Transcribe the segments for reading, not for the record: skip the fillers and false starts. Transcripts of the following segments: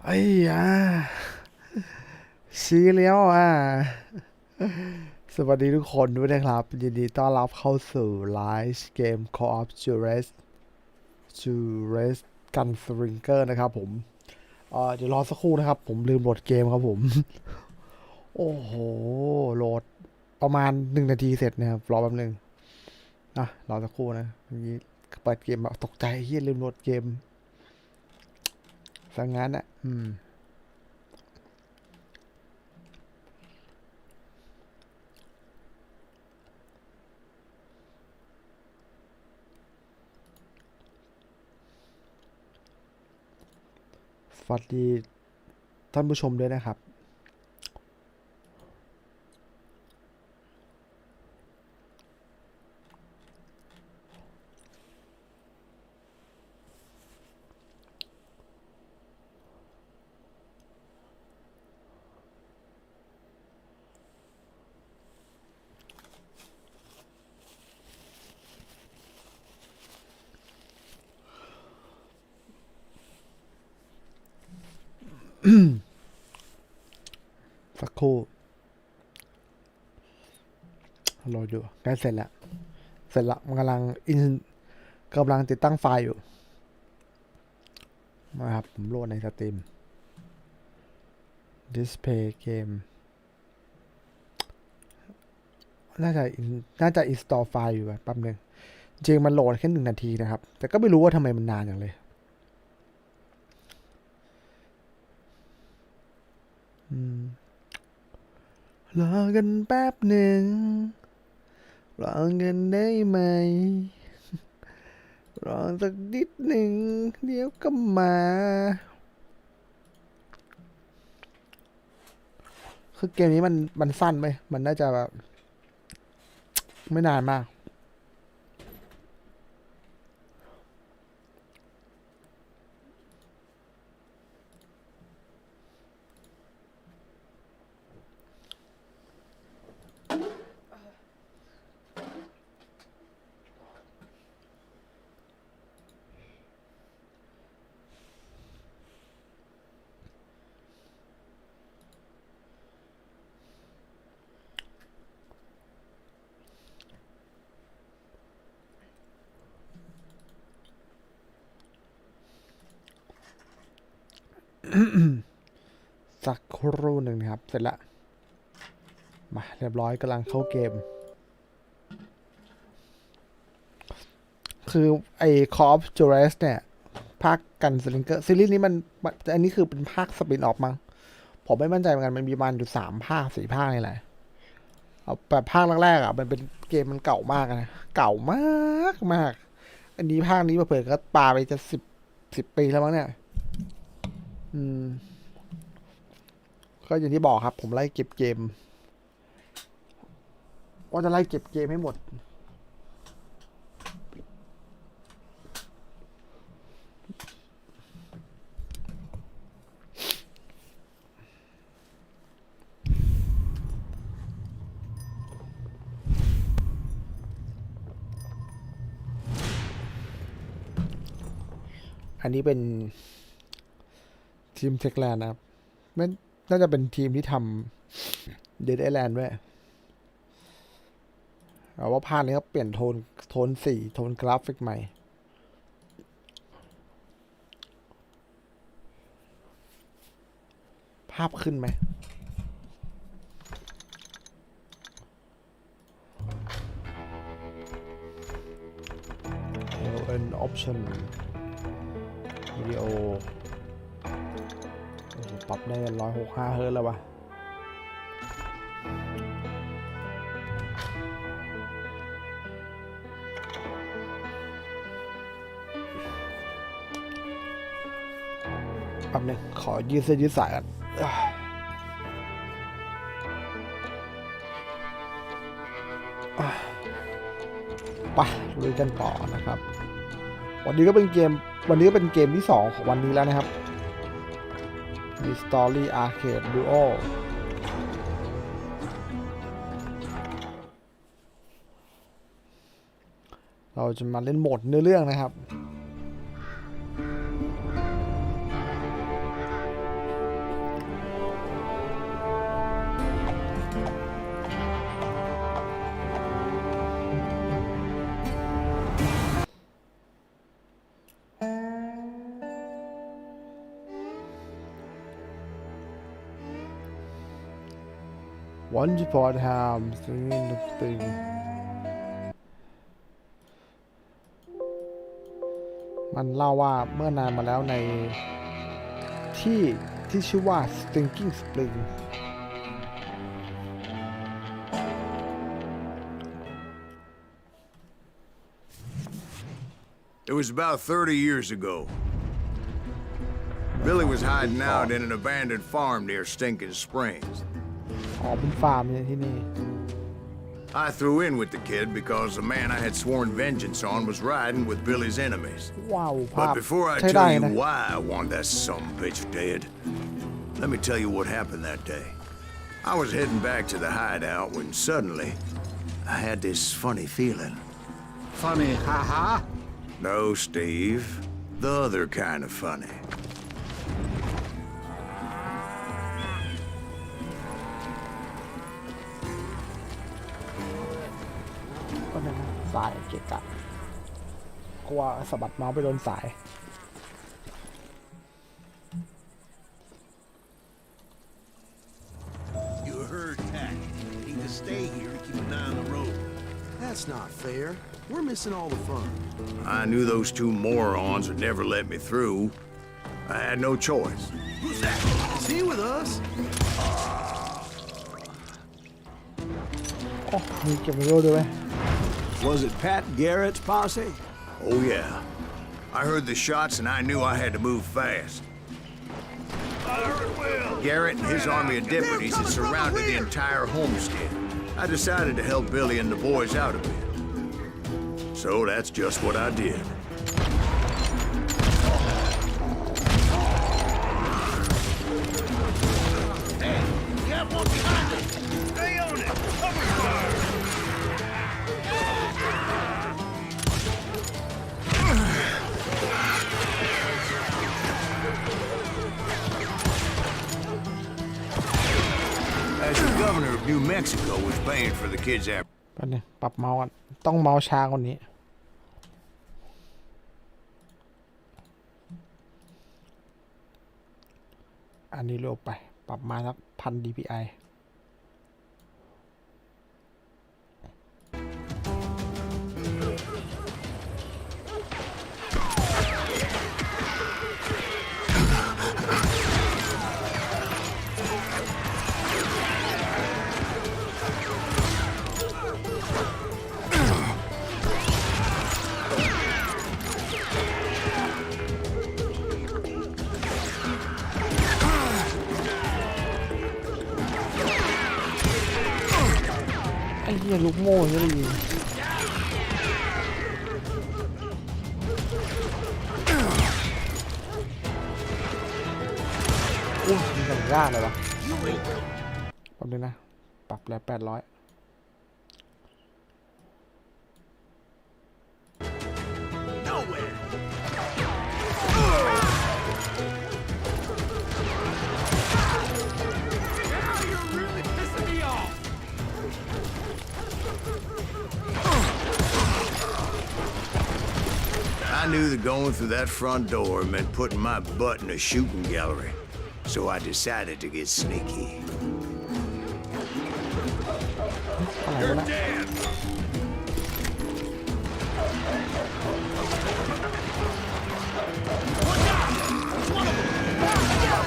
ไอ้ยาชี้แล้วสวัสดีทุกคนด้วยนะครับยินดีต้อนรับเข้าสู่ไลฟ์เกม Call of Juarez Gunslinger นะครับผมเดี๋ยวรอสักครู่นะครับผมลืมโหลดเกมครับผมโอ้โหโหลดประมาณ1 นาทีเสร็จนะครับรอแป๊บนึงนะรอสักครู่นะเมื่อกี้เปิดเกมมาตกใจเฮียลืมโหลดเกมสังงั้นสวัสดีท่านผู้ชมด้วยนะครับ สักครู่รออยู่ใกล้เสร็จแล้วมันกำลังติดตั้งไฟล์อยู่นะครับผมโหลดในสตรีม display game น่าจะinstall ไฟล์อยู่แป๊บนึงจริงมันโหลดแค่1 นาทีนะครับแต่ก็ไม่รู้ว่าทำไมมันนานอย่างเลยรอกันแป๊บหนึ่งรอกันได้ไหมรอสักนิดหนึ่งเดี๋ยวก็มาคือเกมนี้มันสั้นไหมมันน่าจะแบบไม่นานมาก สักครู่หนึ่งนะครับเสร็จละมาเรียบร้อยกำลังเข้าเกมคือไอ้ Call of Juarez เนี่ยภาคกันสลิงเกอร์ซีรีส์นี้มันอันนี้คือเป็นภาคสปินออกมั้งผมไม่มั่นใจเหมือนกันมันมีมันอยู่3 ภาค 4 ภาคนี่แหละเอาแบบภาคแรกๆมันเป็นเกมมันเก่ามากนะเก่ามากมากอันนี้ภาคนี้เผื่อก็ปาไปจะ10 ปีแล้วมั้งเนี่ยอืมก็อย่างที่บอกครับผมไล่เก็บเกมว่าจะไล่เก็บเกมให้หมดอันนี้เป็นทีมเทคแลนด์นะครับไม่น่าจะเป็นทีมที่ทำเดดไอแลนด์ด้วยแต่ว่าภาคนี้เขาเปลี่ยนโทนสีโทนกราฟิกใหม่ภาพขึ้นไหม LN option วิดีโอปรับได้165 เฮิร์ตซ์แล้ววะแป๊บนึงขอยืดเส้นยืดสายกันไปลุยกันต่อนะครับวันนี้ก็เป็นเกมที่ 2ของวันนี้แล้วนะครับมี Story Arcade Duo เราจะมาเล่นโหมดเนื้อเรื่องนะครับ Once upon a time singing the thing มันเล่าว่าเมื่อนานมาแล้วในที่ชื่อว่า Stinking Spring It was about 30 years ago. Billy was hiding out in an abandoned farm near Stinking Springs. อ๋อเป็นฟาร์มเนี่ยที่นี่ I threw in with the kid because the man I had sworn vengeance on was riding with Billy's enemies. ว้าวภา But พ before I ใช้ได้ tell you นะ why I want that sumbitch dead, let me tell you what happened that day. I was heading back to the hideout when suddenly I had this funny feeling. Funny, haha? No, Steve. The other kind of funny. ก็เนี่ยนะสายเกะกะกลัวสะบัดเมาส์ไปโดนสาย You heard Tack. Need to stay here and keep an eye on the road. That's not fair. We're missing all the fun. I knew those two morons would never let me through. I had no choice. Who's that? Is he with us? โอ้มีเก็บไว้ด้วยไหม Was it Pat Garrett's posse? Oh, yeah. I heard the shots and I knew I had to move fast. Garrett and his army of deputies had surrounded the entire homestead. I decided to help Billy and the boys out a bit. So that's just what I did. Hey, you got one behind us. Stay on it. Cover fire. As the governor of New Mexico was paying for the kids' แป๊บนึงปรับเมาส์กันต้องเมาส์ช้ากว่านี้ อันนี้เร็วไป ปรับมาสัก1000 dpi ไอ้เหี้ยลูกโม่จะได้ยิงโอ้ยมันอย่างยากเลยวะแป๊บนึงนะ ปรับแล้ว800Nowhere. Now you're really pissing me off. I knew that going through that front door meant putting my butt in a shooting gallery. So I decided to get sneaky. อะไรวะนะ Dead.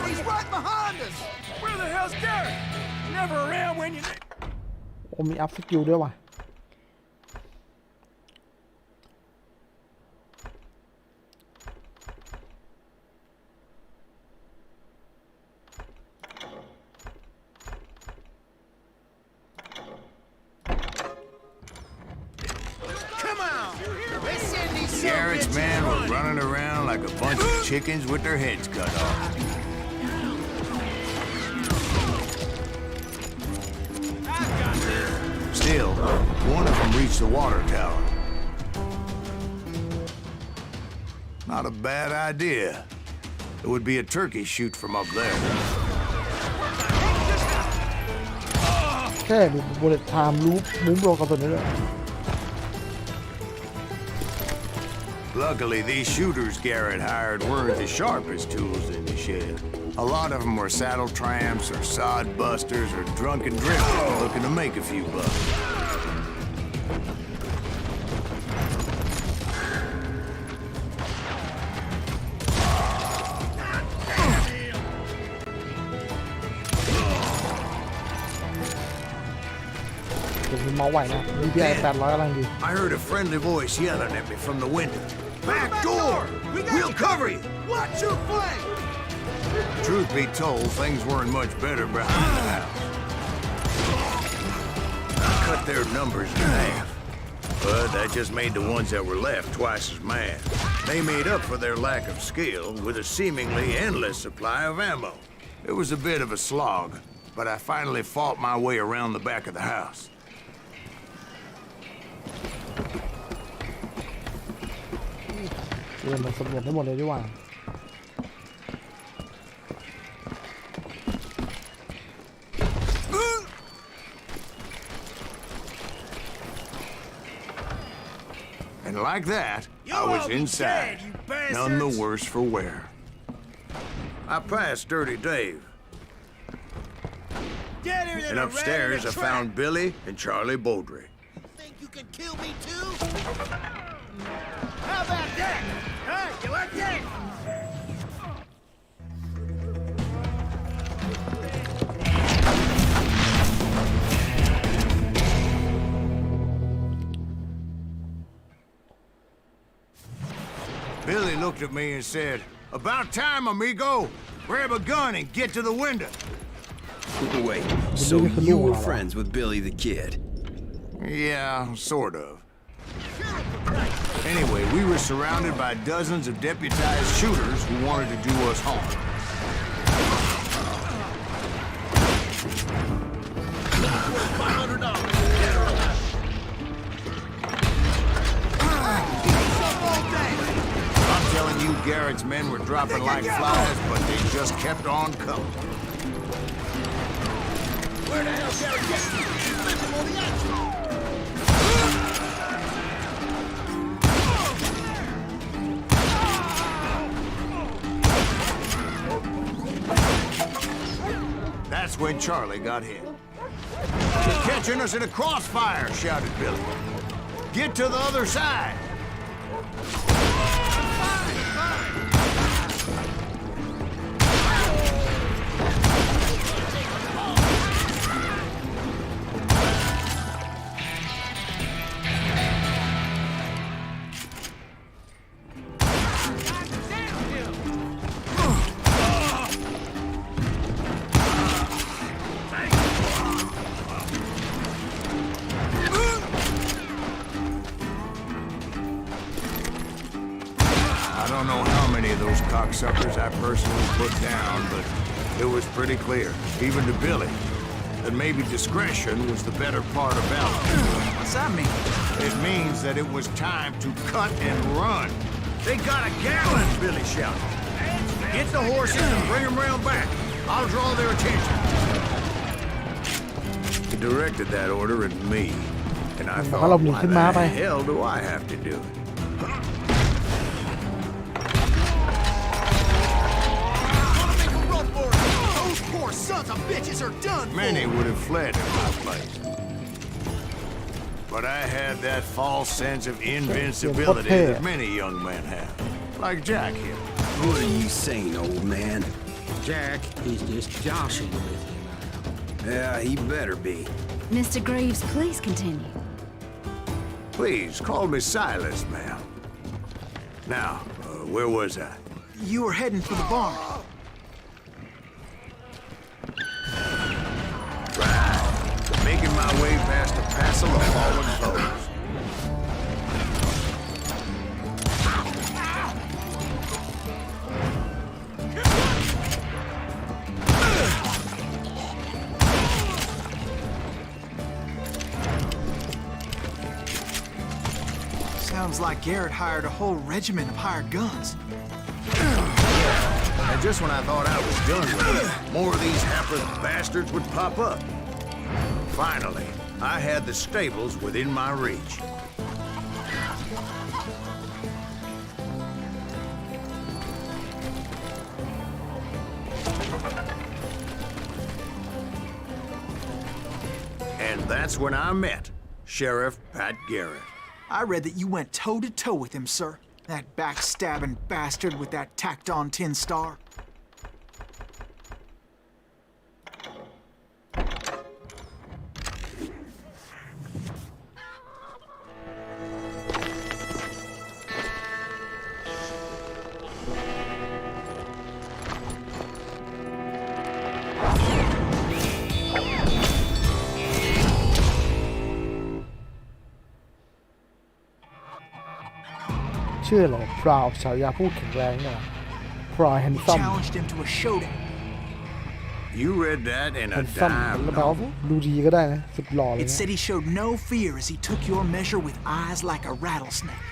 He's right behind us! Where the hell's Garrett? Never around when you need. โอ้มีอัพสกิลด้วยว่ะ Come on! Let's send these Garrett's men were running around like a bunch of chickens with their heads cut off. Still, one of them reached the water tower. Not a bad idea. It would be a turkey shoot from up there. แค่ดูบุลเลตไทม์รูปมุ้งโลกับตัวนี้เลย Luckily, these shooters Garrett hired weren't the sharpest tools in the shed. A lot of them were saddle tramps or sod busters or drunken drifters looking to make a few bucks. เดี๋ยวมีเมาส์ไหวนะมีพี่ไอ800กำลังดี I heard a friendly voice yelling at me from the window. Back door! We'll cover you! Watch your flank! Truth be told, things weren't much better behind the house. I cut their numbers in half, but that just made the ones that were left twice as mad. They made up for their lack of skill with a seemingly endless supply of ammo. It was a bit of a slog, but I finally fought my way around the back of the house. เดี๋ยวมันสำรวจได้หมดเลยดีกว่า And like that, You I was all be inside, dead, you bastards. none the worse for wear. I passed Dirty Dave, Deader than and a upstairs rat I in a trap. found Billy and Charlie Beaudry. Think you can kill me too? How about that? Huh? You like that? Billy looked at me and said, "About time, amigo. Grab a gun and get to the window." Wait, so you were friends with Billy the Kid? Yeah, sort of. Anyway, we were surrounded by dozens of deputized shooters who wanted to do us harm. I'm telling you, Garrett's men were dropping like flies, but they just kept on coming. Where the hell shall I get you? Lift him on the action. That's when Charlie got hit. "They're catching us in a crossfire," shouted Billy. "Get to the other side." I don't know how many of those cocksuckers I personally put down, but it was pretty clear, even to Billy, that maybe discretion was the better part of valor. What's that mean? It means that it was time to cut and run. "They got a gallon!" Billy shouted. "Get the horses and bring them round back. I'll draw their attention." He directed that order at me, and I Baka thought, lobby whyขึ้นม้าไป the hell do I have to do it? Make a run for it! Those poor sons of bitches are done for! Many would have fled in my place. But I had that false sense of invincibility that many young men have. Like Jack here. What are you saying, old man? Jack, he's just joshing with you now. Yeah, he better be. Mr. Graves, please continue. Please, call me Silas, ma'am. Now, where was I? You were heading for the barn. Right. Making my way past a passel of fallen foes. Sounds like Garrett hired a whole regiment of hired guns. And just when I thought I was done with it, more of these hapless bastards would pop up. Finally, I had the stables within my reach. And that's when I met Sheriff Pat Garrett. I read that you went toe-to-toe with him, sir. That backstabbing bastard with that tacked-on tin star. ชื่ออะไรพราวฉายาผู้แข็งแรงเนี่ยพราวแฮนซัม Challenged him to a showdown. You read that in แฮ a นซัม dime แล้วแปลว่า novel. ดูดีก็ได้นะสุดหล่อเลย It นะ said he showed no fear as he took your measure with eyes like a rattlesnake.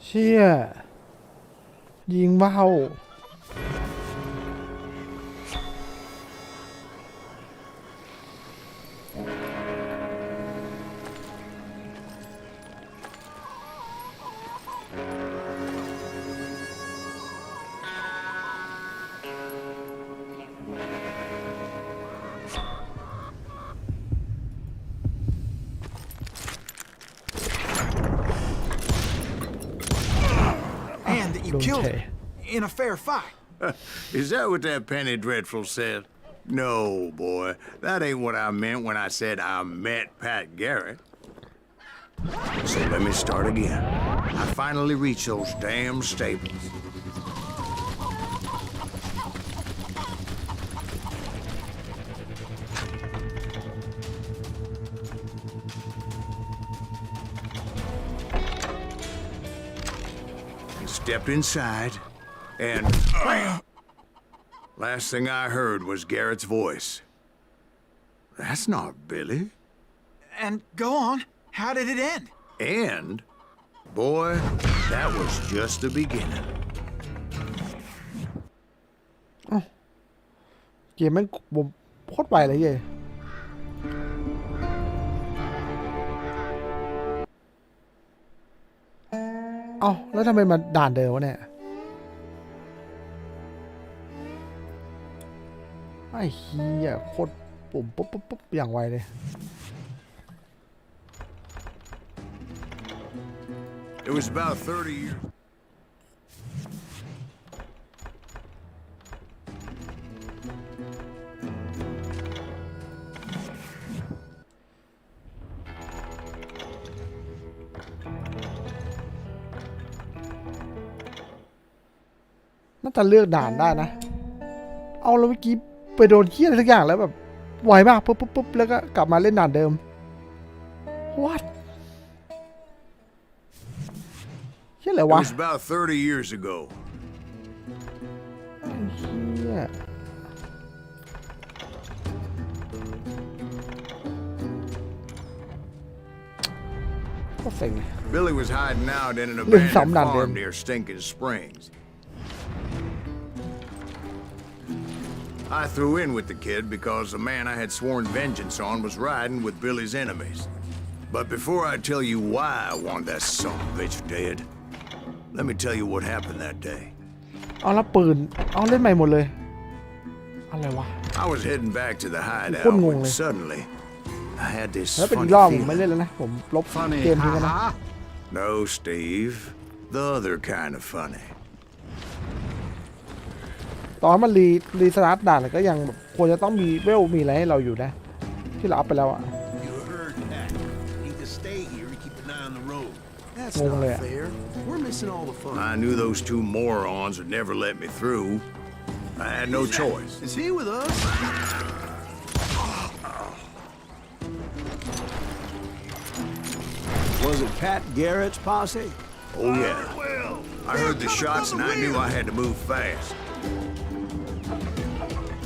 เชี่ยยิงเบ้าAnd that you killed him in a fair fight. Is that what that Penny Dreadful said? No, boy. That ain't what I meant when I said I met Pat Garrett. So let me start again. I finally reached those damn stables. Stepped inside, and last thing I heard was Garrett's voice. That's not Billy. And go on. How did it end? And, boy, that was just the beginning. เกมแม่งผมโคตรไวเลยเย่เอ้าแล้วทำไมมาด่านเดิมวะเนี่ยไอ้เหี้ยโคตรปุ่มปุ๊บปุ๊บปุ๊บอย่างไวเลย It was about 30 years. น่าจะเลือกด่านได้นะ เอาแล้วเมื่อกี้ไปโดนเหี้ยอะไรสักอย่างแล้วแบบไวมากปุ๊บปุ๊บปุ๊บแล้วก็กลับมาเล่นด่านเดิม what เหี้ยอะไร It วะ was about 30 years ago. ไอ้เหี้ยก็เซ็ง Billy was hiding out in an Lên sóng abandoned đàn farm đêm. near Stinking Springs. I threw in with the kid because the man I had sworn vengeance on was riding with Billy's enemies. But before I tell you why I want that son of a bitch dead, let me tell you what happened that day. เอาแล้วปืนเอาเล่นใหม่หมดเลยอะไรวะ I was heading back to the hideout Con when nguồn này. suddenly I had this แล้วเป็นอี funny กรอบผมไม่ feeling. เล่นแล้วนะผมลบเกมทิ้งแล้วนะ No, Steve. The other kind of funny. ตอนมันรีสตาร์ทด่านก็ยังแบบควรจะต้องมีเวลมีอะไรให้เราอยู่นะ ที่เราอัพไปแล้วอะ You heard that. Need to stay here and keep an eye on the road. That's Ngôn not lệ. fair. We're missing all the fun. I knew those two morons would never let me through. I had no choice. Is he with us? Was it Pat Garrett's posse? Oh, yeah. I heard the shots and I knew I had to move fast.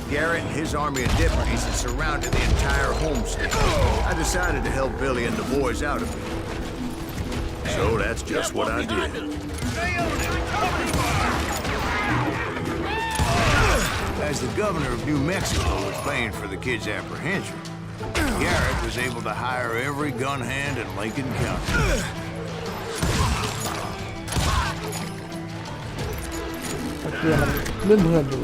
Garrett and his army of deputies had surrounded the entire homestead. I decided to help Billy and the boys out of it. So that's just what I did. As the governor of New Mexico was paying for the kids' apprehension, Garrett was able to hire every gun hand in Lincoln County. แต่เกมมันเลื่อนเพลินอยู่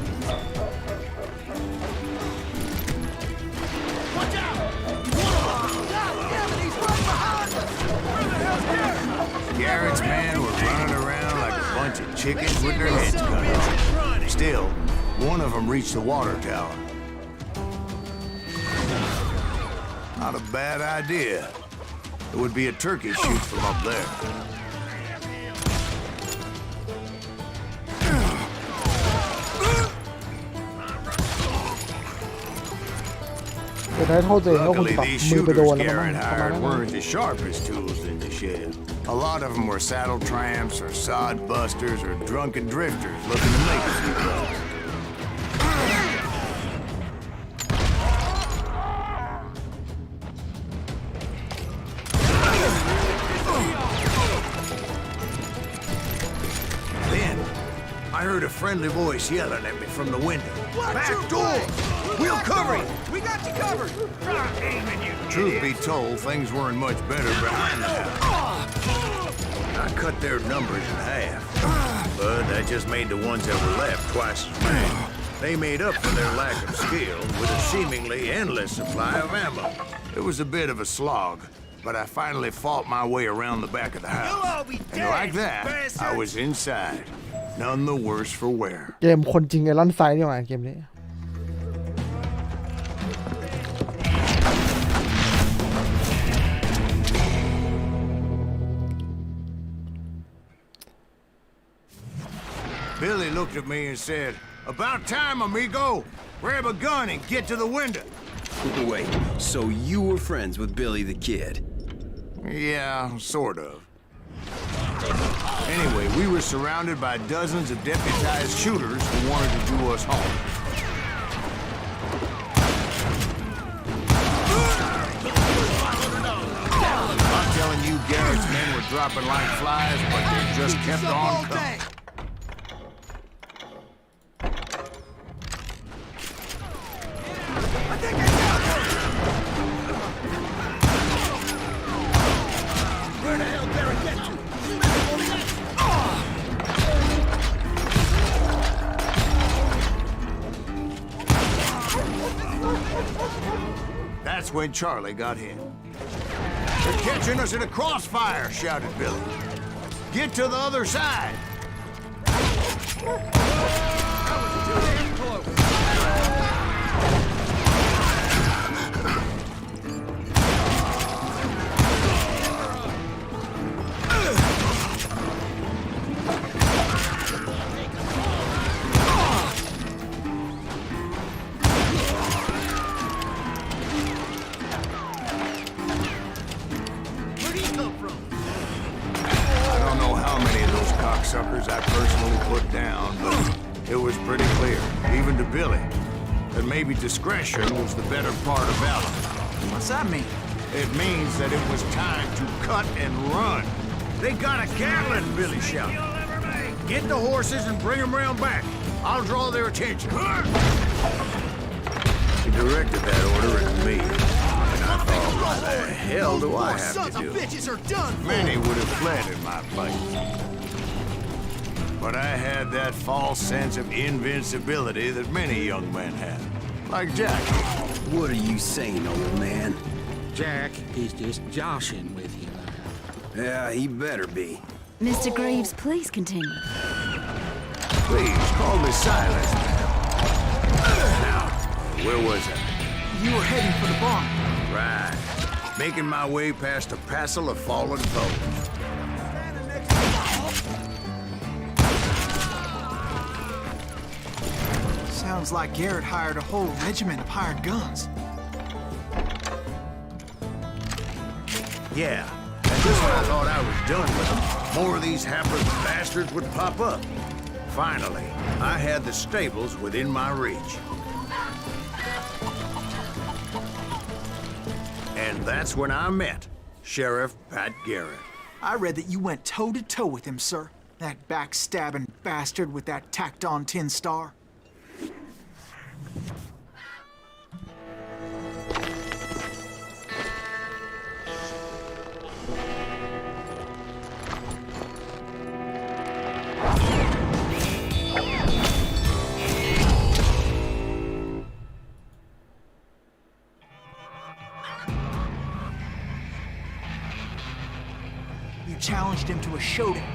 Garrett's men were running around like a bunch of chickens with their heads cut off. Still, one of them reached the water tower. Not a bad idea. It would be a turkey shoot from up there. แต่ถ้าโทษตัวเองก็คง Luckily, แบบ these มือไปโด shooters นแล้วมัน Garrett ประมาณ hired นั้น weren't the sharpest tools in the shed. A lot of them were saddle tramps or sod busters or drunken drifters looking to make a few bucks. Then, I heard a friendly voice yelling at me from the window. Back door! We'll cover you! We got you covered. Truth be told, things weren't much better behind the house. I cut their numbers in half, but that just made the ones that were left twice as many. They made up for their lack of skill with a seemingly endless supply of ammo. It was a bit of a slog, but I finally fought my way around the back of the house. You'll all be And dead, like that, I bastards. was inside, none the worse for wear. เกมคนจริงไอรอนไซด์นี่หว่าเกมนี้ Billy looked at me and said, "About time, amigo. Grab a gun and get to the window." Wait, so you were friends with Billy the Kid? Yeah, sort of. Anyway, we were surrounded by dozens of deputized shooters who wanted to do us harm. I'm telling you, Garrett's men were dropping like flies, but they just kept on coming. I think I got one. Where the hell did I get to? That's when Charlie got hit. "They're catching us in a crossfire," shouted Billy. "Get to the other side." Where'd he come from? I don't know how many of those cocksuckers I personally put down, but it was pretty clear, even to Billy, that maybe discretion was the better part of valor. What's that mean? It means that it was time to cut and run. "They got a Gatling," Billy shouted. "Get the horses and bring them round back. I'll draw their attention." He directed that order at me, and I thought, why the hell do I have Sons to of do it? bitches are done. Many would have fled in my place. But I had that false sense of invincibility that many young men have, like Jack. What are you saying, old man? Jack is just joshing with you now. Yeah, he better be. Mr. Graves, please continue. Please, call me Silas. Now, where was I? You were heading for the barn. Right. Making my way past a passel of fallen foes. Sounds like Garrett hired a whole regiment of hired guns. Yeah, and just when I thought I was done with them, more of these hapless bastards would pop up. Finally, I had the stables within my reach. And that's when I met Sheriff Pat Garrett. I read that you went toe-to-toe with him, sir. That backstabbing bastard with that tacked-on tin star. You challenged him to a showdown.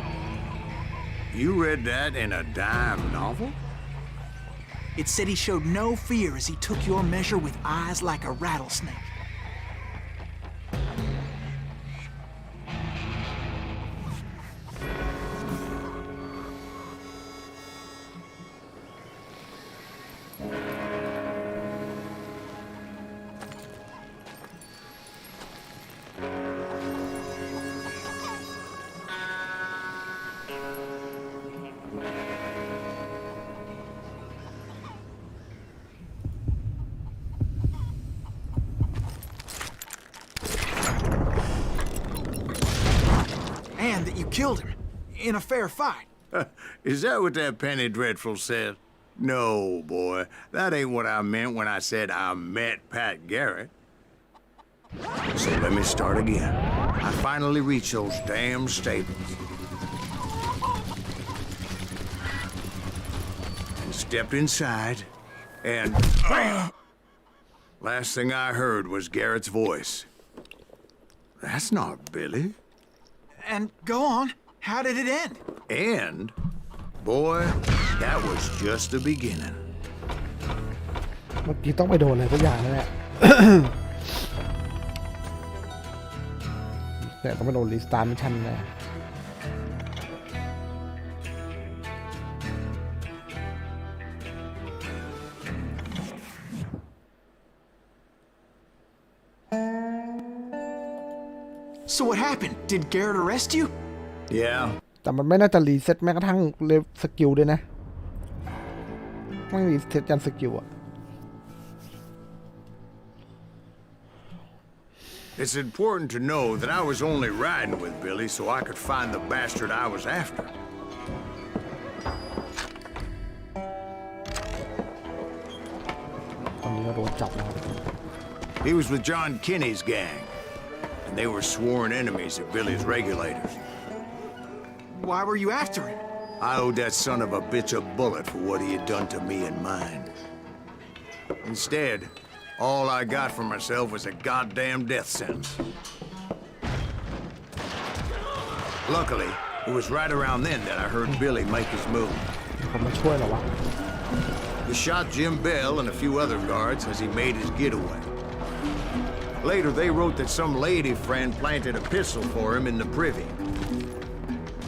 You read that in a dime novel? It said he showed no fear as he took your measure with eyes like a rattlesnake. And that you killed him in a fair fight. Is that what that Penny Dreadful said? No, boy. That ain't what I meant when I said I met Pat Garrett. So let me start again. I finally reached those damn stables. And stepped inside, and bam! Last thing I heard was Garrett's voice. That's not Billy. And go on. How did it end? And, boy, that was just the beginning. เมื่อกี้ต้องไปโดนอะไรสักอย่างนั่นแหละ แต่ต้องไปโดนรีสตาร์ทมิชชั่นแน่ So what happened? Did Garrett arrest you? Yeah. แต่มันไม่น่าจะรีเซ็ตแม้กระทั่งเลฟสกิลด้วยนะไม่รีเซ็ตยันสกิลอะ It's important to know that I was only riding with Billy so I could find the bastard I was after. ตอนนี้ก็โดนจับแล้ว He was with John Kinney's gang, and they were sworn enemies of Billy's regulators. Why were you after him? I owed that son of a bitch a bullet for what he had done to me and mine. Instead, all I got for myself was a goddamn death sentence. Luckily, it was right around then that I heard Billy make his move. ผมมาช่วยเหรอวะ He shot Jim Bell and a few other guards as he made his getaway. Later, they wrote that some lady friend planted a pistol for him in the privy.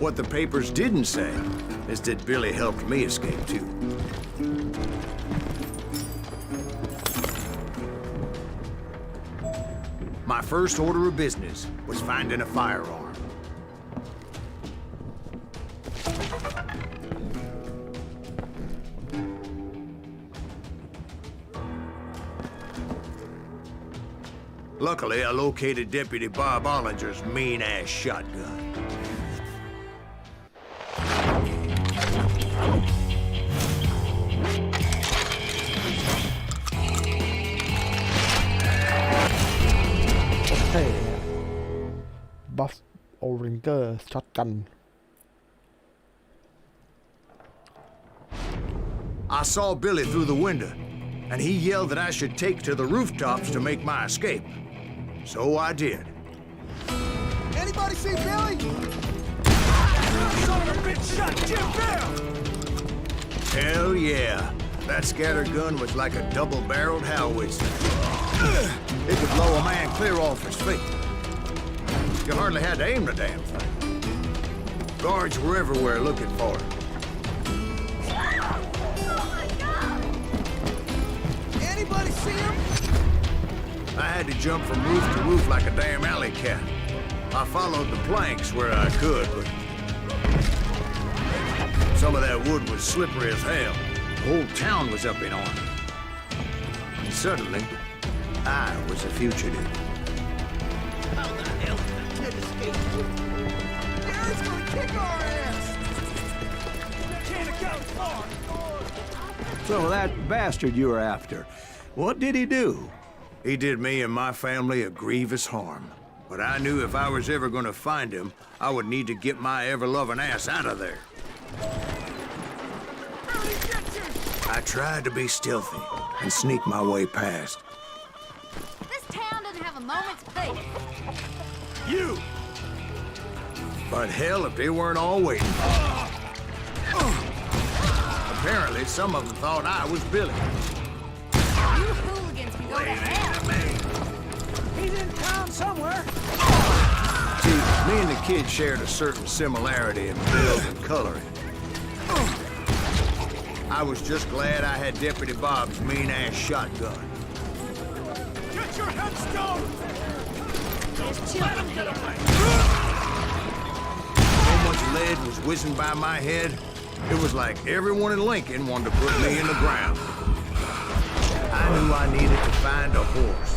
What the papers didn't say is that Billy helped me escape too. My first order of business was finding a firearm. Luckily, I located Deputy Bob Ollinger's mean-ass shotgun. Okay. Buff Oringer shotgun. I saw Billy through the window, and he yelled that I should take to the rooftops to make my escape. So I did. Anybody see Billy? Son of a bitch shot Jim Bell! Hell yeah. That scatter gun was like a double-barreled howitzer. It could blow a man clear off his feet. You hardly had to aim the damn thing. Guards were everywhere looking for it. Anybody see him? I had to jump from roof to roof like a damn alley cat. I followed the planks where I could, but some of that wood was slippery as hell. The whole town was up in arms. And suddenly, I was a fugitive. How the hell did the kid escape? Dad's gonna kick our ass! Can't have gone far! So that bastard you were after, what did he do? He did me and my family a grievous harm. But I knew if I was ever gonna find him, I would need to get my ever-loving ass out of there. I tried to be stealthy and sneak my way past. This town doesn't have a moment's peace. You! But hell, if they weren't all waiting. Apparently, some of them thought I was Billy. You hooligans can go to hell. He's in town somewhere. See, me and the kid shared a certain similarity in build and coloring. I was just glad I had Deputy Bob's mean-ass shotgun. Get your headstone! There's children here. So much lead was whizzing by my head, it was like everyone in Lincoln wanted to put me in the ground. I knew I needed to find a horse.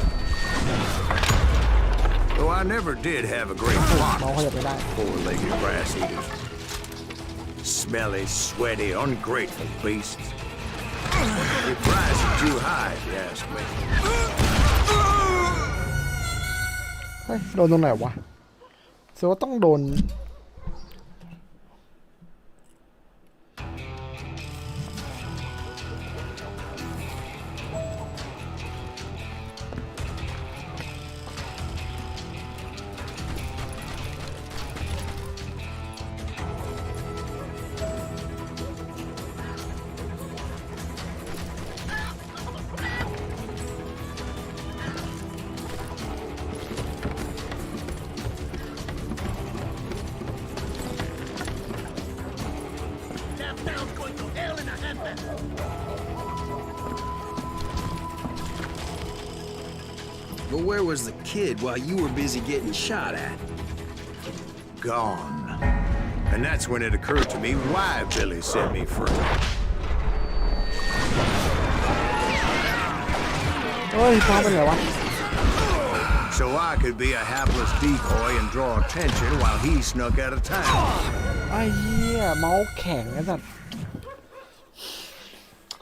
Though I never did have a great เมาส์ข flock. ยับไม่ได้ Four-legged grass eaters. Smelly, sweaty, ungrateful beasts. Your price is too high, if you ask me. เฮ้ยโดนตรงไหนวะแสดงว่าต้องโดนBut where was the kid while you were busy getting shot at? Gone. And that's when it occurred to me why Billy set me free. เฮ้ยฟ้าเป็นไงวะ So I could be a hapless decoy and draw attention while he snuck out of town. ไอ้เหี้ยเมาส์แข็งไอ้สัตว์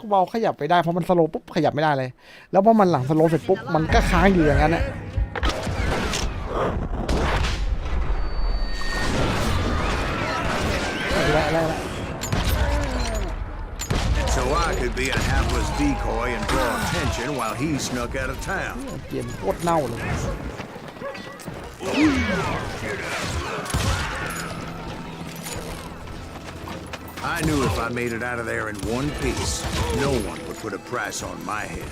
เบาขยับไปได้เพราะมันสโลว์ปุ๊บขยับไม่ได้เลยแล้วพอมันหลังสโลว์เสร็จปุ๊บมันก็ค้างอยู่อย่างนั้นแหละอะไร So I could be a hapless decoy and draw attention while he snuck out of town. เกมโคตรเน่าเลย I knew if I made it out of there in one piece, no one would put a price on my head.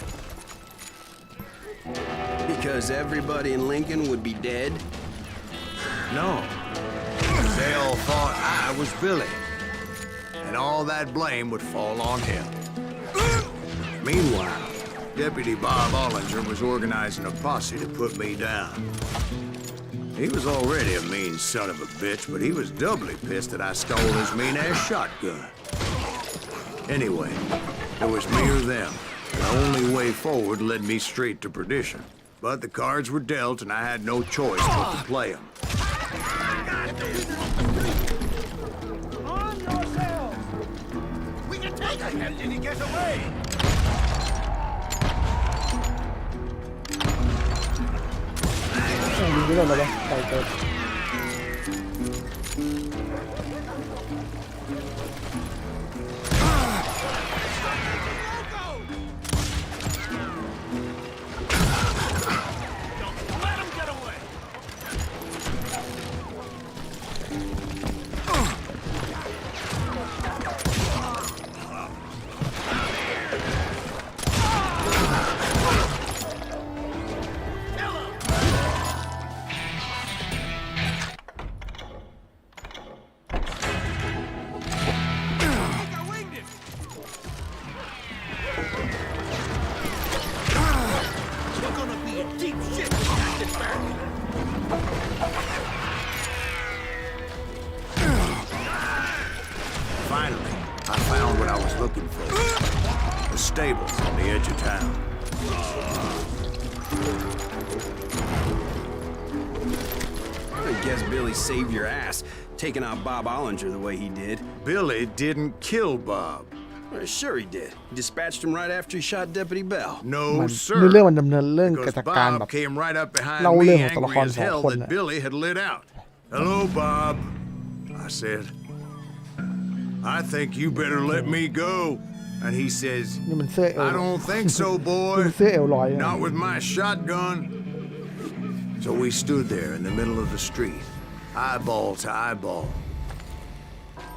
Because everybody in Lincoln would be dead? No. They all thought I was Billy. And all that blame would fall on him. Meanwhile, Deputy Bob Ollinger was organizing a posse to put me down. He was already a mean son of a bitch, but he was doubly pissed that I stole his mean-ass shotgun. Anyway, it was me or them. The only way forward led me straight to perdition. But the cards were dealt, and I had no choice but to play them. On yourselves! We can take him! How did he get away? ยิงไปเลยเลยไปเกิด Let him get away! looking for. The stables on the edge of town. I guess Billy saved your ass, taking out Bob Ollinger the way he did. Billy didn't kill Bob. Well, sure he did. He dispatched him right after he shot Deputy Bell. มัน No, ในเรื่อง sir. มันดำเนินเรื่องกิจ Because การแบ Bob บ came right up behind เล่า me, เรื่องของตัวละค angry ร as สอง hell คน that น่ะ Billy had lit out. Hello, Bob. I said, I think you better let me go. And he says, นี่มันเสื้อเอว I don't think so, นี่ boy. มันเสื้อเอวลอยนะ Not with my shotgun. So we stood there in the middle of the street, eyeball to eyeball.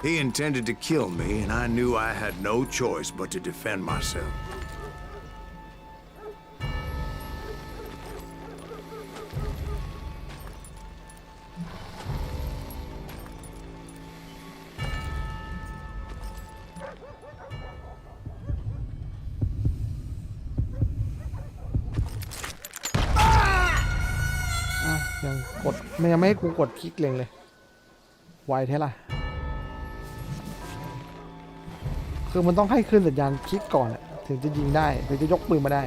He intended to kill me, and I knew I had no choice but to defend myself.ยังกดมันยังไม่ให้กูกดคลิกเล็งเลยไวแท้ล่ะคือมันต้องให้ขึ้นสัญญาณคลิกก่อนอะถึงจะยิงได้ถึงจะยกปืนมาได้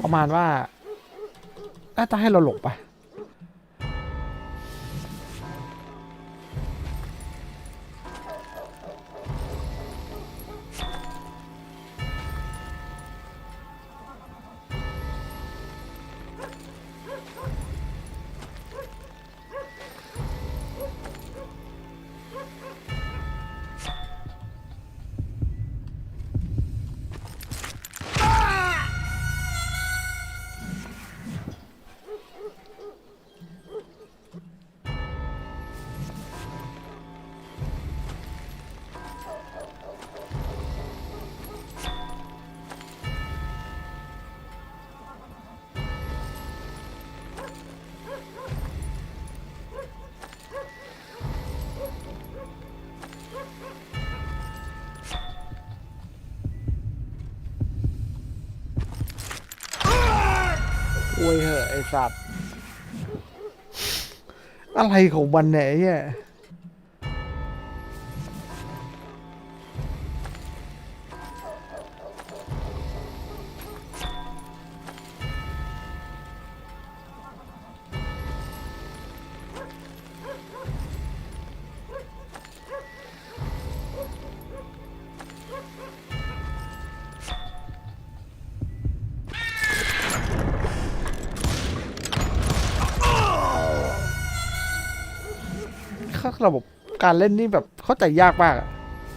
ประมาณว่าน่าจะให้เราหลบไปโอ้ยเหอะไอ้สัตว์อะไรของมันเนี่ยไอ้เนี่ยระบบการเล่นนี่แบบเข้าใจยากมากอะ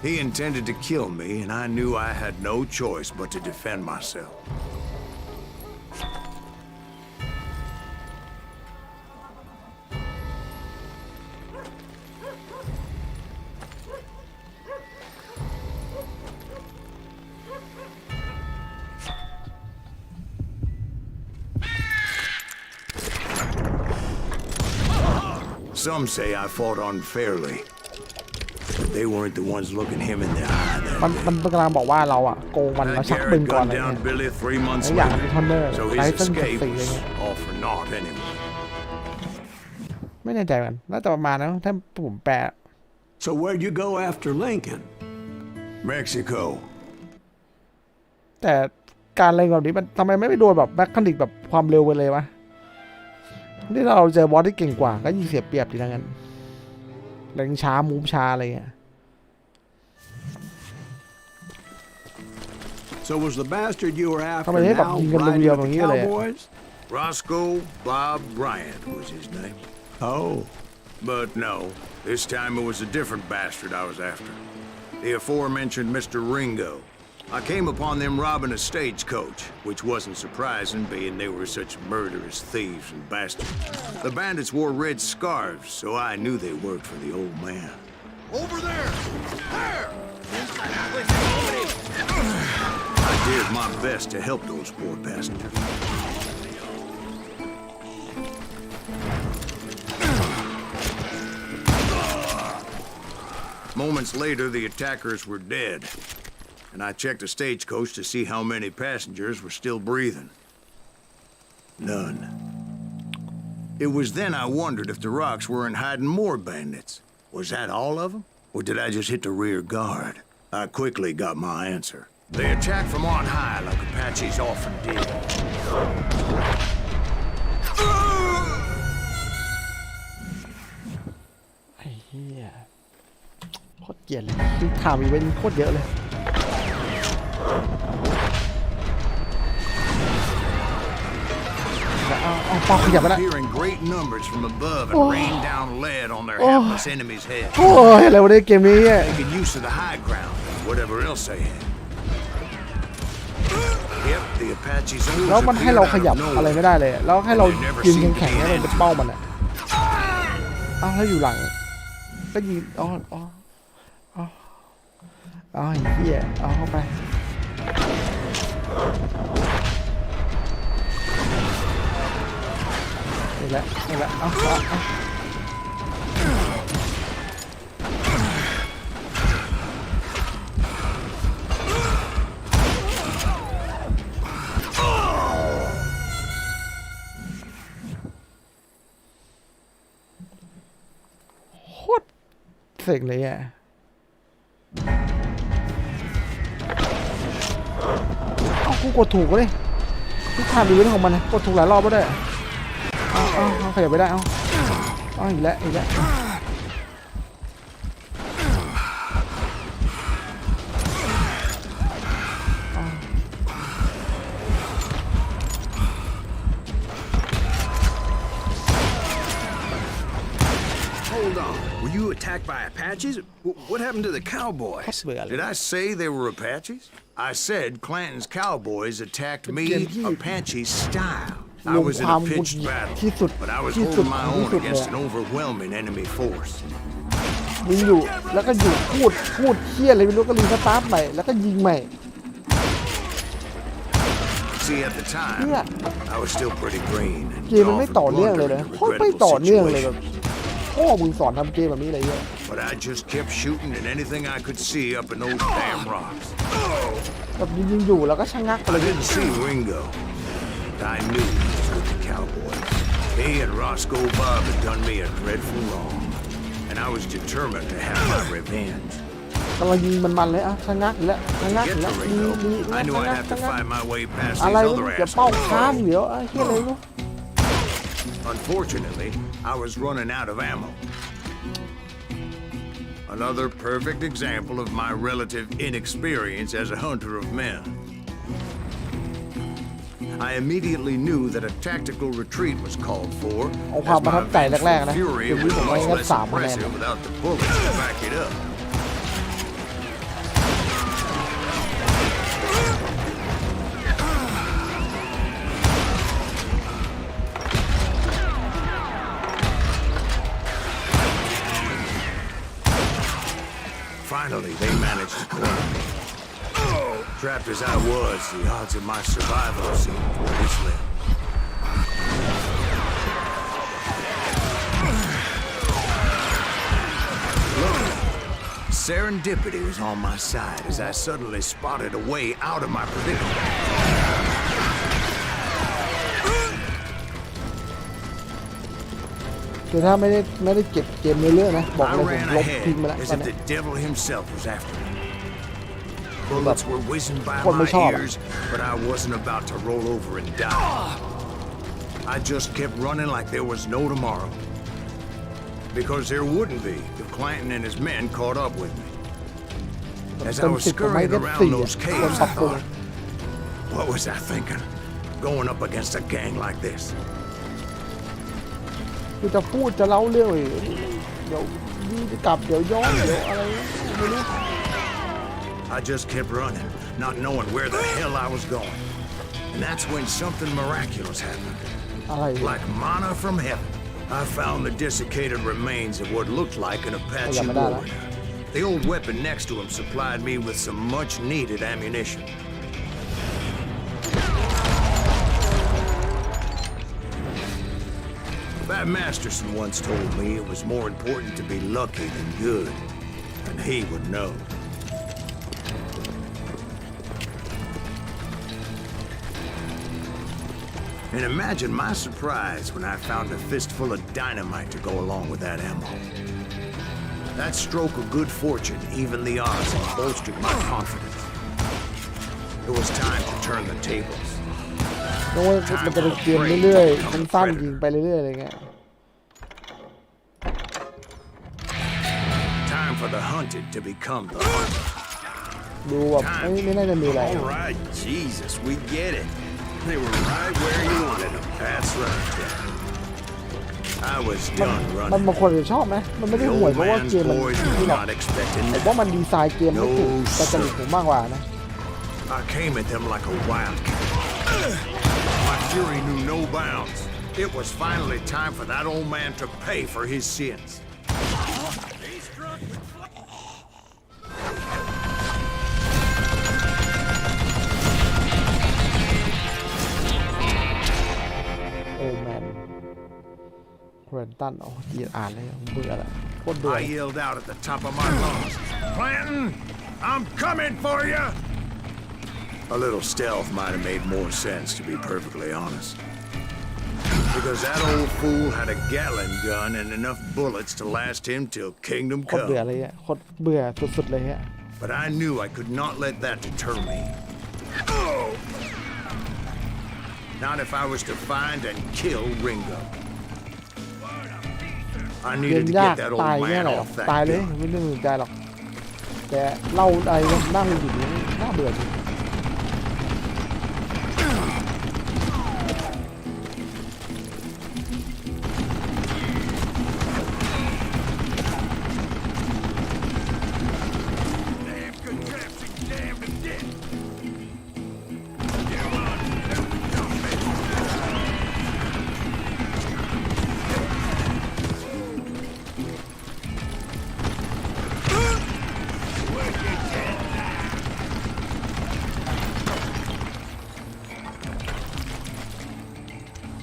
He intended to kill me, and I knew I had no choice but to defend myself. Some say I fought unfairly, but they weren't the ones looking him in the eye. มันกำลังบอกว่าเราอะโกงมันเราชักปืน Garrett ก่อน gunned อะไร down เงี้ย Billy 3 months แล้วอย่าง later, เป็นทอนเนอร์ so ไล his ฟ์เส้นศัก escape ดิ์ศรีอะไร was เงี้ย all for naught anyway. ไม่แน่ใจเหมือนกันน่าจะประมาณนั้นถ้าผมแปล So where'd you go after Lincoln? Mexico. แต่การเล่นแบบนี้มันทำไมไม่ไปโดนแบบแบ็คคานิกแบบความเร็วไปเลยวะนี่เราเจอบอสที่เก่งกว่าก็ยิ่งเสียเปรียบดีนะงั้นเล่นช้ามูฟช้าอะไรเงี้ย So was the bastard you were after How many now you gonna riding be with able the to get it? cowboys? Roscoe Bob Bryant was his name. Oh, But no, this time it was a different bastard I was after. The aforementioned Mr. Ringo. I came upon them robbing a stagecoach, which wasn't surprising, being they were such murderous thieves and bastards. The bandits wore red scarves, so I knew they worked for the old man. Over there! There! I did my best to help those poor passengers. Moments later, the attackers were dead, and I checked the stagecoach to see how many passengers were still breathing. None. It was then I wondered if the rocks weren't hiding more bandits. Was that all of them? Or did I just hit the rear guard? I quickly got my answer. They attacked from on high like Apaches often did. ไอ้เหี้ยโคตรเกลียดเลยที่ทำอีเวนต์โคตรเยอะเลยเอาปอกขยับไปแล้ว Appearing great numbers from above and rained down lead on their hapless enemies' heads. โอ้ยอะไรวะเนี่ยเกมนี้เนี่ย Making use of the high ground, whatever else they had. Yep, the Apaches แล้วมันให้เราขยับอะไรไม่ได้เลยแล้วให้เรายืนแข็งๆให้มันเป็นเป้ามันอ่ะอ้าวแล้วอยู่หลังก็ยืนอ๋อไอ้เหี้ยเอาเข้าไปนี่แหละเอาโคตรเซ็งเลยอ่ะเอากูกดถูกเลยที่ทำเป็นเรื่องของมันนะกดถูกหลายรอบก็ได้เอาขยับไปได้เอาอีกแล้วHold on. Were you attacked by Apaches? What happened to the cowboys? เบื่อเลย Did I say they were Apaches? I said Clanton's cowboys attacked me Apache style. I was in a pitched battle, but I was holding my own against an overwhelming enemy force. ยิงอยู่แล้วก็หยุดพูดเหี้ยอะไรไม่รู้ก็รีสตาร์ทใหม่แล้วก็ยิงใหม่ See, at the time, I was still pretty green. เกมมันไม่ต่อเนื่องเลยนะโคตรไม่ต่อเนื่องเลยแบบพ่อมึงสอนทำเกมแบบนี้อะไรเงี้ย But I just kept shooting at anything I could see up in those damn rocks. แบบยิงอยู่แล้วก็ชะงักไป I เลย didn't see Ringo, but I knew he was with the cowboys. He and Roscoe Bob had done me a dreadful wrong, and I was determined to have my revenge. กำลังยิงมันเลยชะงักอีกแล้วชะงัก To อีก get แล้ว to มี Ringo, I knew I'd have to ชะงัก find my way past อะไร these วะ other อย่าเป้า assholes. ค้างเดี๋ยวเหี้ยอะไรวะ Unfortunately, I was running out of ammo. Another perfect example of my relative inexperience as a hunter of men. I immediately knew that a tactical retreat was called for, เอาความ as ประทั my บใจแรกๆ vengeful นะ fury เกมนี้ was ผมว่า much งั้น less 3 คะแนน impressive without the bullets to back it up. Finally, they managed to corner me. Trapped as I was, the odds of my survival seemed pretty slim. Luckily, serendipity was on my side as I suddenly spotted a way out of my predicament. คือถ้าไม่ได้เก็บเกมเรื่อยๆนะบอก I เลยผม ran ลบทิ้ง ahead ไปแล้ว as ตอน if นี้ the devil himself was after me. Bullets were whizzing byคนไม่ my ชอบ ears, but I wasn't about to roll over and die. I just kept running like there was no tomorrow. Because there wouldn't be if Clanton and his men caught up with me. As I was scurrying around those caves, I thought, what was I thinking? Going up against a gang like this? คือจะพูดจะเล่าเรื่องเดี๋ยวยิงจะกลับเดี๋ยวย้อนเดี๋ยวอะไรไม่รู้ I just kept running, not knowing where the hell I was going. And that's when something miraculous happened. อะไร Like manna from heaven, I found the desiccated remains of what looked like an Apache Oye, madara. warrior. The old weapon next to him supplied me with some much-needed ammunition. Bat Masterson once told me it was more important to be lucky than good. I and he would know. And imagine my surprise when I found a fistful of dynamite to go along with that ammo. That stroke of good fortune evened the odds and bolstered my confidence. It was time to turn the tables. เพราะว่ามันจะเป็นเกมเรื่อยๆสั้นๆยิงไปเรื่อยๆอะไรเงี้ย Time for the hunted to become the hunted. ดูแบบไม่น่าจะมีอะไร All right, Jesus, we get it. They were right where you wanted them. That's right, Jack. I was มัน done มัน running. บางคนจะชอบไหมมันไม่ได้ The ห่วย old เพราะว่า man's เกมมัน boys ที่ were แบบ not expecting ผม that. ว่ามันดีไซน์เกมไม่ถูกแต่จริตผมมากกว่านะ I came at them like a wildcat. My fury knew no bounds. It was finally time for that old man to pay for his sins. Old man แควนตันเกียดอ่านเลยเบื่อละโคตรเบื่อ I yelled out at the top of my lungs, Clanton, I'm coming for you! A little stealth might have made more sense, to be perfectly honest. Because that old fool had a Gatling gun and enough bullets to last him till kingdom โคตรเบื่อ come. เลยฮะโคตรเบื่อสุดๆเลยฮะ But I knew I could not let that deter me. Not if I was to find and kill Ringo. I เกม needed to ยาก get that ตาย old แค่ man ไหนหรอก off that ตายเลย gun. ไม่ต้องสนใจหรอกแต่เล่าอะไรนั่งอยู่นี่น่าเบื่อจริง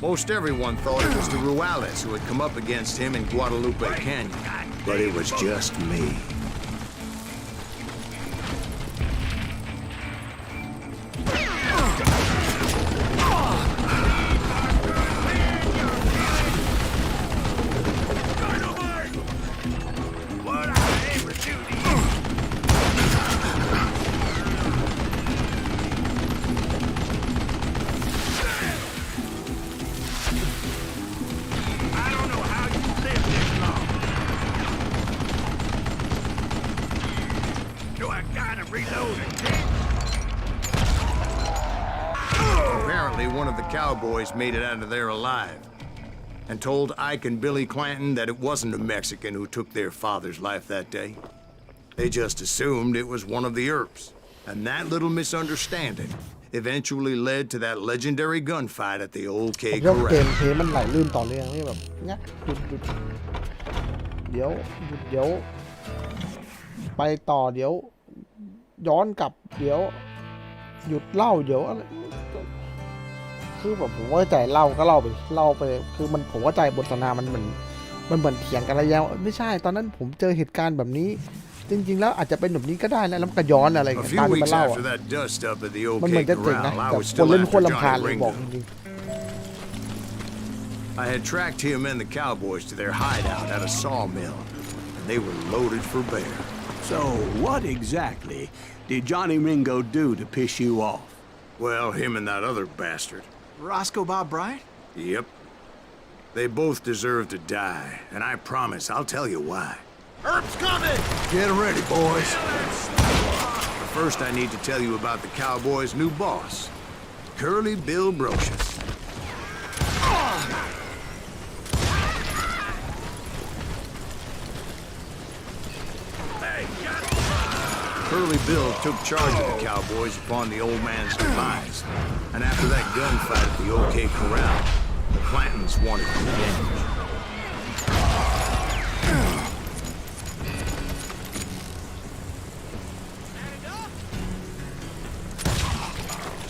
Most everyone thought it was the Ruales who had come up against him in Guadalupe Canyon, but it was just me. Apparently, one of the cowboys made it out of there alive and told Ike and Billy Clanton that it wasn't a Mexican who took their father's life that day. They just assumed it was one of the Earps, and that little misunderstanding eventually led to that legendary gunfight at the Old ผ K มยกเกม Corral. เพลย์มันไหลลื่นต่อเนื่องนี่แบบเงี้ยหยุดเดี๋ยวหยุดเดี๋ยวไปต่อเดี๋ยวย้อนกลับเดี๋ยวหยุดเล่าเดี๋ยวอะไรคือแบบผมว่าใจเล่าก็เล่าไปคือมันผมว่าใจบทสนทนามันเหมือนเถียงกันระยะไม่ใช่ตอนนั้นผมเจอเหตุการณ์แบบนี้จริงๆแล้วอาจจะเป็นแบบนี้ก็ได้นะแล้วมันก็ย้อนอะไร A กัน few ตามที่มัน weeks เล่า after that dust up at the Old มันเหมื K อนจะเจ๋งนะ Corral, I แต่ was คน still เล่นโคตร after รำคาญ Johnny เลยบอก Ringo. จริง I had tracked him and the cowboys to their hideout at a sawmill, and they were loaded for bear. So, what exactly did Johnny Ringo do to piss you off? Well, him and that other bastard. Roscoe Bob Bryant? Yep. They both deserve to die, and I promise I'll tell you why. Earp's coming! Get ready, boys. But first, I need to tell you about the cowboys' new boss, Curly Bill Brocious. Curly Bill took charge of the cowboys upon the old man's demise, and after that gunfight at the OK Corral, the Clantons wanted revenge.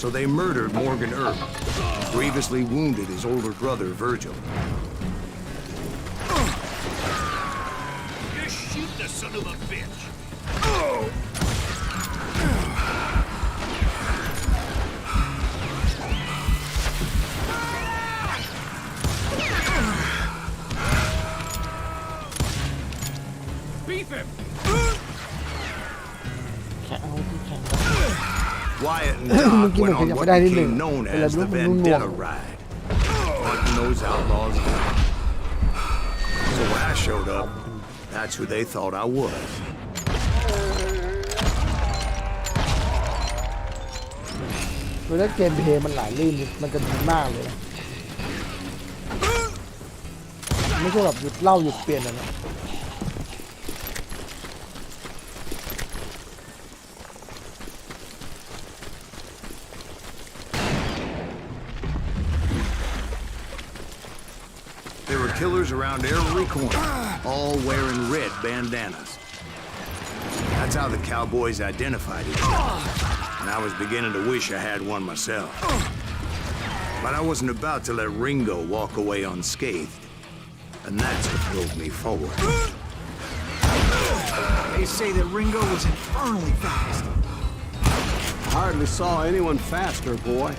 So they murdered Morgan Earp, and grievously wounded his older brother Virgil. Just shoot the son of a bitch! แข่งเอาที่แข่ง Wyatt and เมื่อ Doc กี้เหมือน went จะ on ยัง what ไม่ได้นิดหนึ่ง became known อะไร as ไม่ the รู้มันนุ่น Vendetta Ride, hunting those outlaws down. So when I showed up, that's who they thought I was. โดยถ้าเกมเพลย์มันหลายลื่นมันจะดีมากเลยนะไม่ใช่แบบหยุดเล่าหยุดเปลี่ยนนะ There were killers around every corner, all wearing red bandanas. That's how the cowboys identified each other. And I was beginning to wish I had one myself. But I wasn't about to let Ringo walk away unscathed. And that's what drove me forward. They say that Ringo was infernally fast. I hardly saw anyone faster, boy.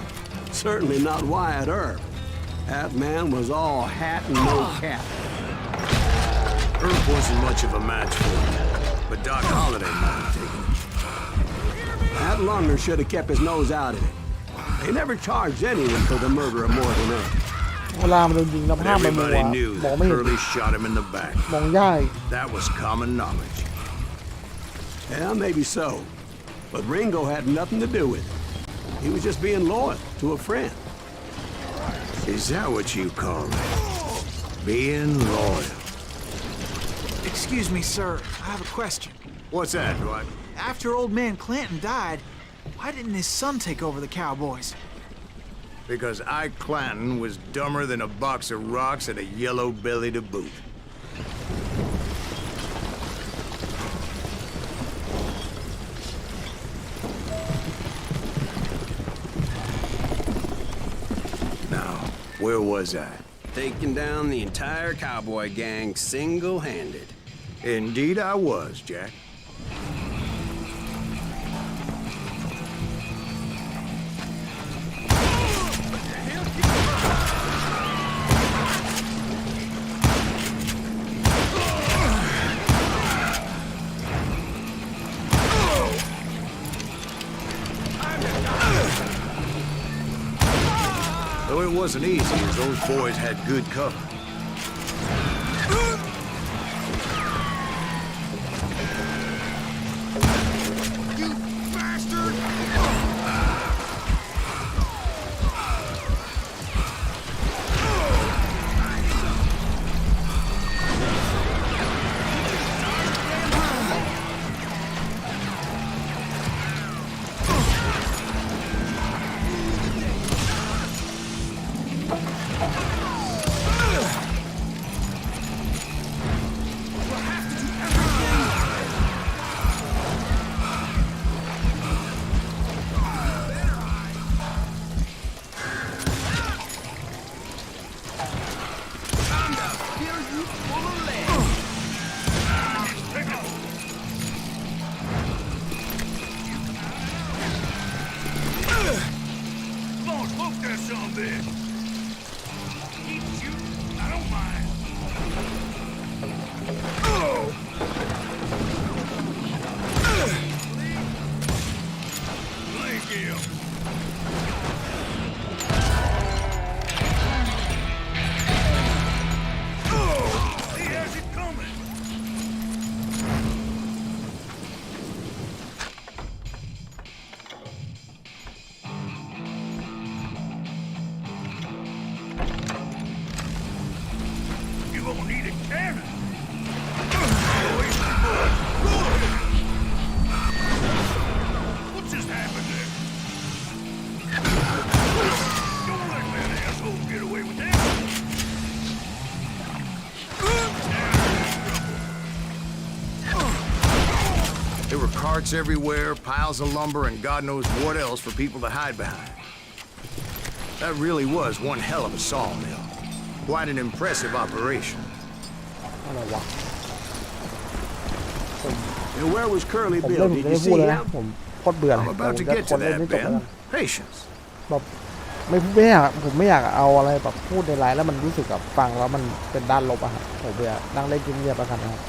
Certainly not Wyatt Earp. That man was all hat and no cap. Earp wasn't much of a match for him, but Doc Holliday might have taken him. That Lunger should have kept his nose out of it. They never charged anyone for the murder of more than Earp. เวลามันโดนยิงแล้ว But ภาพมันมัว everybody knew มอง that ไม่เห็น Curly shot him in the back. มองยาก That was common knowledge. Yeah, maybe so. But Ringo had nothing to do with it. He was just being loyal to a friend. Is that what you call it? Being loyal. Excuse me, sir. I have a question. What's that, Dwight? After old man Clanton died, why didn't his son take over the Cowboys? Because Ike Clanton was dumber than a box of rocks and a yellow belly to boot. Now, where was I? Taking down the entire cowboy gang single-handed. Indeed I was, Jack. Though it wasn't easy, as those boys had good cover. You bastard! There were carts everywhere, piles of lumber, and God knows what else for people to hide behind. That really was one hell of a sawmill. Quite an impressive operation. อะไรวะ And where was Curly ผม Bill? เล่น Did ไม่ you ได้พูด see เลยนะ him? ผมโคตรเบื่อเลย I'm ผม about to จะ get ค to นเล่น that, ไม่จบแล้ว Ben. กัน Patience. แบบไม่อยากผมไม่อยากเอาอะไรแบบพูดในไลน์แล้วมันรู้สึกแบบฟังแล้วมันเป็นด้านลบอะครับผมเบื่อนั่งเล่นเงียบๆแล้วกันนะครับ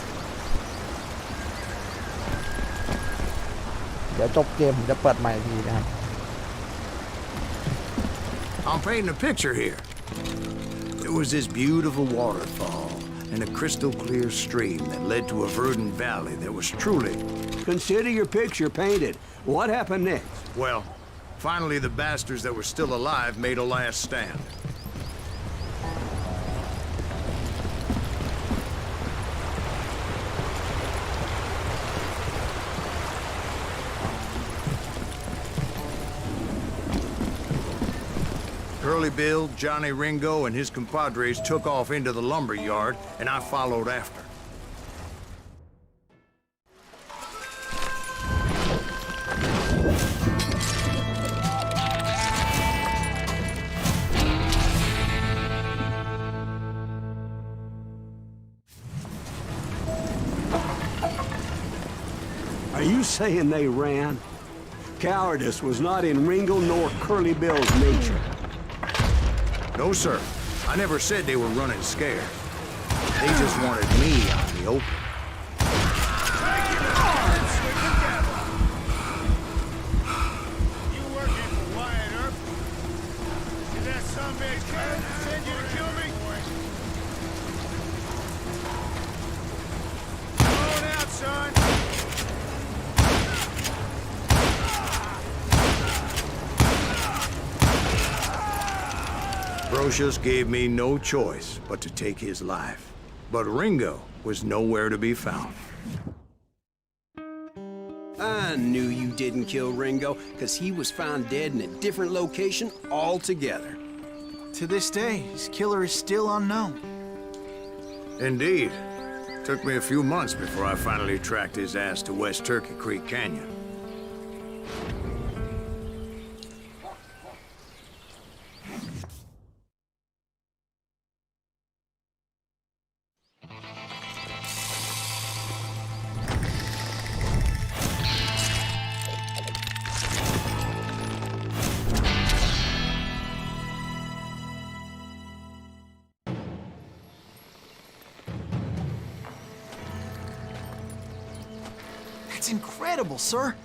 เดี๋ยวจบเกมผมจะเปิดใหม่ทีนะครับ I'm painting a picture here. There was this beautiful waterfall and a crystal clear stream that led to a verdant valley that was truly, Consider your picture painted. What happened next? well, finally the bastards that were still alive made a last stand. Curly Bill, Johnny Ringo, and his compadres took off into the lumber yard, and I followed after. Are you saying they ran? Cowardice was not in Ringo nor Curly Bill's nature. No, sir. I never said they were running scared. They just wanted me out in the open. You working for Wyatt Earp? Is that some big kid send you to kill me? Going out, son. Brocious gave me no choice but to take his life. But Ringo was nowhere to be found. I knew you didn't kill Ringo, because he was found dead in a different location altogether. To this day, his killer is still unknown. Indeed. Took me a few months before I finally tracked his ass to West Turkey Creek Canyon. That's incredible, sir.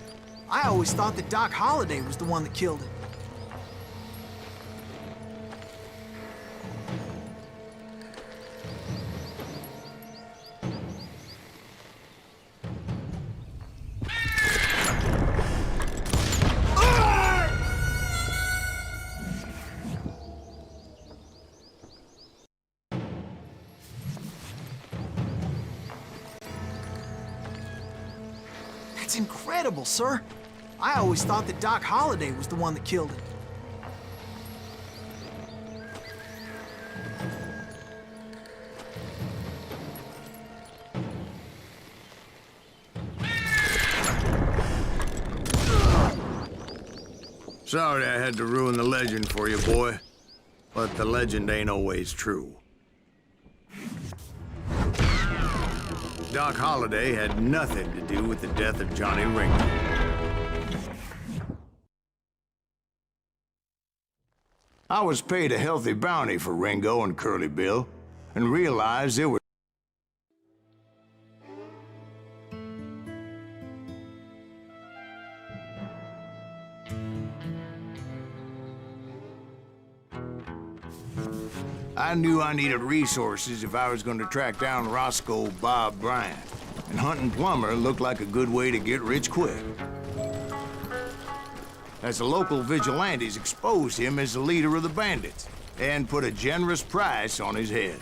I always thought that Doc Holliday was the one that killed him. That's incredible, sir. I always thought that Doc Holliday was the one that killed him. Sorry I had to ruin the legend for you, boy. But the legend ain't always true. Doc Holliday had nothing to do with the death of Johnny Ringo. I was paid a healthy bounty for Ringo and Curly Bill, and realized they were I knew I needed resources if I was going to track down Roscoe Bob Bryant, and hunting Plumber looked like a good way to get rich quick. As the local vigilantes exposed him as the leader of the bandits, and put a generous price on his head.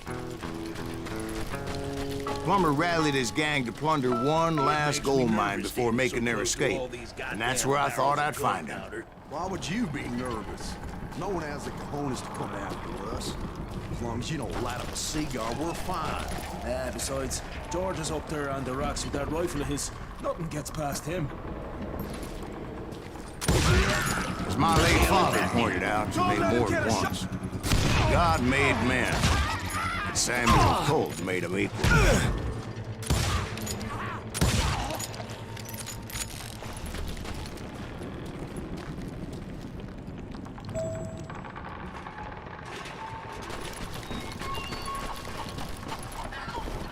Plumber rallied his gang to plunder one last gold mine before making their escape, and that's where I thought I'd find him. Why would you be nervous? No one has the cojones to come after us. As long as you don't light up a cigar, we're fine. Besides, George is up there on the rocks with that rifle of his. Nothing gets past him. As my late father pointed out to me more than once, God made men, and Samuel Colt made them equal.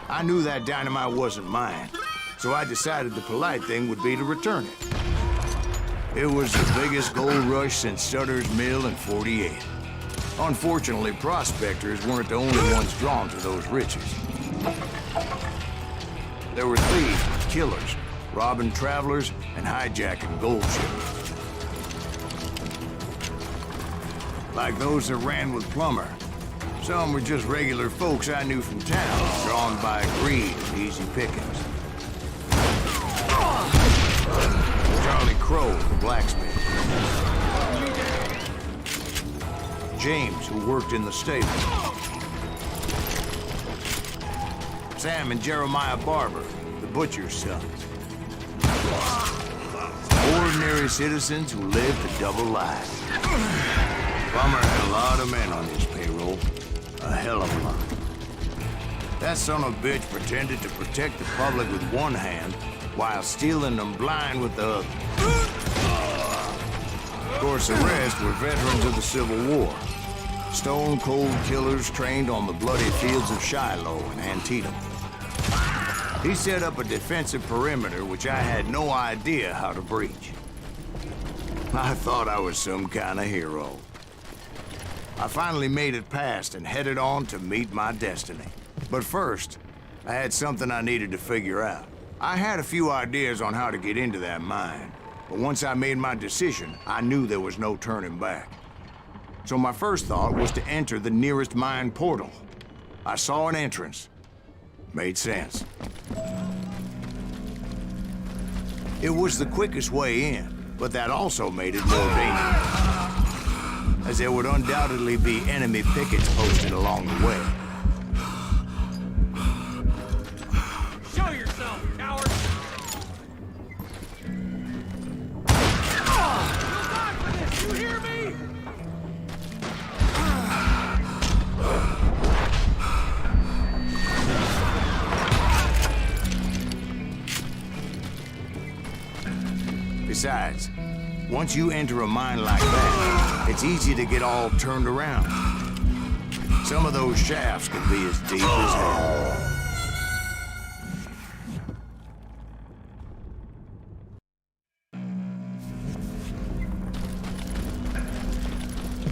I knew that dynamite wasn't mine, so I decided the polite thing would be to return it. It was the biggest gold rush since Sutter's Mill in '48. Unfortunately, prospectors weren't the only ones drawn to those riches. There were thieves, killers, robbing travelers, and hijacking gold ships. Like those that ran with Plummer. Some were just regular folks I knew from town, drawn by greed and easy pickings. Charlie Crow, the blacksmith. James, who worked in the stable. Sam and Jeremiah Barber, the butcher's sons. Ordinary citizens who lived a double life. Plummer had a lot of men on his payroll. A hell of a lot. That son of a bitch pretended to protect the public with one hand while stealing them blind with the other. Of course, the rest were veterans of the Civil War. Stone-cold killers trained on the bloody fields of Shiloh and Antietam. He set up a defensive perimeter which I had no idea how to breach. I thought I was some kind of hero. I finally made it past and headed on to meet my destiny. But first, I had something I needed to figure out. I had a few ideas on how to get into that mine, but once I made my decision, I knew there was no turning back. So my first thought was to enter the nearest mine portal. I saw an entrance. Made sense. It was the quickest way in, but that also made it more dangerous, as there would undoubtedly be enemy pickets posted along the way. Show yourself, coward! You'll die for this, you hear me? Besides, once you enter a mine like that, it's easy to get all turned around. Some of those shafts can be as deep as hell.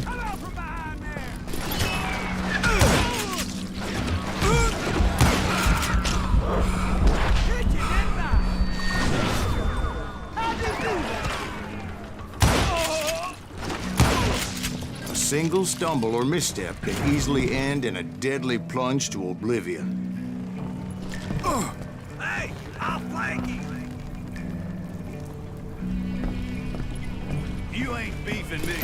Come out from behind there! Hit you, didn't I? How'd you do that? A single stumble or misstep can easily end in a deadly plunge to oblivion. Hey, I'll flank you! You ain't beefing me.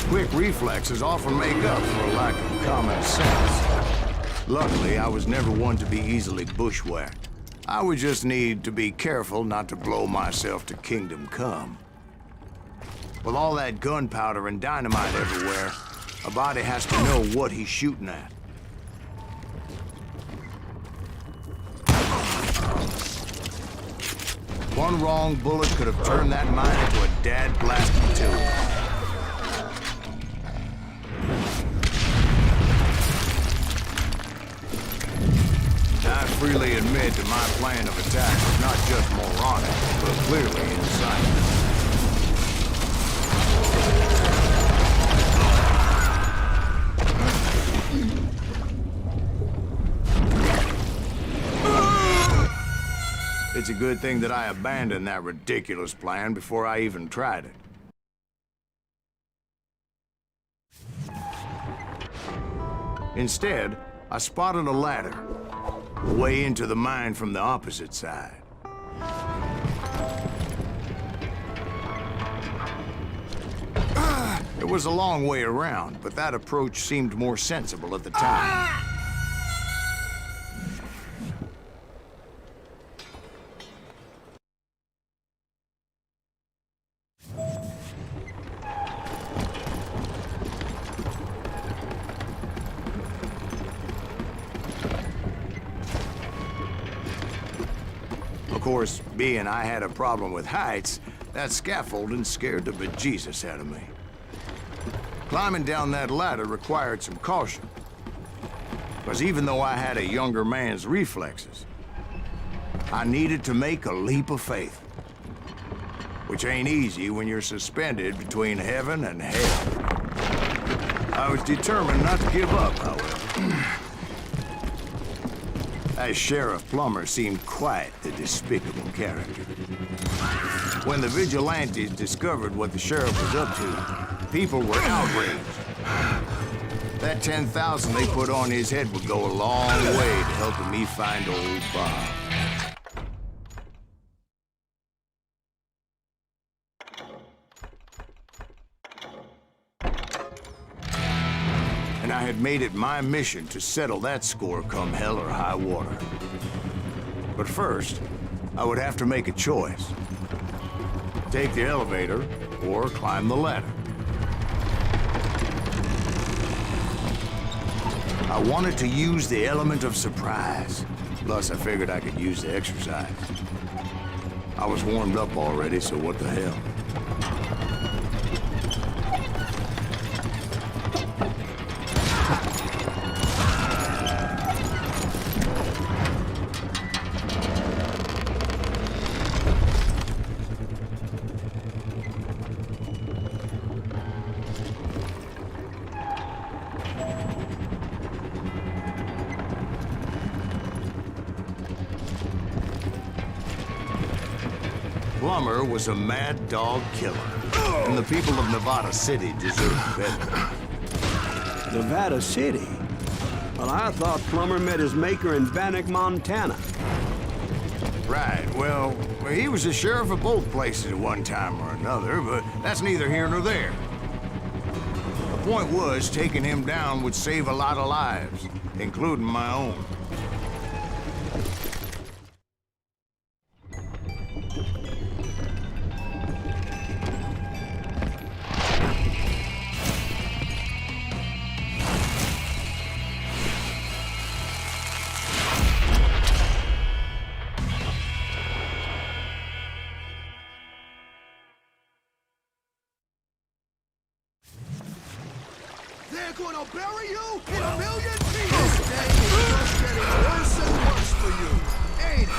Quick reflexes often make up for a lack of common sense. Luckily, I was never one to be easily bushwhacked. I would just need to be careful not to blow myself to kingdom come. With all that gunpowder and dynamite everywhere, a body has to know what he's shooting at. One wrong bullet could have turned that mine into a dad-blasted tomb. I freely admit that my plan of attack was not just moronic, but clearly insane. It's a good thing that I abandoned that ridiculous plan before I even tried it. Instead, I spotted a ladder, a way into the mine from the opposite side. It was a long way around, but that approach seemed more sensible at the time. Of course, being I had a problem with heights, That scaffolding scared the bejesus out of me. Climbing down that ladder required some caution. Because even though I had a younger man's reflexes, I needed to make a leap of faith. Which ain't easy when you're suspended between heaven and hell. I was determined not to give up, however. As Sheriff Plummer seemed quite the despicable character. When the vigilantes discovered what the sheriff was up to, people were outraged. That 10,000 they put on his head would go a long way to helping me find old Bob. And I had made it my mission to settle that score come hell or high water. But first, I would have to make a choice. Take the elevator or climb the ladder. I wanted to use the element of surprise. Plus, I figured I could use the exercise. I was warmed up already, so what the hell? Plummer was a mad dog killer, and the people of Nevada City deserved better. Nevada City? Well, I thought Plummer met his maker in Bannock, Montana. Right, well, he was the sheriff of both places at one time or another, but that's neither here nor there. The point was, taking him down would save a lot of lives, including my own. They're gonna bury you in a million pieces! This day is just getting worse and worse for you, ain't it?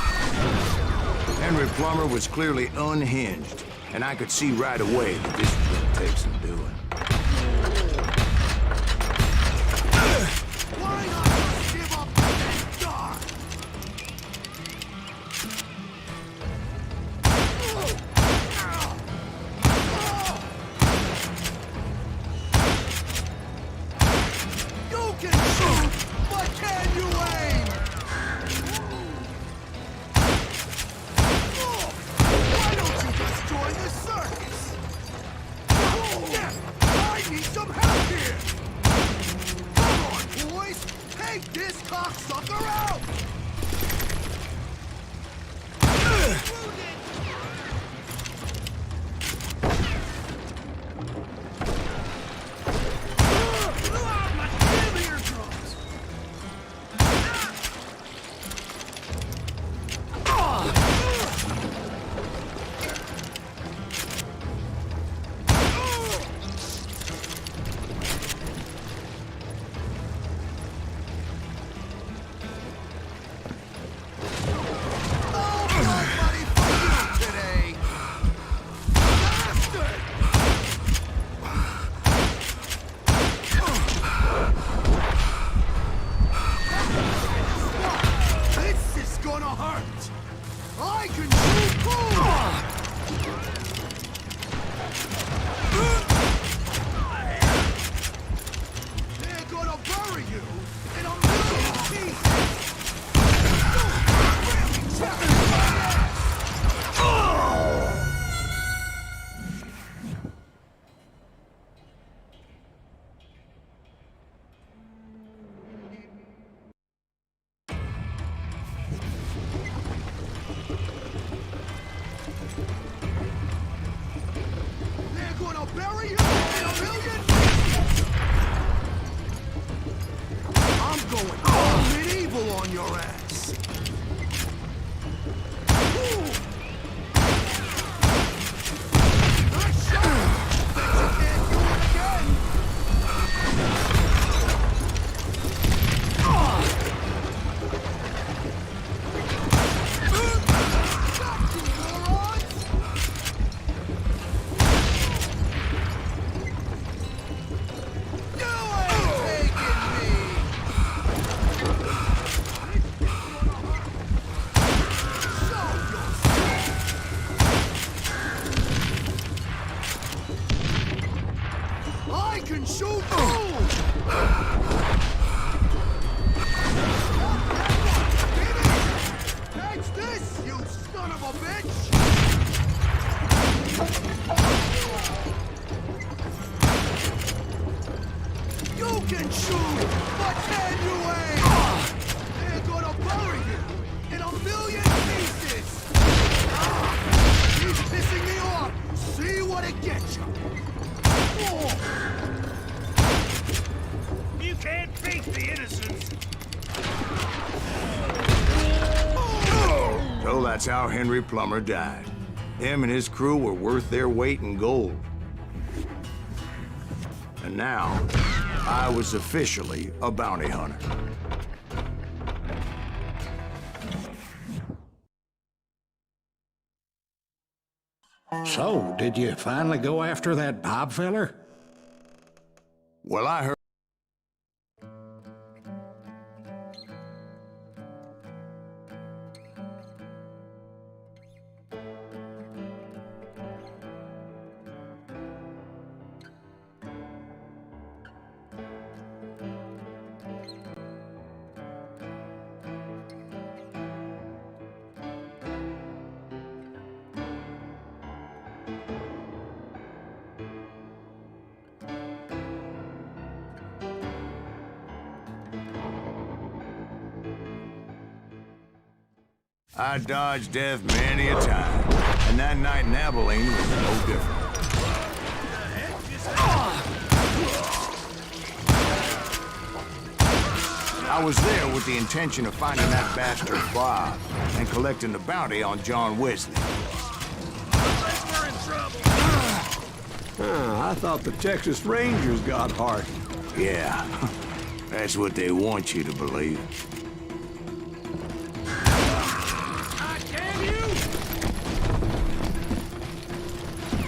Henry Plummer was clearly unhinged, and I could see right away that this was gonna take some doing. Why not just give up and die? You can shoot, but can you aim? Why don't you just join the circus? I need some help here! Come on, boys! Take this cocksucker out! My damn eardrums! Oh, nobody for you today! Bastard! This is gonna hurt! I can shoot too! They're gonna bury you in a million pieces! Really checking my ass! They're gonna bury you in a million pieces! I'm going all medieval on your ass! Ooh. shoot! Catch this, you son of a bitch! You can shoot, but can you aim? They're gonna bury you in a million pieces! He's pissing me off! See what it gets you! You can't beat the innocents! So that's how Henry Plummer died. Him and his crew were worth their weight in gold. And now, I was officially a bounty hunter. So, did you finally go after that Bob feller? Well, I heard... I dodged death many a time, and that night in Abilene was no different. I was there with the intention of finding that bastard Bob and collecting the bounty on John Wesley. I thought the Texas Rangers got Hart. Yeah, that's what they want you to believe.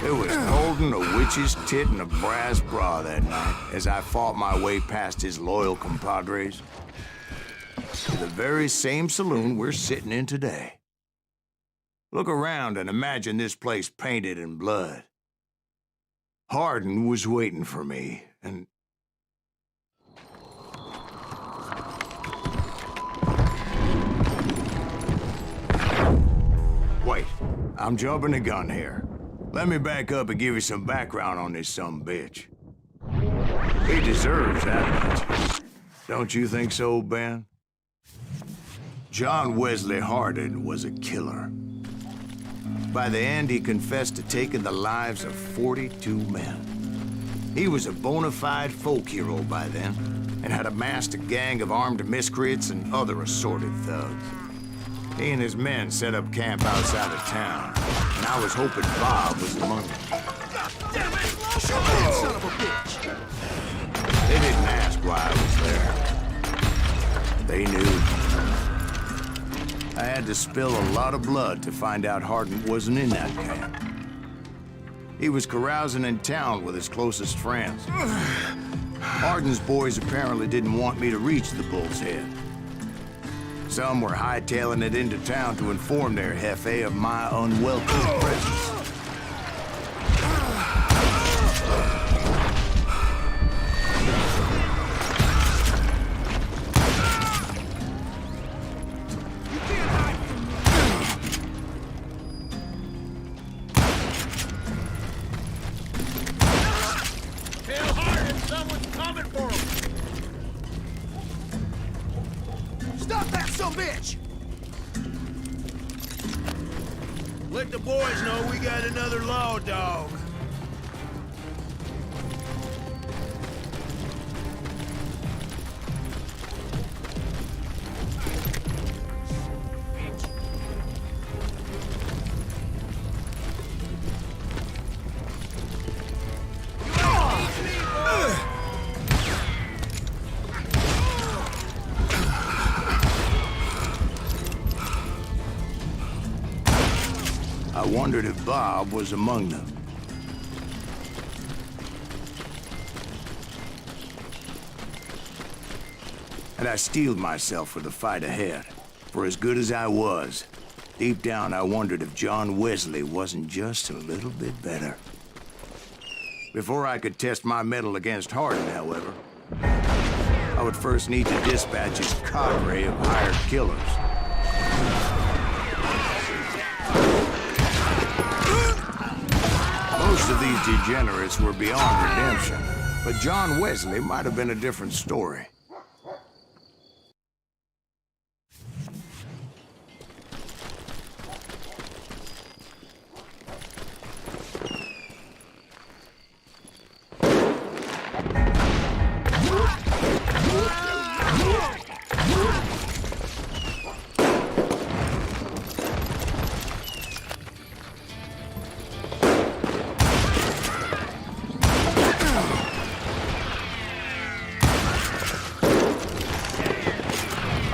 It was holding a witch's tit and a brass bra that night as I fought my way past his loyal compadres to the very same saloon we're sitting in today. Look around and imagine this place painted in blood. Hardin was waiting for me, and... Wait, I'm jumping the gun here. Let me back up and give you some background on this sumbitch. He deserves that much. Don't you think so, Ben? John Wesley Hardin was a killer. By the end, he confessed to taking the lives of 42 men. He was a bona fide folk hero by then, and had amassed a gang of armed miscreants and other assorted thugs. He and his men set up camp outside of town, and I was hoping Bob was among them. Damn it! Shoot that son of a bitch! They didn't ask why I was there. They knew. I had to spill a lot of blood to find out Hardin wasn't in that camp. He was carousing in town with his closest friends. Hardin's boys apparently didn't want me to reach the Bull's Head. Some were hightailing it into town to inform their jefe of my unwelcome presence. Tell Hardin someone's coming for him! Stop that sumbitch! Let the boys know we got another law dog. I wondered if Bob was among them. And I steeled myself for the fight ahead. For as good as I was, deep down I wondered if John Wesley wasn't just a little bit better. Before I could test my mettle against Hardin, however, I would first need to dispatch his cadre of hired killers. Most of these degenerates were beyond redemption, but John Wesley might have been a different story.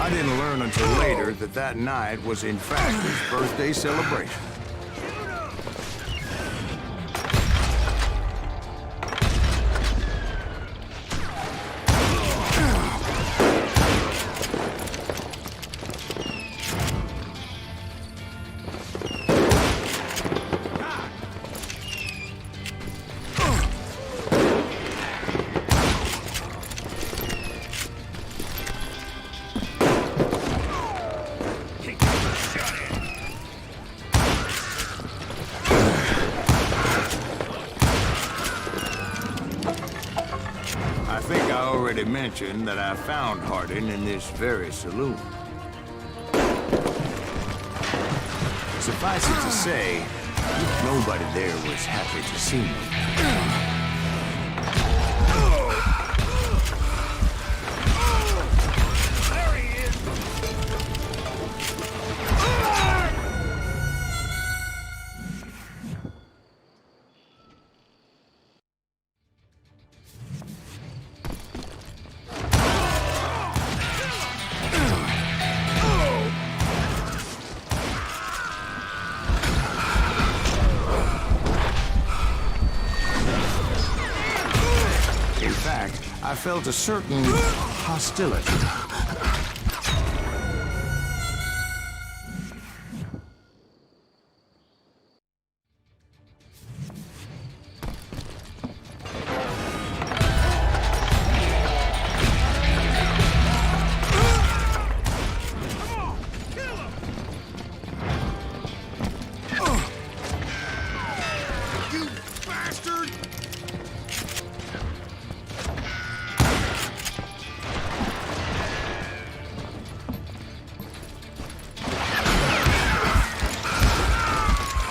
I didn't learn until later that that night was in fact his birthday celebration. I think I already mentioned that I found Hardin in this very saloon. Suffice it to say, nobody there was happy to see me. There he is! In fact, I felt a certain hostility. You bastard!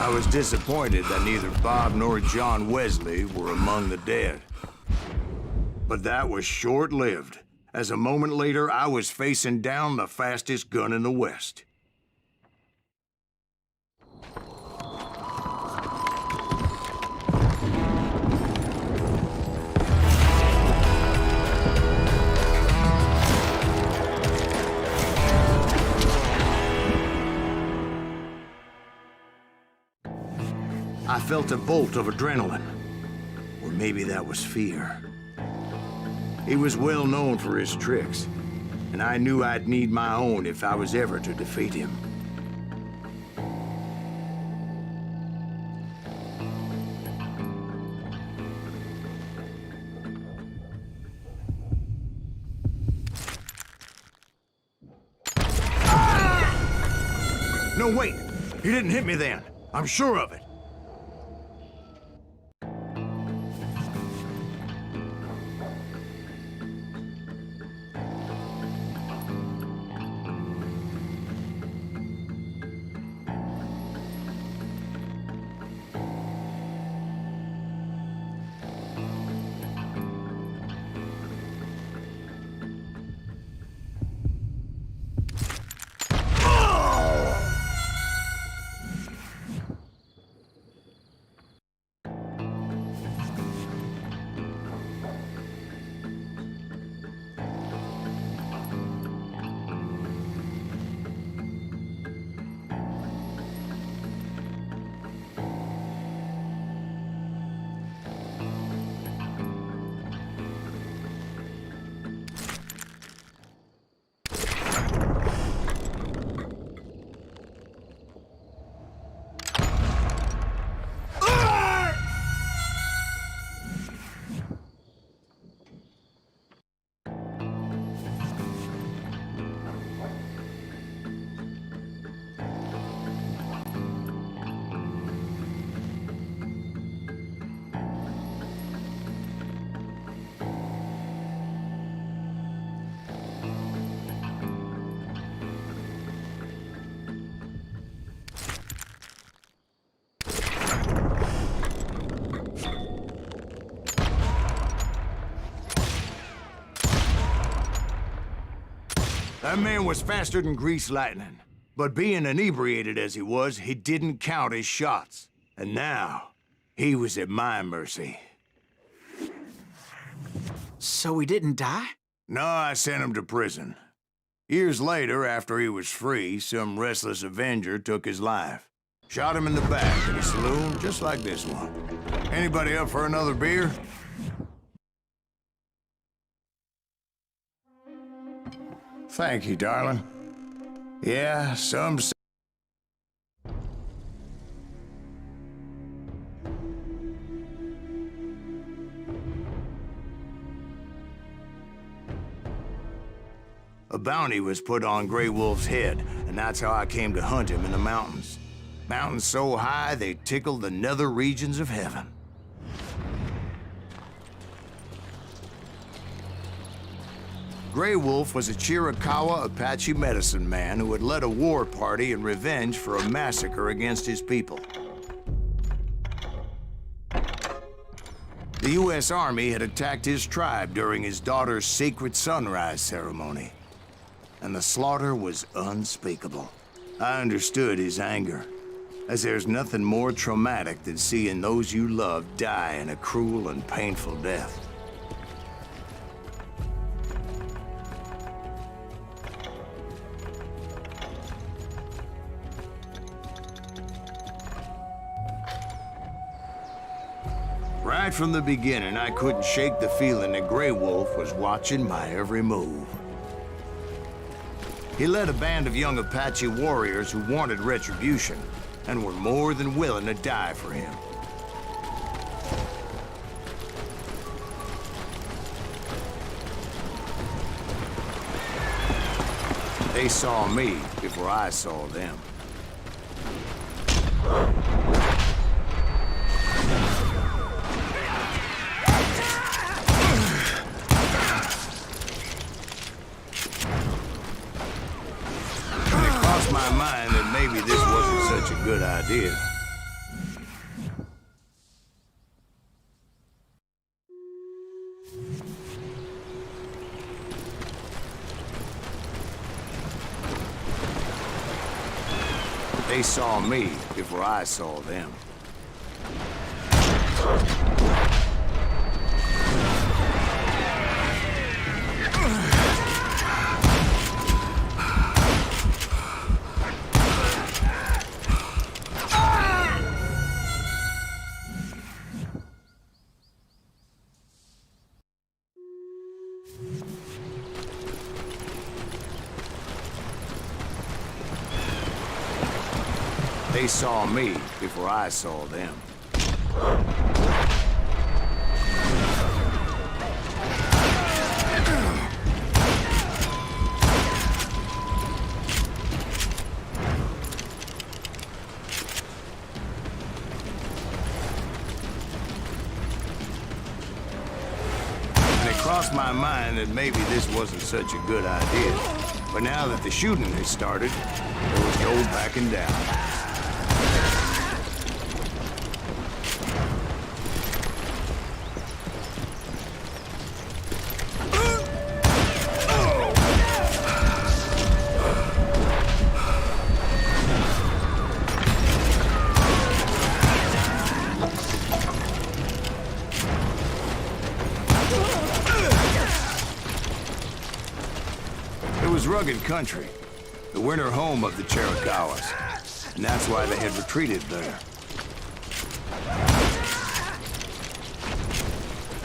I was disappointed that neither Bob nor John Wesley were among the dead. But that was short-lived, as a moment later I was facing down the fastest gun in the West. I felt a bolt of adrenaline, or maybe that was fear. He was well known for his tricks, and I knew I'd need my own if I was ever to defeat him. No, wait! He didn't hit me then. I'm sure of it. That man was faster than greased lightning. But being inebriated as he was, he didn't count his shots. And now, he was at my mercy. So he didn't die? No, I sent him to prison. Years later, after he was free, some restless avenger took his life. Shot him in the back in a saloon just like this one. Anybody up for another beer? Thank you, darling. Yeah, some... A bounty was put on Grey Wolf's head, and that's how I came to hunt him in the mountains. Mountains so high they tickle the nether regions of heaven. Grey Wolf was a Chiricahua Apache medicine man who had led a war party in revenge for a massacre against his people. The U.S. Army had attacked his tribe during his daughter's sacred sunrise ceremony, and the slaughter was unspeakable. I understood his anger, as there's nothing more traumatic than seeing those you love die in a cruel and painful death. Right from the beginning, I couldn't shake the feeling that Grey Wolf was watching my every move. He led a band of young Apache warriors who wanted retribution and were more than willing to die for him. They saw me before I saw them. My mind that maybe this wasn't such a good idea. They saw me before I saw them. They saw me before I saw them. And it crossed my mind that maybe this wasn't such a good idea. But now that the shooting has started, there was no backing down. Rugged country, the winter home of the Chiricahuas, and that's why they had retreated there.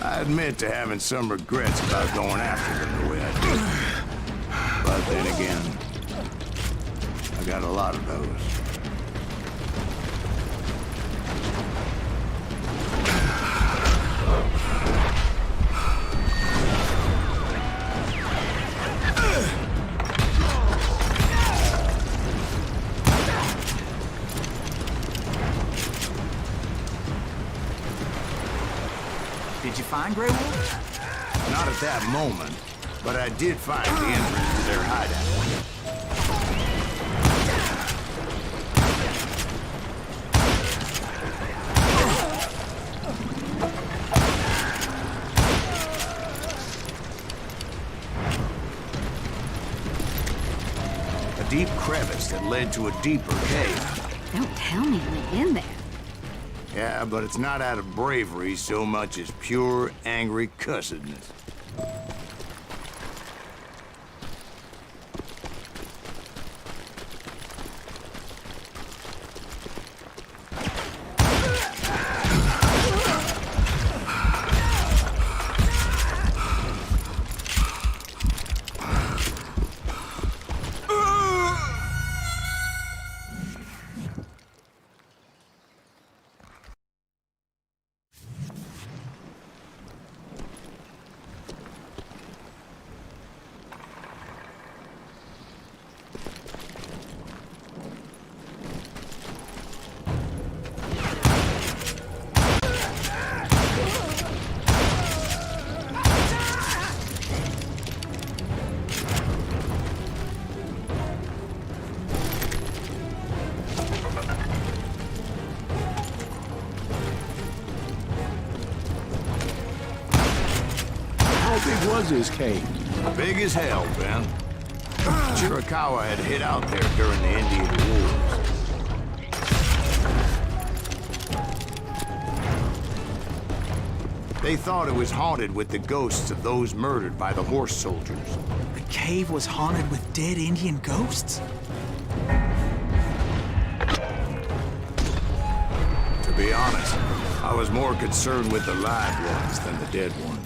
I admit to having some regrets about going after them the way I did. But then again, I got a lot of those. Did you find Grey Wolf? Not at that moment, but I did find the entrance to their hideout. deep crevice that led to a deeper cave. Don't tell me we're in there. Yeah, but it's not out of bravery so much as pure, angry cussedness. How big was this cave? Big as hell, Ben. Chiricahua had hid out there during the Indian Wars. They thought it was haunted with the ghosts of those murdered by the horse soldiers. The cave was haunted with dead Indian ghosts? To be honest, I was more concerned with the live ones than the dead ones.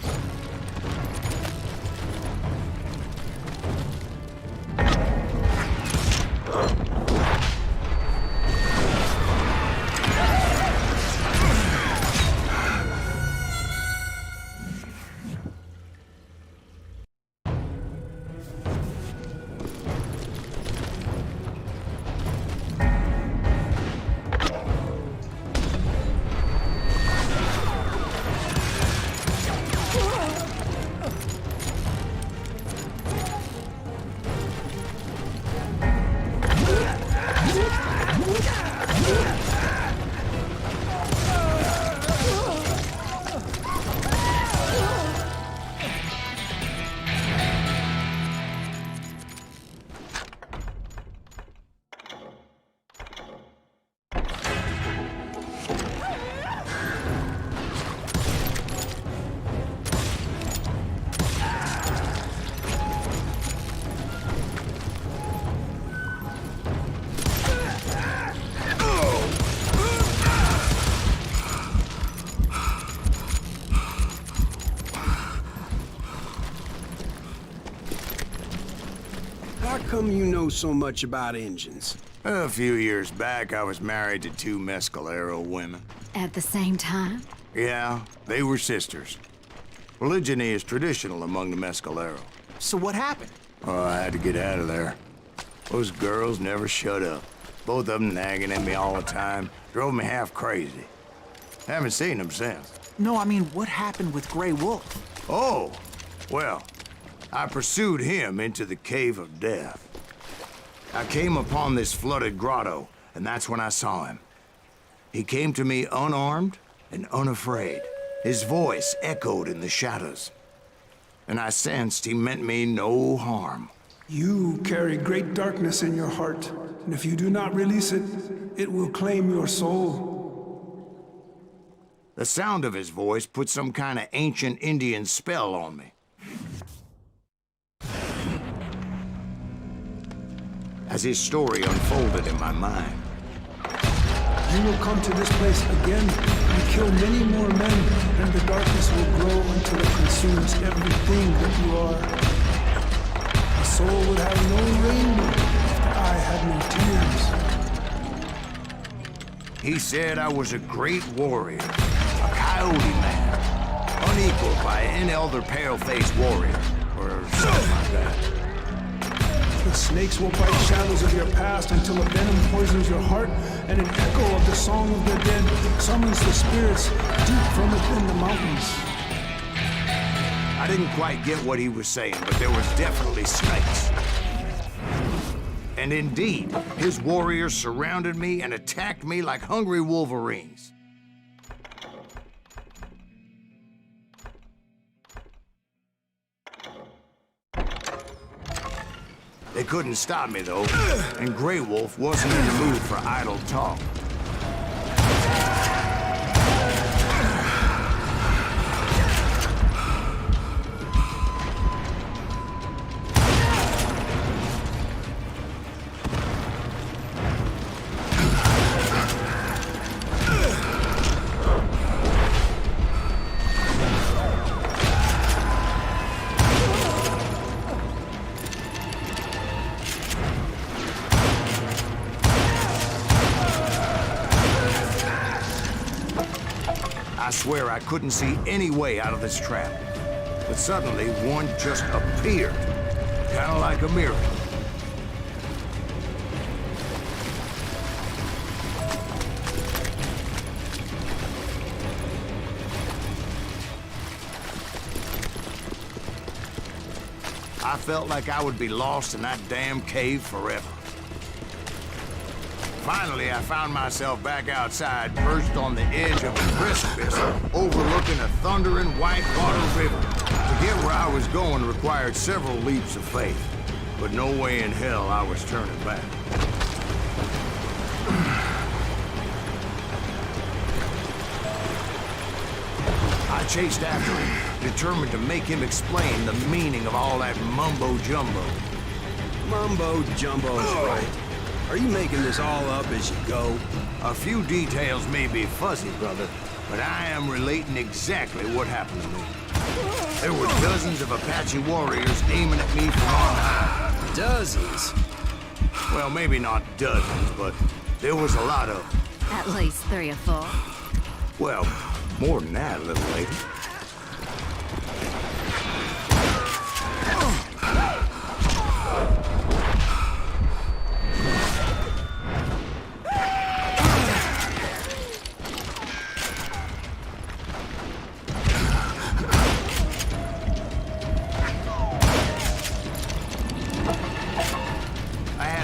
How come you know so much about engines? A few years back, I was married to two Mescalero women. At the same time? Yeah, they were sisters. Polygyny is traditional among the Mescalero. So what happened? Oh, I had to get out of there. Those girls never shut up. Both of them nagging at me all the time. Drove me half crazy. Haven't seen them since. No, I mean, what happened with Grey Wolf? Oh, well, I pursued him into the Cave of Death. I came upon this flooded grotto, and that's when I saw him. He came to me unarmed and unafraid. His voice echoed in the shadows, and I sensed he meant me no harm. You carry great darkness in your heart, and if you do not release it, it will claim your soul. The sound of his voice put some kind of ancient Indian spell on me. As his story unfolded in my mind, You will come to this place again and kill many more men, and the darkness will grow until it consumes everything that you are. A soul would have no rainbow if the eye had no tears. he said I was a great warrior, a coyote man, unequaled by any other pale-faced warrior, or something like that. The snakes will bite shadows of your past until a venom poisons your heart, and an echo of the song of the dead summons the spirits deep from within the mountains. I didn't quite get what he was saying, but there was definitely snakes. And indeed, his warriors surrounded me and attacked me like hungry wolverines. They couldn't stop me, though, and Grey Wolf wasn't in the mood for idle talk. I swear I couldn't see any way out of this trap. But suddenly, one just appeared. Kind of like a miracle. I felt like I would be lost in that damn cave forever. Finally, I found myself back outside, perched on the edge of a precipice, overlooking a thundering whitewater river. To get where I was going required several leaps of faith, but no way in hell I was turning back. I chased after him, determined to make him explain the meaning of all that mumbo-jumbo. Mumbo-jumbo's right. Are you making this all up as you go? A few details may be fuzzy, brother, but I am relating exactly what happened to me. There were dozens of Apache warriors aiming at me from on high. Dozens? Well, maybe not dozens, but there was a lot of them. At least 3 or 4. Well, more than that, little lady.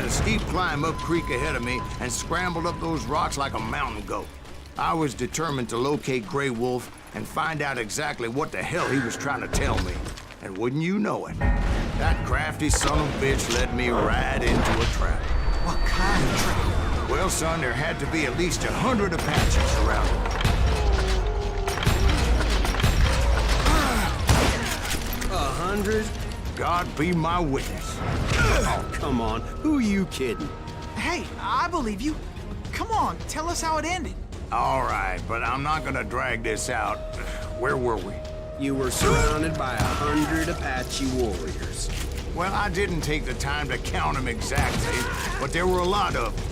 Steep climb up creek ahead of me and scrambled up those rocks like a mountain goat. I was determined to locate Grey Wolf and find out exactly what the hell he was trying to tell me. And wouldn't you know it, that crafty son of a bitch led me right into a trap. What kind of trap? Well, son, there had to be at least 100 Apaches around him. 100? God be my witness. Oh, come on. Who are you kidding? Hey, I believe you. Come on, tell us how it ended. All right, but I'm not gonna drag this out. Where were we? You were surrounded by 100 Apache warriors. Well, I didn't take the time to count them exactly, but there were a lot of them.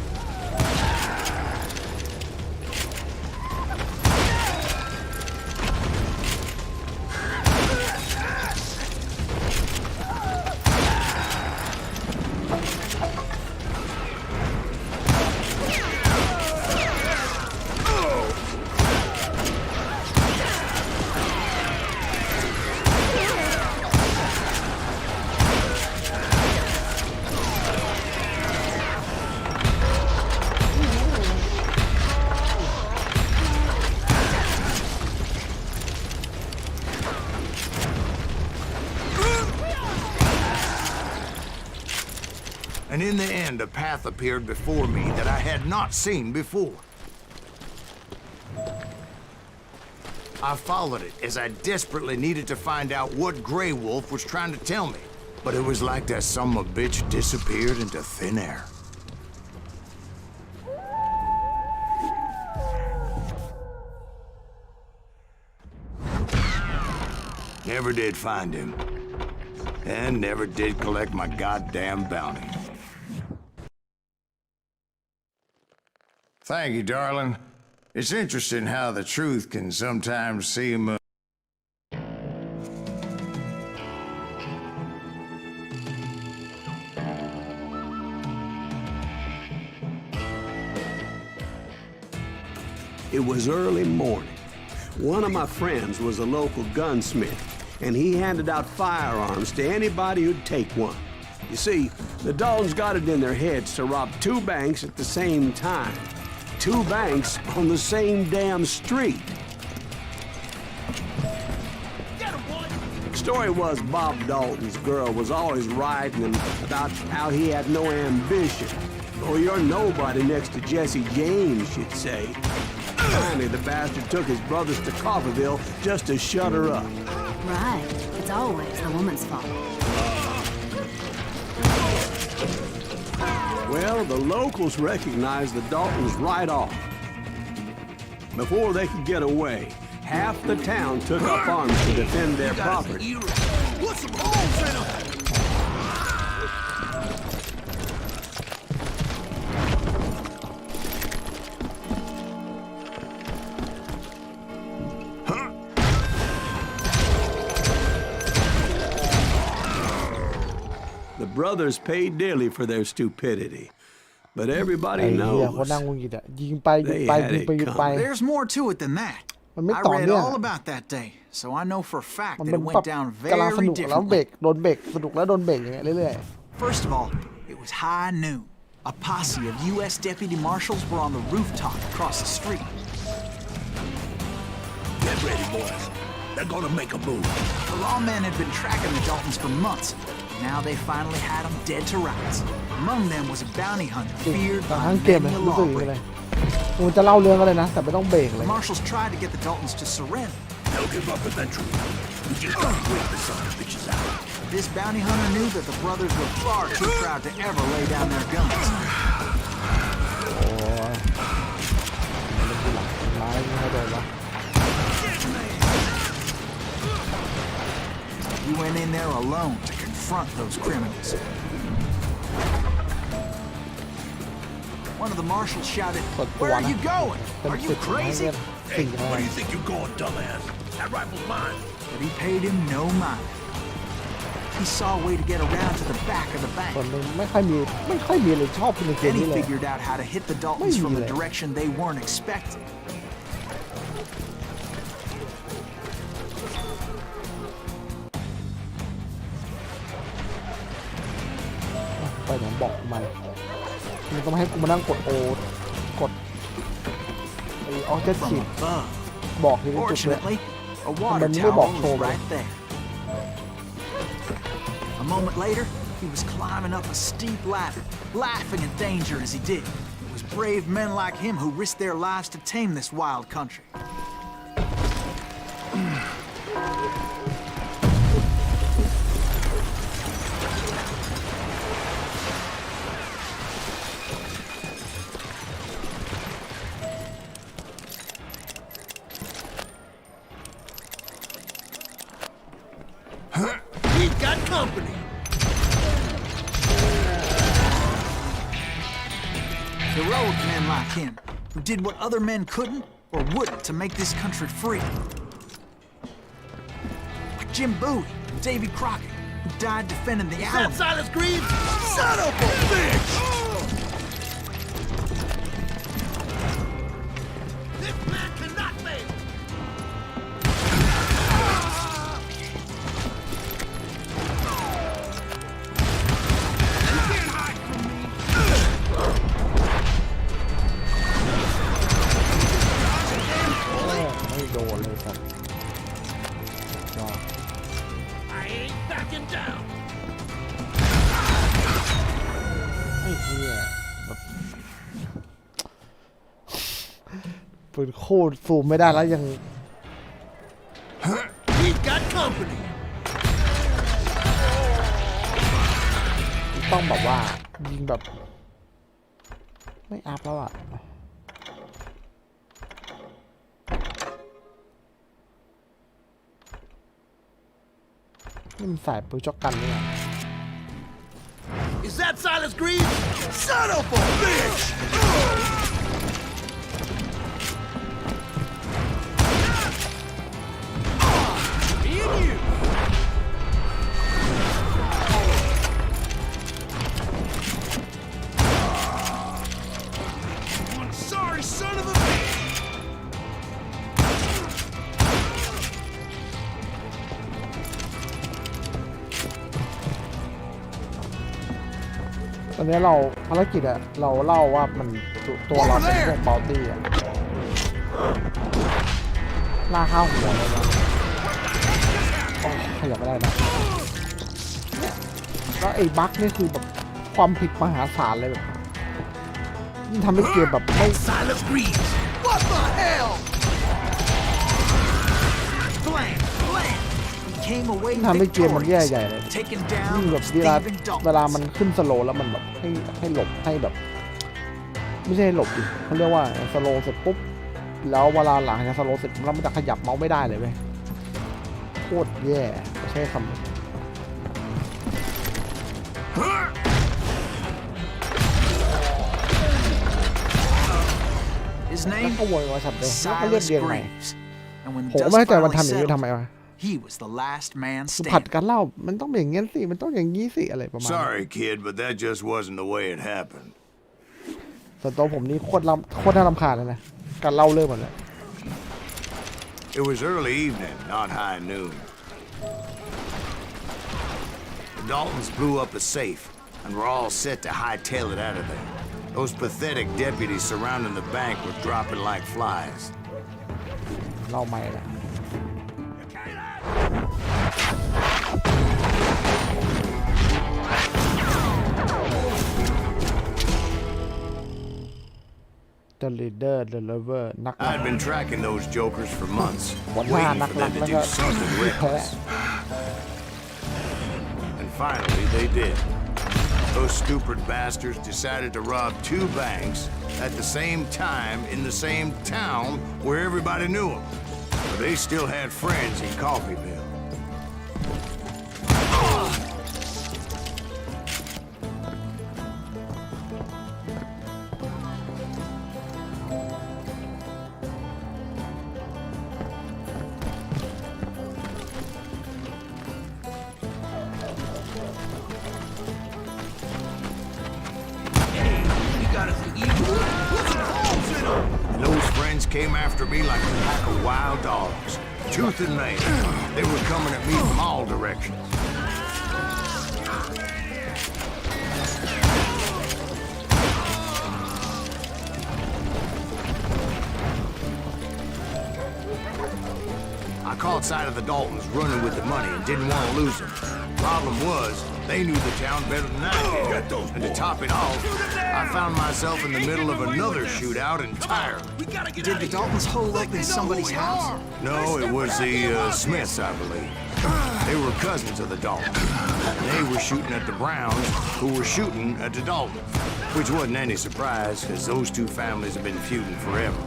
And in the end, a path appeared before me that I had not seen before. I followed it as I desperately needed to find out what Grey Wolf was trying to tell me. But it was like that son of a bitch disappeared into thin air. Never did find him. And never did collect my goddamn bounty. Thank you, darling. It's interesting how the truth can sometimes seem... It was early morning. One of my friends was a local gunsmith, and he handed out firearms to anybody who'd take one. You see, the Daltons got it in their heads to rob 2 banks at the same time. 2 banks on the same damn street. story was Bob Dalton's girl was always writing him about how he had no ambition. Oh, you're nobody next to Jesse James, she'd say. Finally, the bastard took his brothers to Coffeyville just to shut her up. Right. It's always the woman's fault. Well, the locals recognized the Daltons right off. Before they could get away, half the town took up arms to defend their property. Put some holes in them! The brothers paid dearly for their stupidity, but ไอ้ everybody เหี้ยคน knows นั่งงุนงิดอะยิงไปยิงไปยิงไปยิงไป There's more to it than that. มันไม่ I ต่อ read เนื่อง all about that day, so I know for a fact มัน that เป็น it แบบ went down กำลังส very นุกแล้วเบร differently. กโดนเบรกสนุกแล้วโดนเบรกอย่างเงี้ยเรื่อย First of all, it was high noon. A posse of U.S. deputy marshals were on the rooftop across the street. Get ready, boys. They're gonna make a move. The lawmen had been tracking the Daltons for months. Now they finally had them dead to rights. Among them was a bounty hunter ๆ feared แต่ by ทั้งเกม many เลย a รู้สึกอย่างนี้เลย lawbreaker. กูจะเล่าเรื่องก็เลยนะแต่ไม่ต้องเบรกเลย The marshals tried to get the Daltons to surrender. They'll give up eventually. We just gotta wait the son of bitches out. This bounty hunter knew that the brothers were far too proud to ever lay down their guns. โอ้ยมันเป็นที่หลังร้ายไม่ให้โดนวะ He went in there alone to confront those criminals. One of the marshals shouted, "Where are you going? เป็น Are สิ you บให้ crazy?" เงิน Hey, 4 where do you think you're going, dumbass? That rifle's mine. But he paid him no mind. He saw a way to get around to the back of the ส่วน bank. หนึ่งไม่ค่อยมีเลยชอบในเกม Then he นี้เลย figured out how to hit the Daltons from the Really? direction they weren't expecting. ไปไหนบอกมันมันต้องให้กูมานั่งกดโกดไอ้ออเจน From ฉีด above. บอกที่จุดเลย Fortunately, a water But tower nobody was told me. right there. A moment later, he was climbing up a steep ladder, laughing at danger as he did. It was brave men like him who risked their lives to tame this wild country. We've got company. Heroic men like him, who did what other men couldn't or wouldn't to make this country free. Like Jim Bowie and Davy Crockett, who died defending the Is that Alamo. Silas Greaves? Son of a bitch! This man cannot fail. You can't hide from me. ไม่โดนเลยครับก็ I ain't backing down. ไอ้เหี้ยแบบปืนโคตรซูมไม่ได้แล้วยัง We've got company. ต้องแบบว่ายิงแบบไม่อัพแล้วอ่ะนี่มันสายปืนช็อตกันเนี่ย Is that Silas Greaves? Son of a bitch! Me and you. One sorry son of a bitch! ตอนนี้เราภารกิจอะเราเล่าว่ามันตัวเราเป็นพวกบอลตี้อะล่าข้าวหัวเลยนะ ขยับไม่ได้นะแล้วไอ้บั๊กนี่คือแบบความผิดมหาศาลเลยแบบยิ่งทำให้เกมแบบไม่ Silent breeze. What the hell? Blam! Blam! He came away ทำให้เกมมันแย่ใหญ่ victorious, เลย taking ยิ่ง down แบบเว Stephen ลา Dalton. มันขึ้นสโลว์แล้วมันแบบให้หลบให้แบบ ไม่ใช่หลบดิเขาเรียกว่าสโลว์เสร็จปุ๊บแล้วเวลาหลังจากสโลว์เสร็จแล้วมันจะขยับเมาส์ไม่ได้เลยเว้ยโคตรแย่ไม่ใช่คำ His แล้ว name ก็โวยวายสับเลยแล้วก็เรียก Silas เรียงใหม่ Greaves. And when ผม dust ไม่เข้าใจมัน finally ทำอย่างนี้ settled, ทำไมวะ he was the last man ผัด standing. กันเล่ามันต้องเป็นอย่างงี้สิมันต้องอย่างงี้สิอะไรประมาณนั้น Sorry, kid, but that just wasn't the way it happened. ส่วนตัวผมนี่โคตรน่ารำคาญเลยนะการเล่าเรื่องหมดเลย It was early evening, not high noon. The Daltons blew up a safe, and were all set to hightail it out of there. Those pathetic deputies surrounding the bank were dropping like flies. เล่าใหม่ละ The leader the lover นัก I'd been tracking those jokers for months, วันหน้า waiting นัก for รั them ก to แล้ว do ก็ something แพ้ reckless. And finally, they did. Those stupid bastards decided to rob 2 banks at the same time in the same town where everybody knew them. But they still had friends in Coffeeville. And those friends came after me like a pack of wild dogs, tooth and nail. They were coming at me from all directions. I caught sight of the Daltons running with the money and didn't want to lose them. Problem was, they knew the town better than I did. And to top it off, I found myself in the middle of another shootout entirely. Did the Daltons hole up in somebody's house? No, it was the Smiths, I believe. They were cousins of the Daltons. And they were shooting at the Browns, who were shooting at the Daltons. Which wasn't any surprise, because those 2 families have been feuding forever.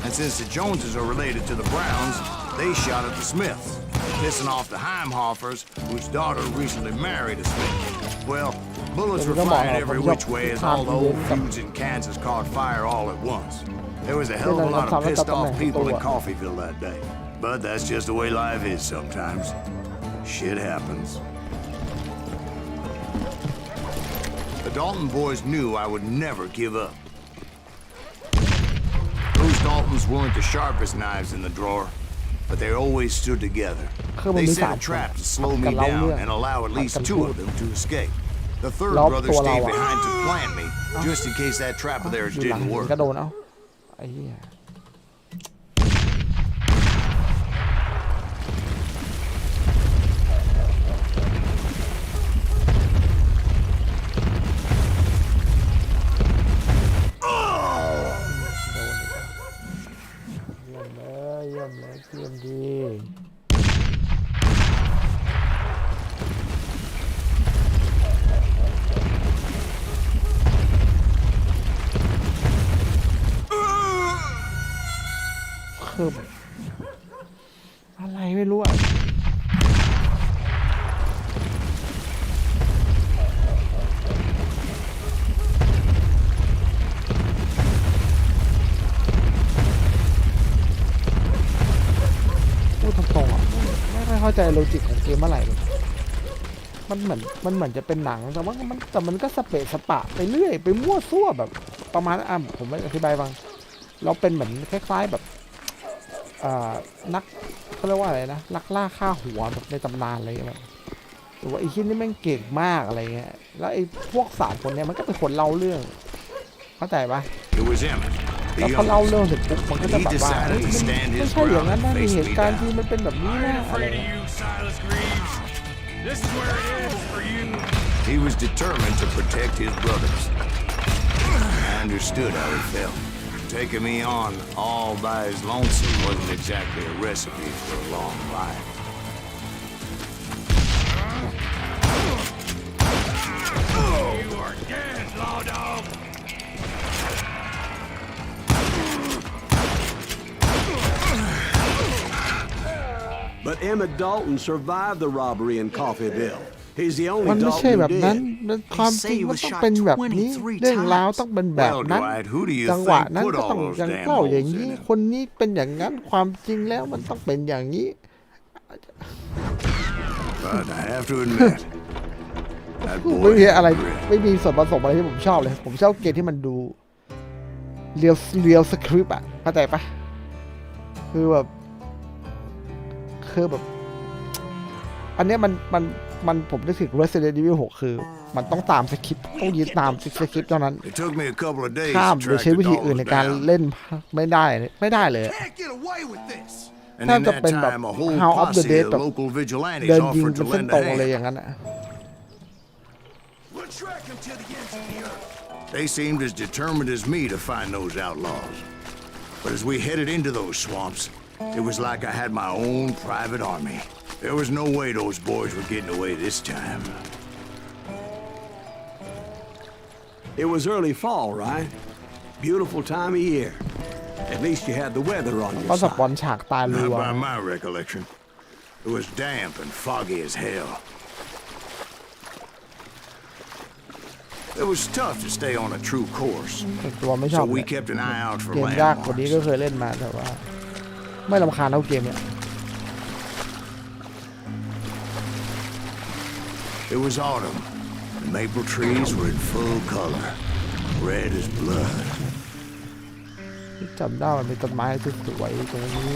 And since the Joneses are related to the Browns, they shot at the Smiths, pissing off the Heimhoffers, whose daughter recently married a Smith. Well, bullets were flying every which way as all the old feuds in Kansas caught fire all at once. There was a hell of a lot of pissed off people in Coffeeville that day. But that's just the way life is sometimes. Shit happens. The Dalton boys knew I would never give up. Those Daltons weren't the sharpest knives in the drawer, but they always stood together. They set a trap to slow me down and allow at least 2 of them to escape. The 3rd brother stayed behind to plant me, just in case that trap of theirs didn't work. ก็โดนเอาไอ้เหี้ยเยี่ยมเลยเยี่ยมดี คืออะไรไม่รู้อ่ะพูดตรงๆอ่ะไม่ค่อยเข้าใจโลจิกของเกมเมื่อไหร่เลยมันเหมือนจะเป็นหนังแต่ว่ามันก็สเปะสปะไปเรื่อยไปมั่วซั่วแบบประมาณผมไม่อธิบายฟังเราเป็นเหมือนคล้ายๆแบบนักเขาเรียกว่าอะไรนะนักล่าฆ่าหัวแบบในตำนานอะไรอย่างเงี้ยหรือว่าไอ้ชิ้นนี้แม่งเก่งมากอะไรเงี้ยแล้วไอ้พวก3 คนเนี้ยมันก็เป็นคนเล่าเรื่องเข้าใจปะ It was Emmett. แล้ว he พอเล่า owns. เรื่องเสร็จปุ๊บมันก็จะ He แบบว่า decided เอ้ย to มัน stand ไม่ his ใช่อย่าง ground นั้น and นะใน face เห me ตุการณ์ down. ที่มันเป็นแบบนี้นะอะไรเงี้ย Silas Greaves. This is where it ends for you. He was determined to protect his brothers. I understood how he felt. Taking me on all by his lonesome wasn't exactly a recipe for a long life. You are dead, law dog. But Emmett Dalton survived the robbery in Coffeeville. He's the มั only นไม่ใช่ Dalton แบบ who นั้น did. ความจริงมันต้องเป็นแบบนี้เรื่องราวต้องเป็นแบบ Well, นั้น Dwight, who do you จังหวะ think นั้น put ก็ all ต้อง those อย่าง damn เล่าอย่าง holes นี้ in it? คนนี้เป็นอย่างนั้นความจริงแล้วมันต้องเป็นอย่างนี้ But I have to admit, that ไม่ boy มีอะไร had grit. ไม่มีส่วนผสมอะไรที่ผมชอบเลย ผมชอบเกมที่มันดูเรียวสคริปต์อะเข้าใจปะคือแบบอันเนี้ยมันผมนึกถึง Resident Evil 6 คือมันต้องตามสคริปต์ต้องยึดตามสคริปต์เท่านั้น It took me a couple of days ข้าม to หรือ track ใช้ the วิธีอื่น dogs ในการ down. เล่นไม่ได้เลย Can't get away with this. And ถ้า in จะ that เป็นแบบ time, a whole House of the posse Dead of แบบ local vigilantes เดินยิง offered เป็น to เส้น lend ต a รงอะไร hand. อย่างนั้นอะ We'll track him to the ends of the earth. They seemed as determined as me to find those outlaws. But as we headed into those swamps, it was like I had my own private army. There was no way those boys were getting away this time. It was early fall, right? Beautiful time of year. At least you had the weather on ก็ your สปอน side. ฉากตายรั Not ว by my recollection. It was damp and foggy as hell. It was tough to stay on a true course, ตัวไม่ชอบ so เล we ย kept an eye out for เกมยากกว่านี้ landmarks. ก็เคยเล่นมาแต่ว่า ไม่รำคาญเท่าเกมเนี่ย It was autumn. The maple trees were in full color, red as blood. จำได้มันมีต้นไม้สวยๆตรงนี้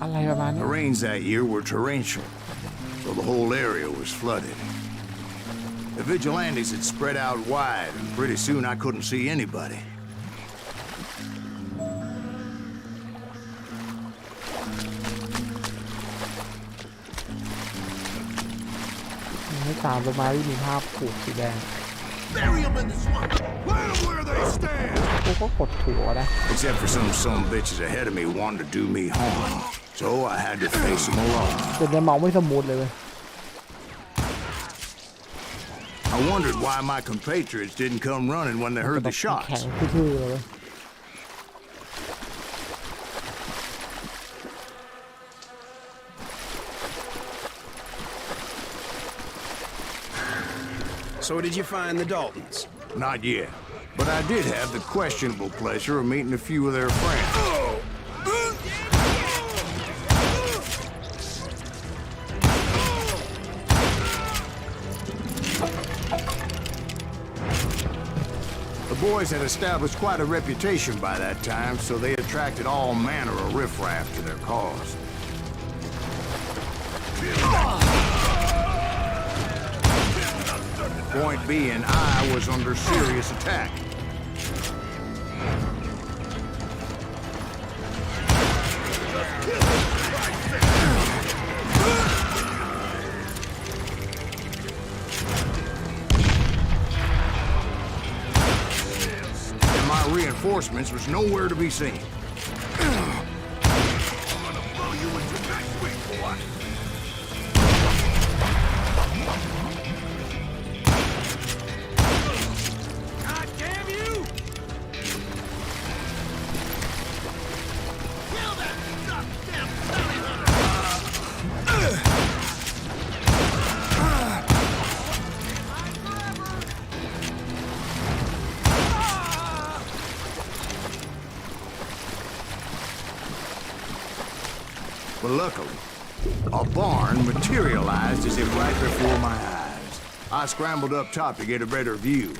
อะไรประมาณนี้ The rains that year were torrential, so the whole area was flooded. The vigilantes had spread out wide, and pretty soon I couldn't see anybody. ให้ตามต้นไม้ที่มีภาพผูกสีแดง Bury him in the swamp. Plant them where they stand. กูก็กดถั่วนะ Except for some bitches ahead of me wanting to do me harm, so I had to face them alone. จนจะมองไม่สมูทเลยเว้ย I wondered why my compatriots didn't come running when they heard the แข็ shots. งทื่อๆเลย So did you find the Daltons? Not yet, but I did have the questionable pleasure of meeting a few of their friends. The boys had established quite a reputation by that time, so they attracted all manner of riffraff to their cause. Point being, I was under serious attack. And my reinforcements was nowhere to be seen. God damn you! Kill that goddamn bounty hunter! But luckily, a barn materialized as if right before my eyes. I scrambled up top to get a better view.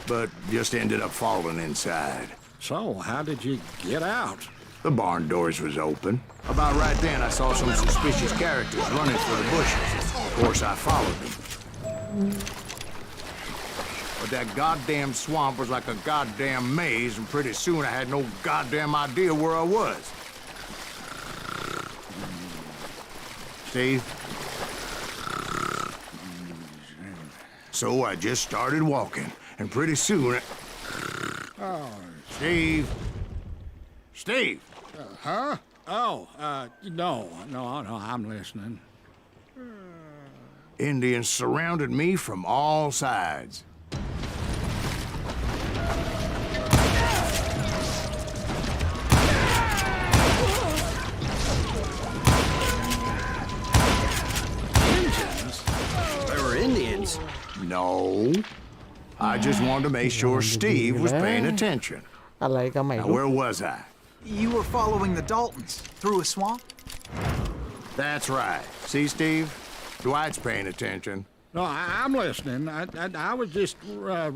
But just ended up falling inside. So, how did you get out? The barn doors was open. About right then, I saw some suspicious characters running for the bushes. Of course, I followed them. But that goddamn swamp was like a goddamn maze, and pretty soon I had no goddamn idea where I was. Steve? So I just started walking, and pretty soon... Oh. Steve? Steve? Huh? Oh, no, I'm listening. Indians surrounded me from all sides. Indians? They were Indians. No. I just wanted to make sure Steve was paying attention. อะไรก็ไม่ Now, รู้ where was I? You were following the Daltons through a swamp? That's right. See, Steve? Dwight's paying attention. No, I'm listening. I was just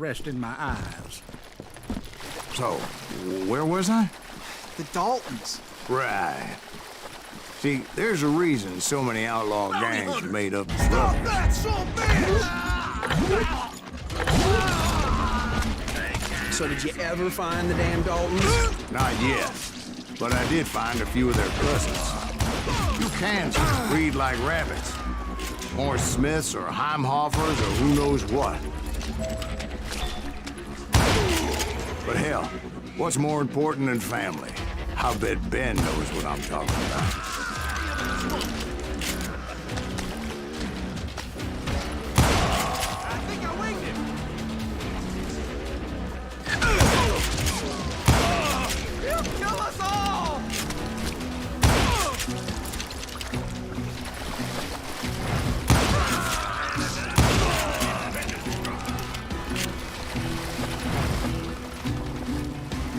resting my eyes. So, where was I? The Daltons. Right. See, there's a reason so many outlaw gangs are made up of Stop brothers. that, so bad! So did you ever find the damn Daltons? Not yet, but I did find a few of their cousins. You Kansans breed like rabbits. More Smiths or Heimhoffers or who knows what. But hell, what's more important than family? I bet Ben knows what I'm talking about. I think I winged him. He'll kill us all!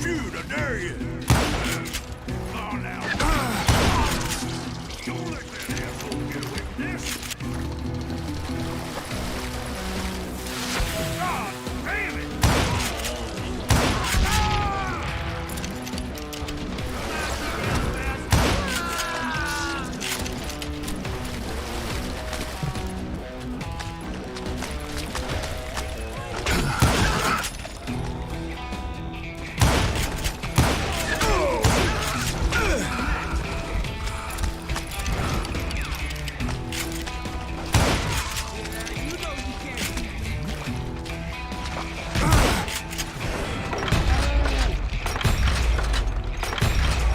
Shoot, I dare you! Oh, now. Don't let that asshole get away with this. God damn it!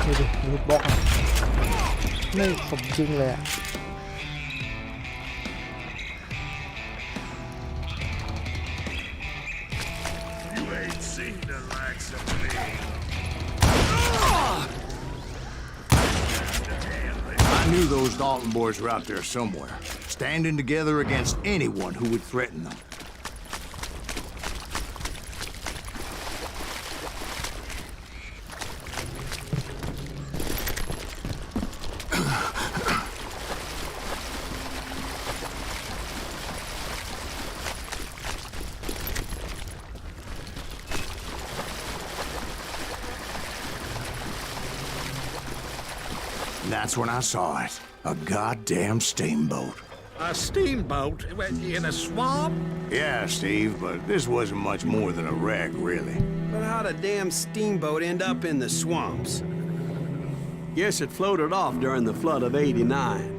ดูดิลูกบล็อกอะไม่สมจริงเลยอะ You ain't seen the likes of me. I knew those Dalton boys were out there somewhere, standing together against anyone who would threaten them. That's when I saw it. A goddamn steamboat. A steamboat in a swamp? Yeah, Steve, but this wasn't much more than a wreck, really. But how'd a damn steamboat end up in the swamps? Guess it floated off during the flood of '89.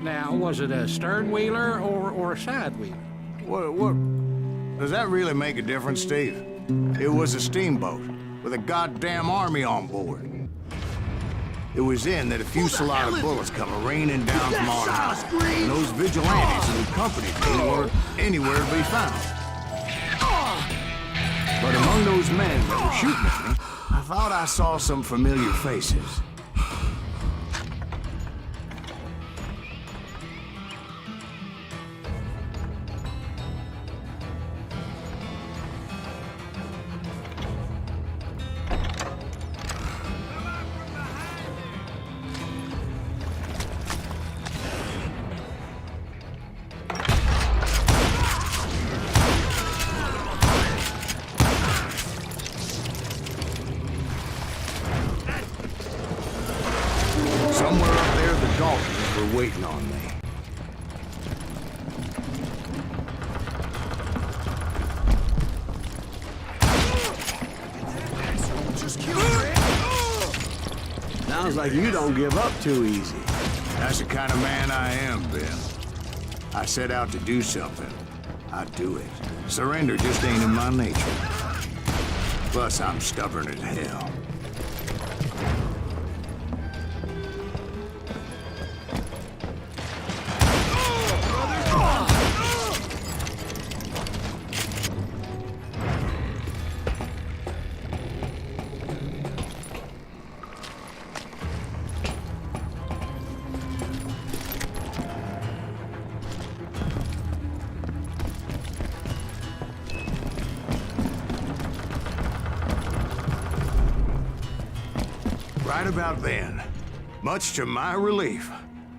Now, was it a stern wheeler or a side wheeler? What? Does that really make a difference, Steve? It was a steamboat with a goddamn army on board. It was then that a fusillade of bullets come raining down from on high, and those vigilantes who accompanied me weren't anywhere to be found. But among those men that were shooting at me, I thought I saw some familiar faces. Somewhere up there, the Daltons were waiting on me. Sounds like you don't give up too easy. That's the kind of man I am, Ben. I set out to do something. I do it. Surrender just ain't in my nature. Plus, I'm stubborn as hell. Right about then, much to my relief,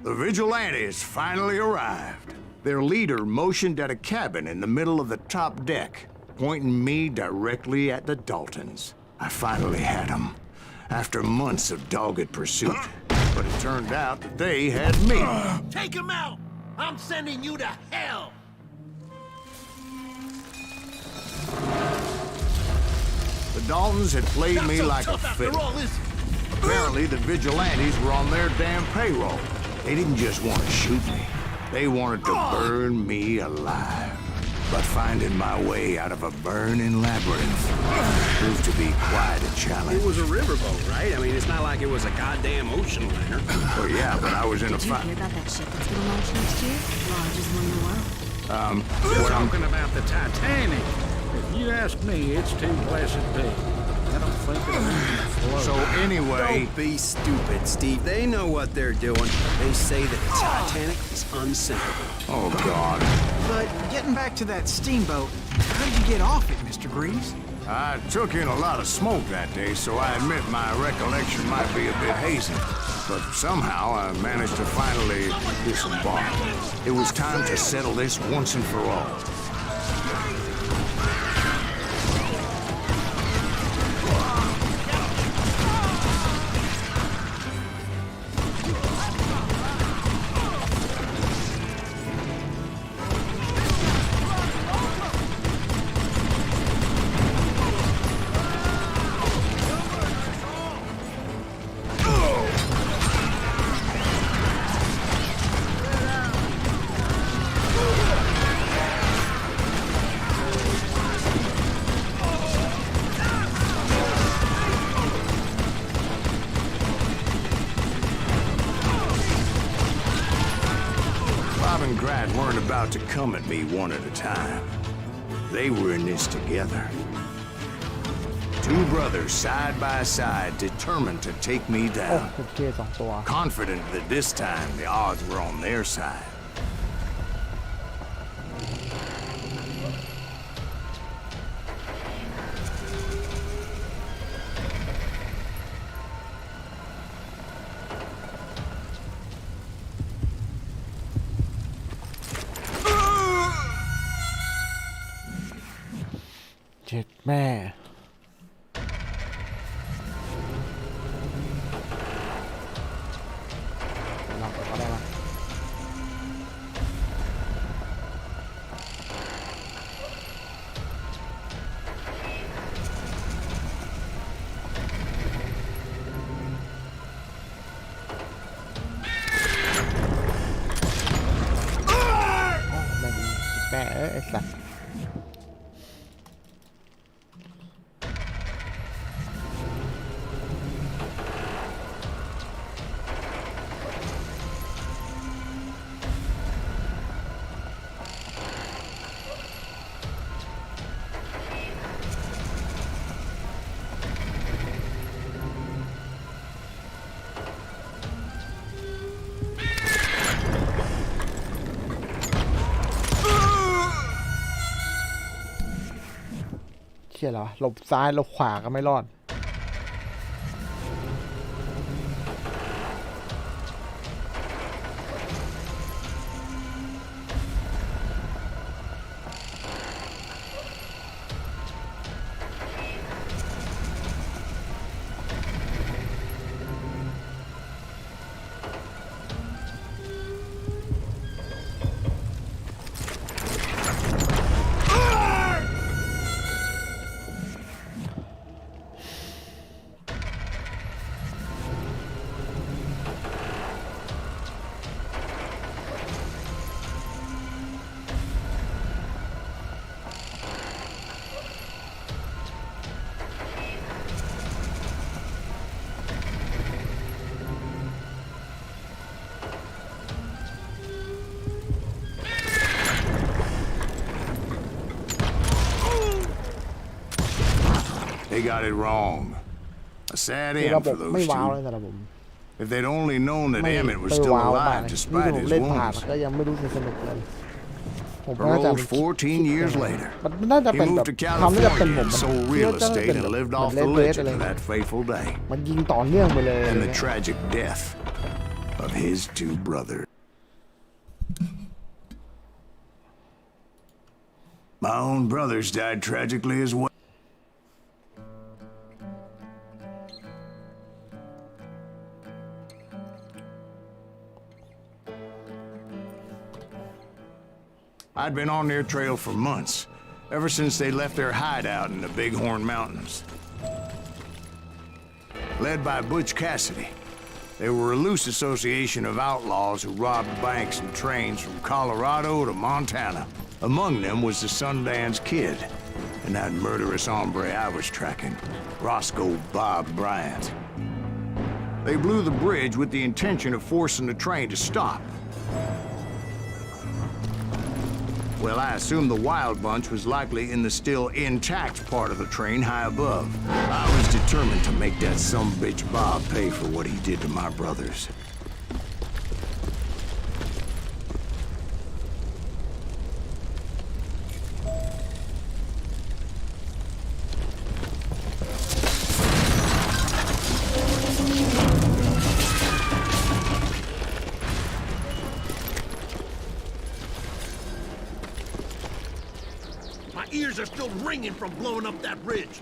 the vigilantes finally arrived. Their leader motioned at a cabin in the middle of the top deck, pointing me directly at the Daltons. I finally had them, after months of dogged pursuit. But it turned out that they had me. Take him out! I'm sending you to hell! The Daltons had played Not me so like a tough after fiddle. all, is it? Apparently, the vigilantes were on their damn payroll. They didn't just want to shoot me. They wanted to burn me alive. But finding my way out of a burning labyrinth proved to be quite a challenge. It was a riverboat, right? I mean, it's not like it was a goddamn ocean liner. Well, yeah, but I was in a Did you fight. hear about that ship that's gonna launch next year? Largest one in the world. We're talking about the Titanic. If you ask me, it's too blessed big. I don't think it'll float. So anyway, Don't be stupid, Steve. They know what they're doing. They say that the Titanic is unsinkable. oh God, But getting back to that steamboat, how did you get off it, Mr. Greaves? I took in a lot of smoke that day, so I admit my recollection might be a bit hazy. But somehow I managed to finally disembark. It was time to settle this once and for all. Bob and Grad weren't about to come at me one at a time. They were in this together. Two brothers side by side, determined to take me โอ้ down. โอเคสองตัว Confident that this time the odds were on their side.เจ็ดแม่ลองไปก็ได้ปะโอ้แม่งแม่ไอ้สัสเชี่ยเหรอหลบซ้ายหลบขวาก็ไม่รอด They got it wrong. A sad คือ end ระบบ for ไม่ those ว้าว two. เลยสำหรับผม If they'd only known that ไม่ Emmett was ไป still ว้าวมาก alive นี่ despite ผม his เล่นผ่าน wounds. ก็ยังไม่รู้สึกสนุกเลยผมก็น่าจะ Paroled 14 years later. มันน่าจะ He เป็นแบบ moved to ความน่าจะเป็น California ผม and sold คิด real ว่าจะเป็น estate แบบ and lived เหมือน off เล the ดเวส legend อะไร of that fateful day มันยิงต่อเนื่องไปเลย and the tragic death of his two brothers. My own brothers died tragically as well. I'd been on their trail for months, ever since they left their hideout in the Bighorn Mountains. Led by Butch Cassidy, they were a loose association of outlaws who robbed banks and trains from Colorado to Montana. Among them was the Sundance Kid and that murderous hombre I was tracking, Roscoe Bob Bryant. They blew the bridge with the intention of forcing the train to stop. Well, I assumed the Wild Bunch was likely in the still intact part of the train high above. I was determined to make that sumbitch Bob pay for what he did to my brothers. My ears are still ringing from blowing up that ridge.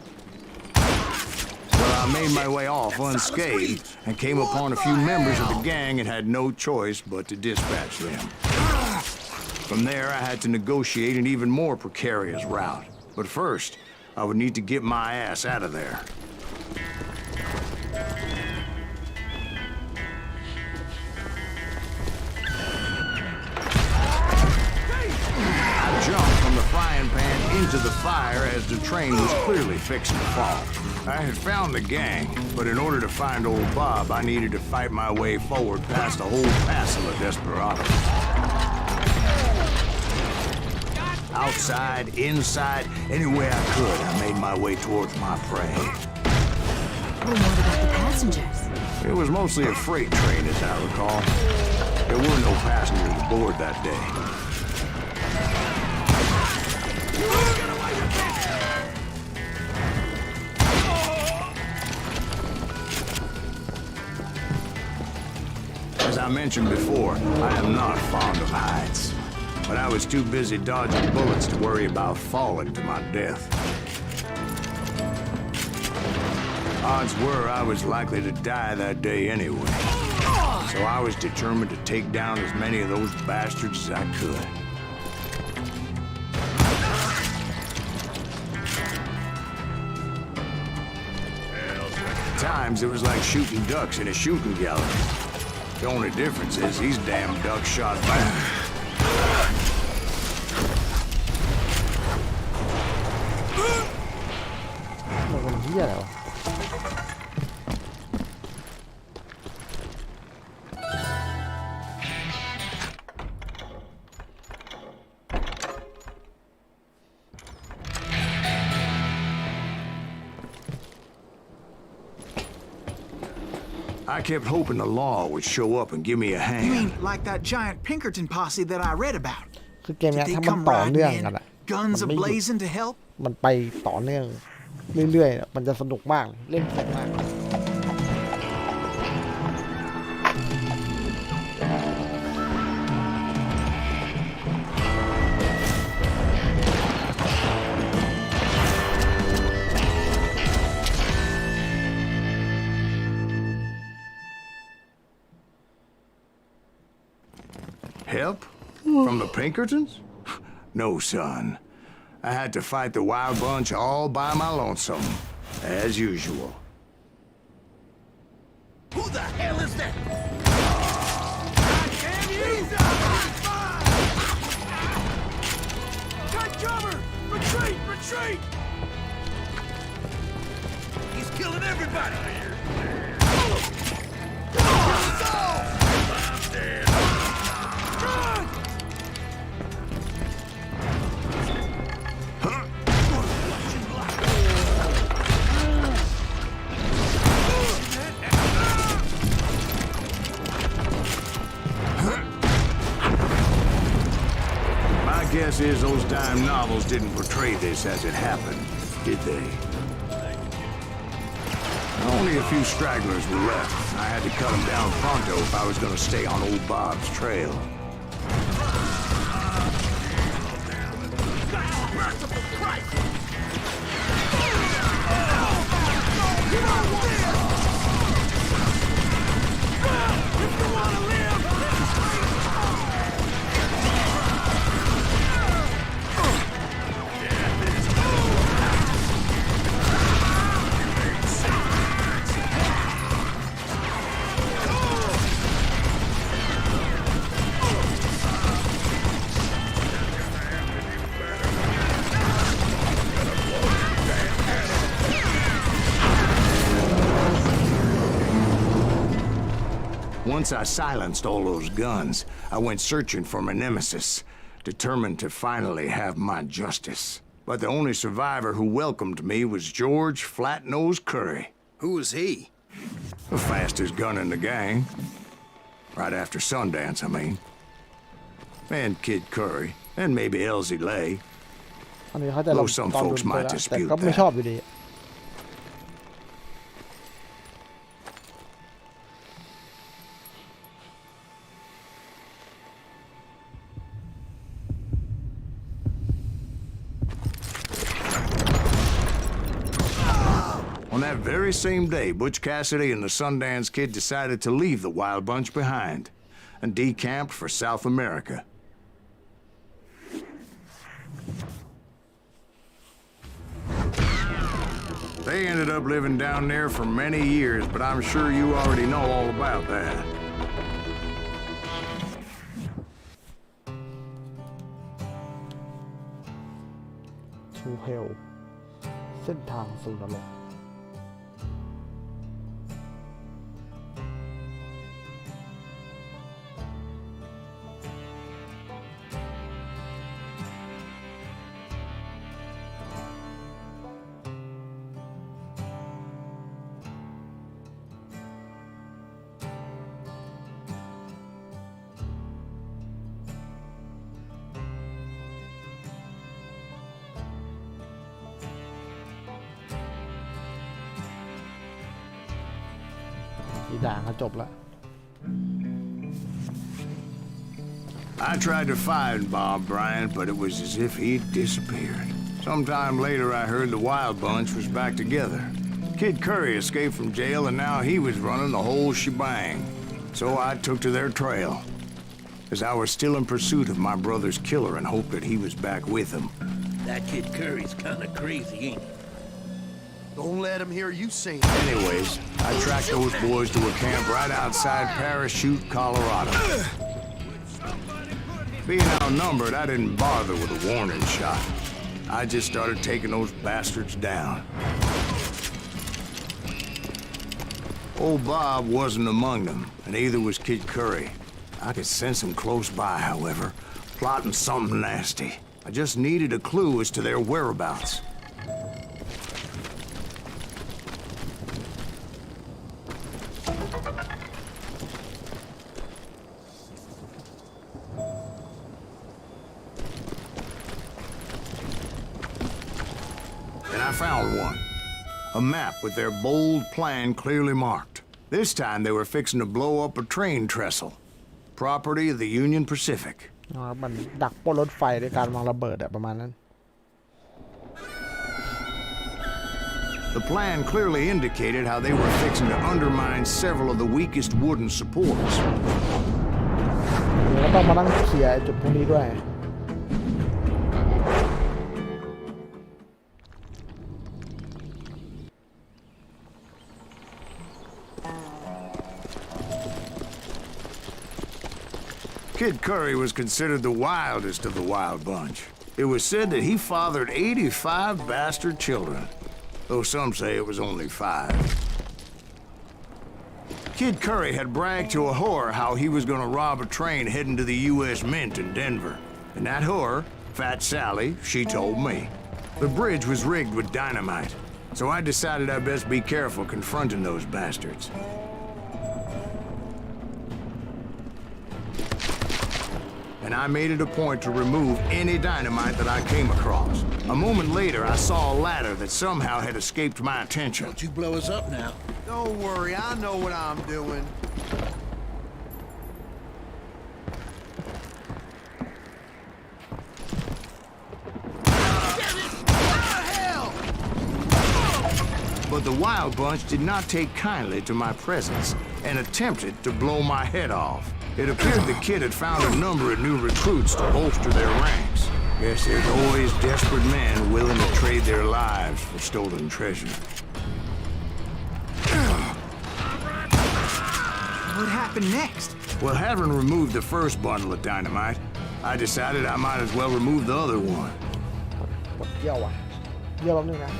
Well, I made my way off unscathed and came upon a few members of the gang and had no choice but to dispatch them. From there, I had to negotiate an even more precarious route. But first, I would need to get my ass out of there. I jumped from the frying pan into the fire as the train was clearly fixing to fall. I had found the gang, but in order to find old Bob, I needed to fight my way forward past a whole passel of desperados. Outside, inside, any way I could, I made my way towards my prey. Well, what about the passengers? It was mostly a freight train, as I recall. There were no passengers aboard that day. As I mentioned before, I am not fond of heights. But I was too busy dodging bullets to worry about falling to my death. Odds were I was likely to die that day anyway. So I was determined to take down as many of those bastards as I could. At times, it was like shooting ducks in a shooting gallery. The only difference is these damn ducks shot back. I kept hoping the law would show up and give me a You hand. mean like that giant Pinkerton posse that I read about? คือเกม Did เนี้ย they ถ้ามัน come ต่อเนื่อง riding กัน in, อะ guns มันไม่หยุด ablazing to help? มันไปต่อเนื่องเรื่อยๆ มันจะสนุกมากเล่นสนุกมาก Help? From the Pinkertons? No, son. I had to fight the Wild Bunch all by my lonesome, as usual. Who the hell is that? Damn you! Take cover! Retreat! Retreat! He's killing everybody here! I'm dead! Run! those dime novels didn't portray this as it happened, did they? Only a few stragglers were left. I had to cut them down pronto if I was going to stay on old Bob's trail. Merciful Christ! If you want to live! Once I silenced all those guns, I went searching for my nemesis, determined to finally have my justice. But the only survivor who welcomed me was George Flat-Nosed Curry. Who was he? The fastest gun in the gang. Right after Sundance, I mean. And Kid Curry, and maybe Elsie Lay. อันนี้เขาจะลง Though some ตอน folks ลุ้นไป might แล้วแต่ dispute ก็ไม่ชอบ that. อยู่ดี On that very same day, Butch Cassidy and the Sundance Kid decided to leave the Wild Bunch behind and decamped for South America. They ended up living down there for many years, but I'm sure you already know all about that. ทูเฮลเส้นทางสู่นรก อีด่างก็จบละ I tried to find Bob Bryant, but it was as if he'd disappeared. Sometime later, I heard the Wild Bunch was back together. Kid Curry escaped from jail, and now he was running the whole shebang. So I took to their trail, as I was still in pursuit of my brother's killer and hoped that he was back with him. That Kid Curry's kind of crazy, ain't he? Don't let him hear you sing. Anyways, I tracked those boys to a camp right outside Parachute, Colorado. Being outnumbered, I didn't bother with a warning shot. I just started taking those bastards down. Old Bob wasn't among them, and neither was Kid Curry. I could sense him close by, however, plotting something nasty. I just needed a clue as to their whereabouts. And I found one. A map with their bold plan clearly marked. This time they were fixing to blow up a train trestle. Property of the Union Pacific. มันดักปล้นรถไฟด้วยการวางระเบิดอะประมาณนั้น The plan clearly indicated how they were fixing to undermine several of the weakest wooden supports. เดี๋ยวก็ต้องมานั่งเคลียร์จุดพวกนี้ด้วย Kid Curry was considered the wildest of the Wild Bunch. It was said that he fathered 85 bastard children, though some say it was only 5. Kid Curry had bragged to a whore how he was going to rob a train heading to the U.S. Mint in Denver. And that whore, Fat Sally, she told me. The bridge was rigged with dynamite, so I decided I'd best be careful confronting those bastards. and I made it a point to remove any dynamite that I came across. A moment later, I saw a ladder that somehow had escaped my attention. Don't you blow us up now. Don't worry, I know what I'm doing. But the Wild Bunch did not take kindly to my presence and attempted to blow my head off. It appeared the kid had found a number of new recruits to bolster their ranks. Guess there's always desperate men willing to trade their lives for stolen treasure. What happened next? Well, having removed the first bundle of dynamite, I decided I might as well remove the other one. ปวดเยี่ยวอ่ะเยี่ยวแป๊บนึงนะ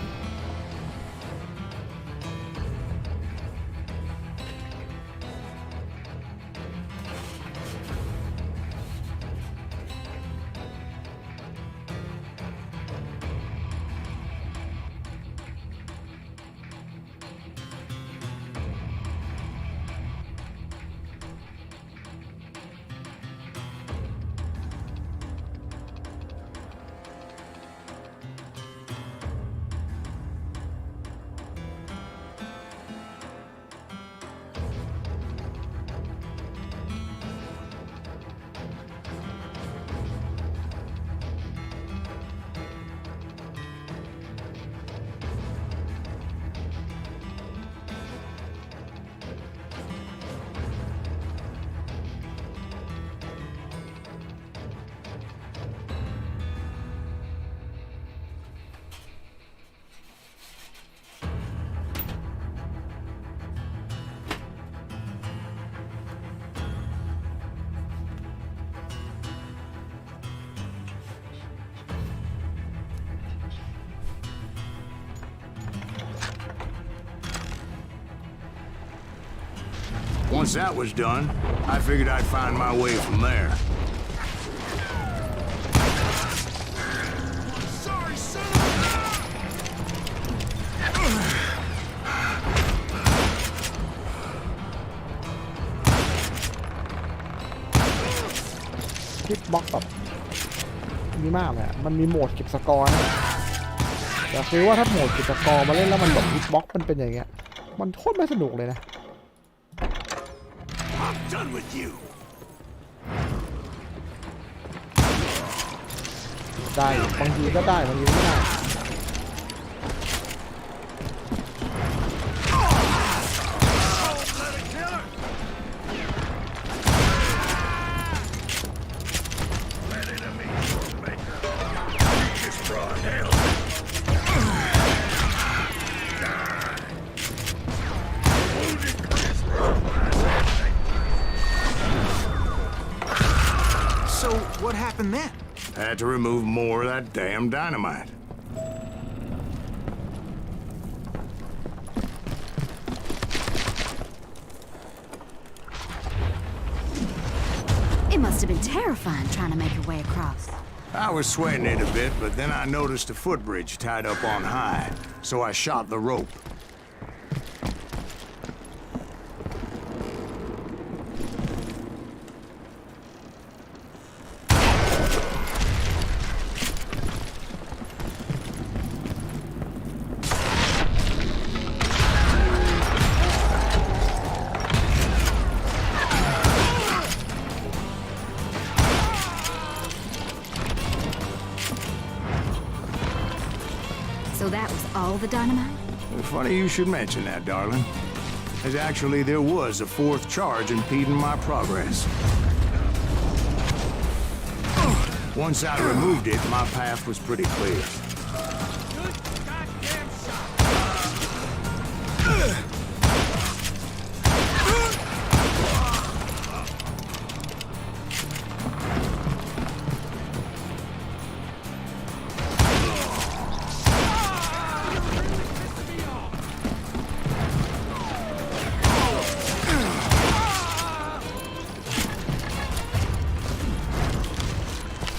Once that was done, I figured I'd find my way from there. Sorry, son ofฮิตบ็อกแบบดีมากเลยมันมีโหมดเก็บสกอร์นะอยากรู้ว่าถ้าโหมดเก็บสกอร์มาเล่นแล้วมันแบบฮิตบ็อกมันเป็นอย่างเงี้ยมันโคตรไม่สนุกเลยนะ I'm done with you. ได้บางทีก็ได้บางทีก็ไม่ได้ So, what happened then? I had to remove more of that damn dynamite. It must have been terrifying trying to make your way across. I was sweating it a bit, but then I noticed a footbridge tied up on high, so I shot the rope. So that was all the dynamite? Funny you should mention that, darling. As actually, there was a fourth charge impeding my progress. Once I removed it, my path was pretty clear. Good goddamn shot.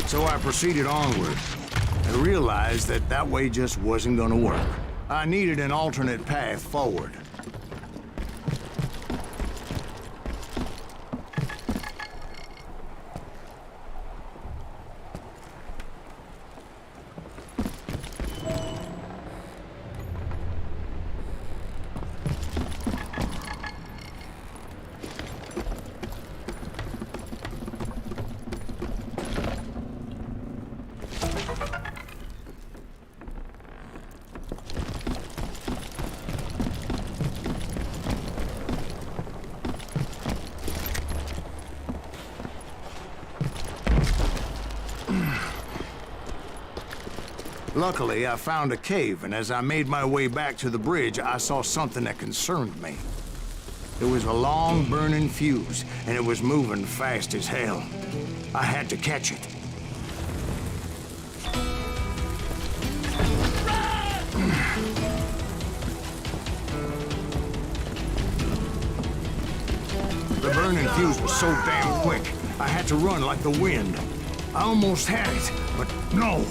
So I proceeded onward and realized that that way just wasn't gonna work. I needed an alternate path forward. Luckily, I found a cave, and as I made my way back to the bridge, I saw something that concerned me. It was a long burning fuse, and it was moving fast as hell. I had to catch it. The burning fuse was so damn quick, I had to run like the wind. I almost had it, but no.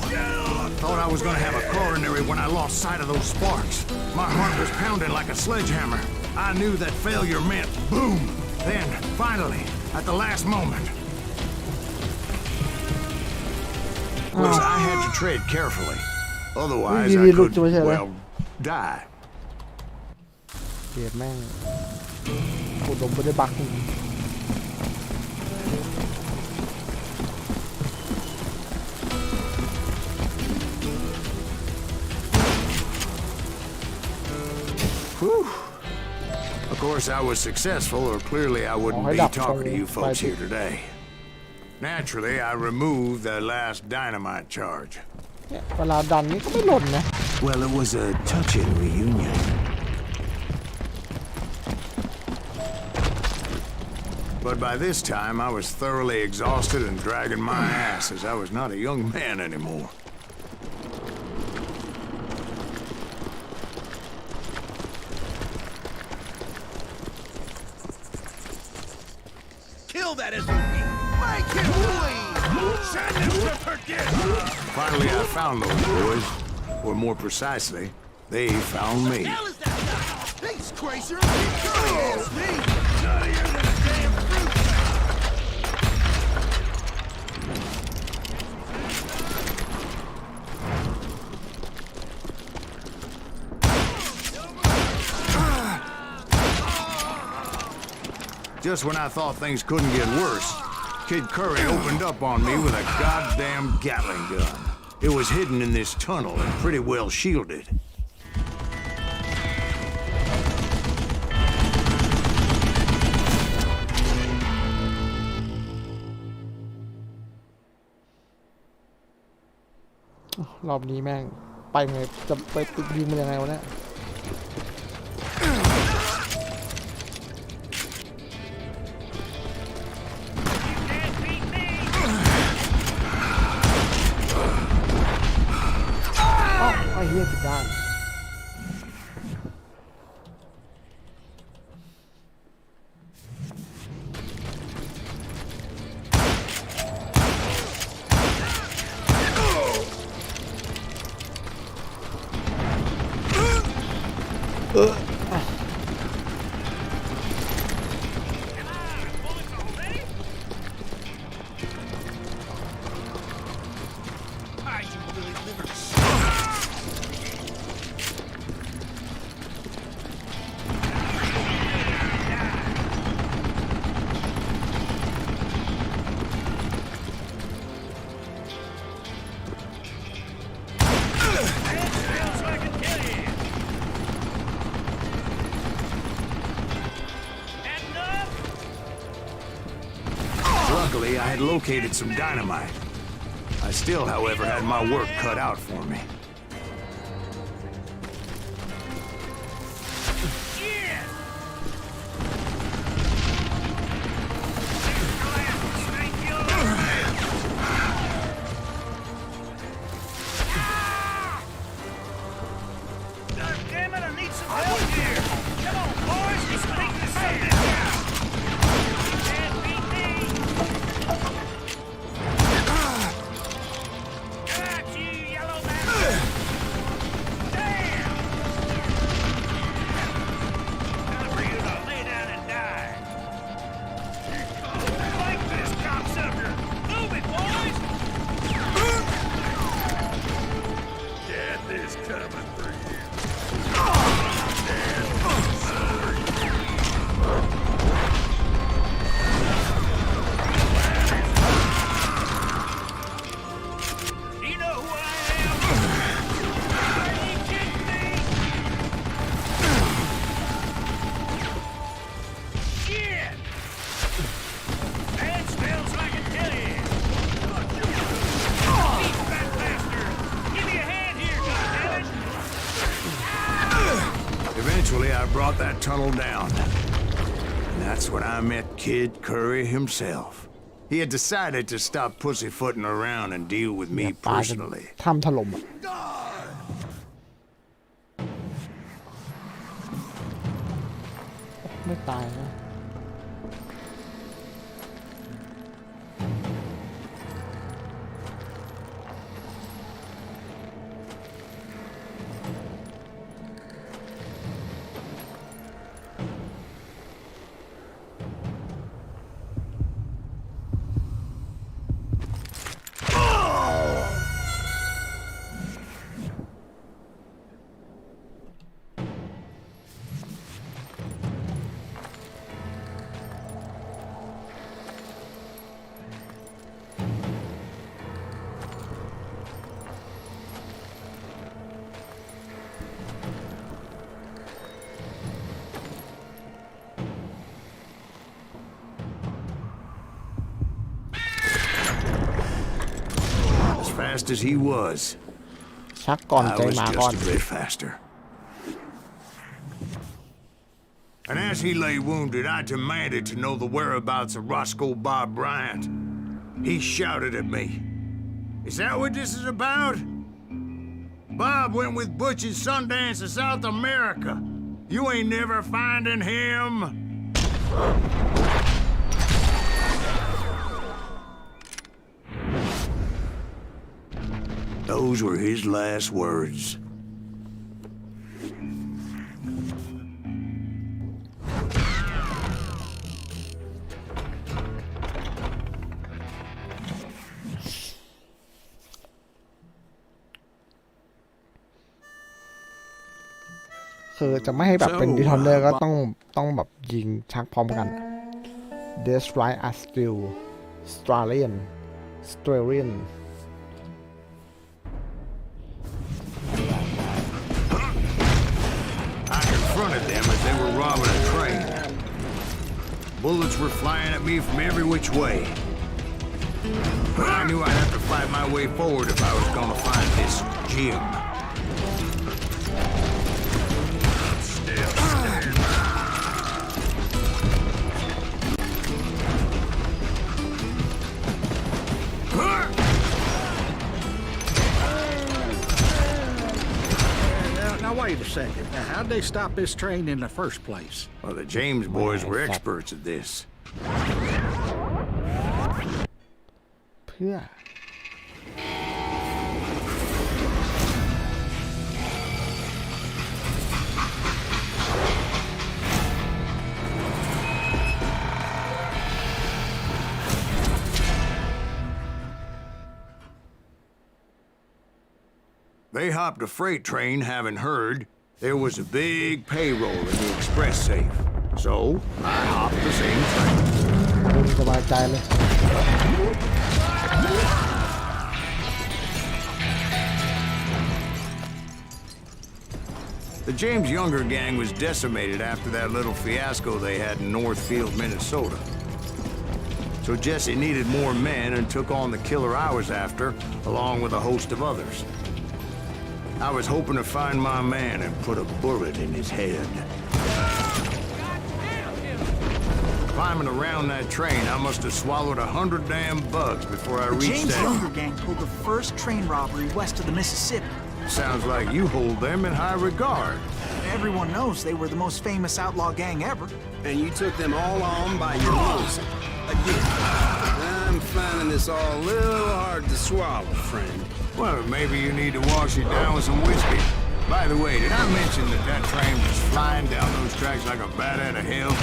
I thought I was gonna have a coronary when I lost sight of those sparks. My heart was pounding like a sledgehammer. I knew that failure meant boom. Then, finally, at the last moment, I had to tread carefully. Otherwise, I could, well, die. เกียดแม่งอุดมไปด้วยบั๊ก Whew. Of course, I was successful, or clearly I wouldn't be talking to you folks here today. Naturally, I removed the last dynamite charge. เวลาดันนี่ก็ไม่หล่นนะ Well, it was a touching reunion. But by this time, I was thoroughly exhausted and dragging my ass as I was not a young man anymore. Kill that SOB! Make him bleed! Send him to forget! Finally, I found those boys. Or more precisely, they found me. Hell is that guy? He's crazier than me! Nuttier than a damn fruit Just when I thought things couldn't get worse, Kid Curry opened up on me with a goddamn Gatling gun. It was hidden in this tunnel and pretty well shielded. Oh, รอบนี้แม่งไปไงจะไปติดยิงมันยังไงวะเนี่ย ไอ้เหี้ยผิดด้าน Luckily, I had located some dynamite. I still, however, had my work cut out for me. Damn it, I need some help here! Come on, boys, let's make this something now! You can't beat me! Got you, yellow man! Damn! Time for you to lay down and die. Like this, cocksucker! Move it, boys! Death is coming for you. Eventually, I brought that tunnel down. And that's when I met Kid Curry himself. He had decided to stop pussyfooting around and deal with me personally. ทำถล่มไม่ตายนะFast as he was, ชักก่อน I ใจ was มาก่อน just a bit faster. And as he lay wounded, I demanded to know the whereabouts of Roscoe Bob Bryant. He shouted at me, "Is that what this is about? Bob went with Butch and Sundance to South America. You ain't never finding him." Those were his last words.คือจะไม่ให้แบบเป็นดิทอนเดอร์ก็ต้องแบบยิงชักพร้อมกัน Destroy a Still Stralian I confronted them as they were robbing a train. Bullets were flying at me from every which way. But I knew I'd have to fight my way forward if I was going to find this Jim. Now wait a second. Now, how'd they stop this train in the first place? Well, the James boys were experts at this. เพื่อ They hopped a freight train, having heard there was a big payroll in the express safe. So, I hopped the same train. สบายใจเลย The James Younger gang was decimated after that little fiasco they had in Northfield, Minnesota. So Jesse needed more men and took on the killer I was after, along with a host of others. I was hoping to find my man and put a bullet in his head. Climbing around that train, I must have swallowed 100 damn bugs before I reached James that. Younger gang pulled the first train robbery west of the Mississippi. Sounds like you hold them in high regard. Everyone knows they were the most famous outlaw gang ever. And you took them all on by your lonesome. Again, I'm finding this all a little hard to swallow, friend. Well, maybe you need to wash it down with some whiskey. By the way, did I mention that train was flying down those tracks like a bat out of hell?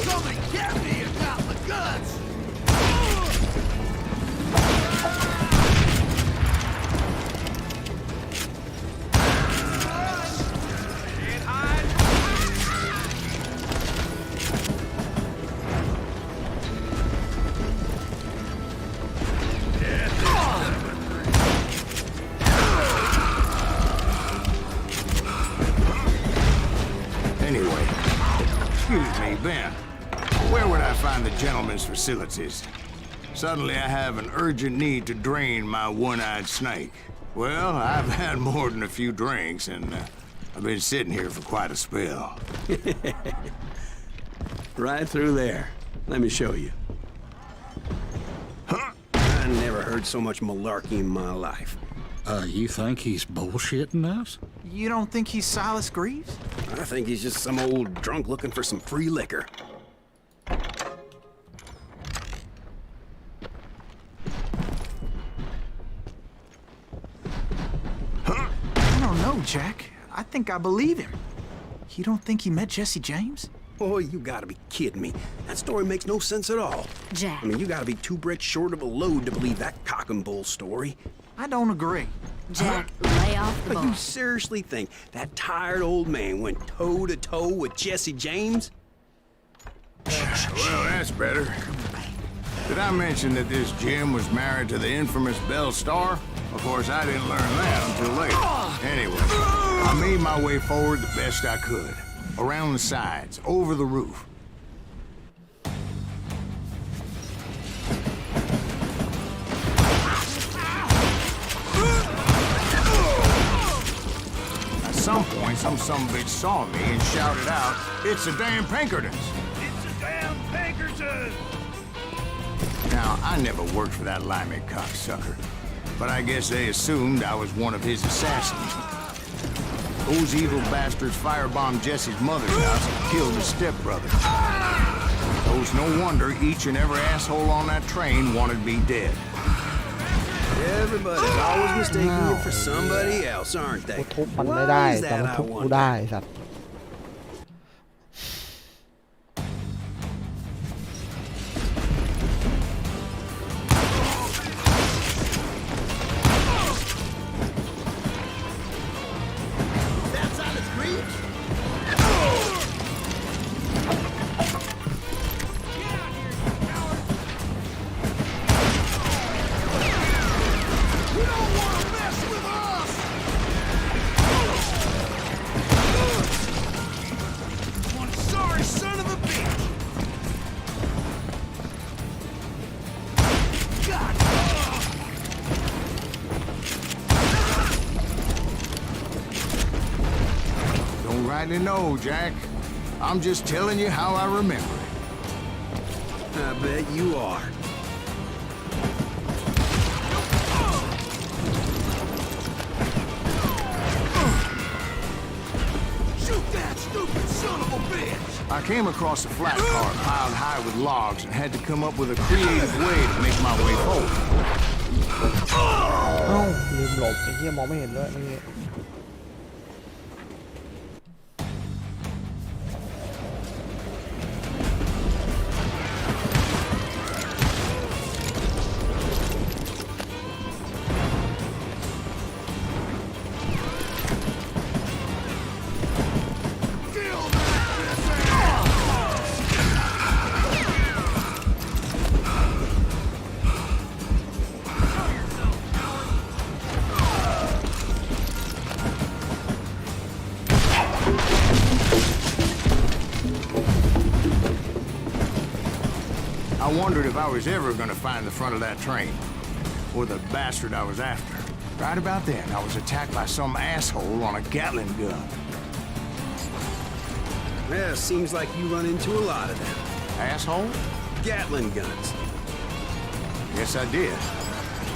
Come and get me, you got the guts! Anyway, excuse me, Ben. Where would I find the gentleman's facilities? Suddenly I have an urgent need to drain my one-eyed snake. Well, I've had more than a few drinks, and I've been sitting here for quite a spell. Right through there. Let me show you. Huh? I never heard so much malarkey in my life. You think he's bullshitting us? You don't think he's Silas Greaves? I think he's just some old drunk looking for some free liquor. I don't know, Jack. I think I believe him. You don't think he met Jesse James? Oh, you gotta be kidding me. That story makes no sense at all. Jack. I mean, you gotta be 2 bricks short of a load to believe that cock and bull story. I don't agree. Jack, lay off the But you bar. seriously think that tired old man went toe-to-toe with Jesse James? Well, that's better. Did I mention that this Jim was married to the infamous Belle Star? Of course, I didn't learn that until later. Anyway, I made my way forward the best I could. Around the sides, over the roof. At some point, some bitch saw me and shouted out, "It's the damn Pinkertons!" It's a damn Pinkerton! Now, I never worked for that limey cocksucker, but I guess they assumed I was one of his assassins. Those evil bastards firebombed Jesse's mother's house and killed his stepbrother. So it's no wonder each and every asshole on that train wanted me dead. Everybody's always mistaking you for somebody else, aren't กู they? ทุบมันไม่ได้ Why is แต่มัน that, I ทุบกู wonder? ได้สัตว์ That's Silas Greaves? You don't want to mess with us! One sorry son of a bitch! God! Don't rightly know, Jack. I'm just telling you how I remember it. I bet you are. Shoot that stupid son of a bitch! I came across a flat car piled high with logs and had to come up with a creative way to make my way forward. เอ้าลืมหลบไอ้เหี้ยมองไม่เห็นด้วยเมื่อกี้ I wondered if I was ever going to find the front of that train, or the bastard I was after. Right about then, I was attacked by some asshole on a Gatling gun. Yeah, seems like you run into a lot of them. Asshole? Gatling guns. Yes, I did.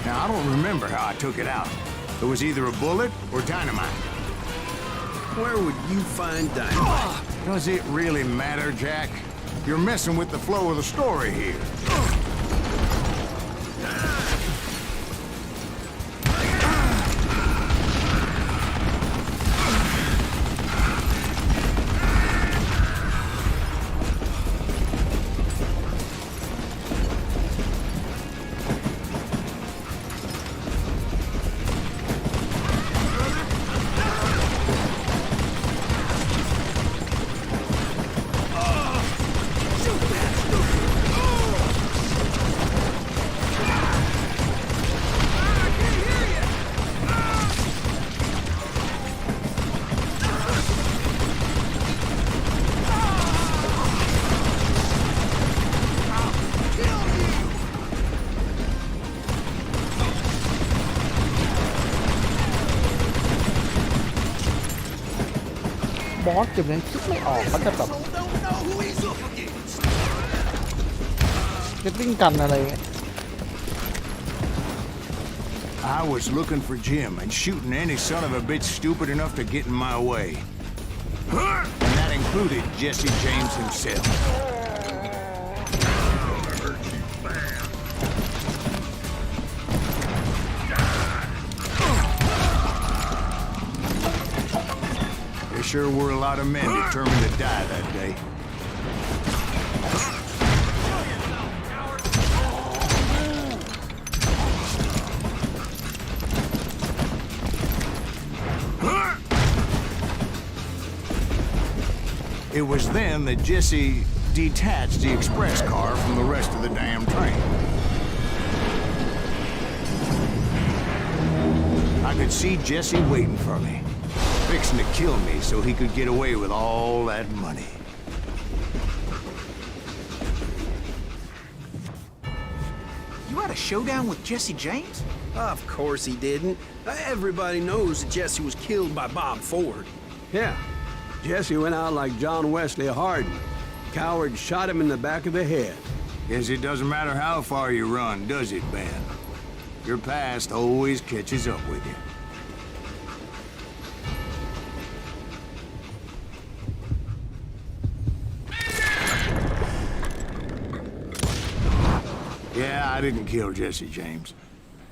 Now, I don't remember how I took it out. It was either a bullet or dynamite. Where would you find dynamite? Does it really matter, Jack? You're messing with the flow of the story here. อสเกมนี้คิดไม่ออกเขาจะแบบ Don't know who he's up against. เก็ตติ้งกันอะไรเงี้ย I was looking for Jim and shooting any son of a bitch stupid enough to get in my way. And that included Jesse James himself. There sure were a lot of men determined to die that day. It was then that Jesse detached the express car from the rest of the damn train. I could see Jesse waiting for me, fixing to kill me so he could get away with all that money. You had a showdown with Jesse James? Of course he didn't. Everybody knows that Jesse was killed by Bob Ford. Yeah. Jesse went out like John Wesley Hardin. Coward shot him in the back of the head. Guess it doesn't matter how far you run, does it, Ben? Your past always catches up with you. Yeah, I didn't kill Jesse James.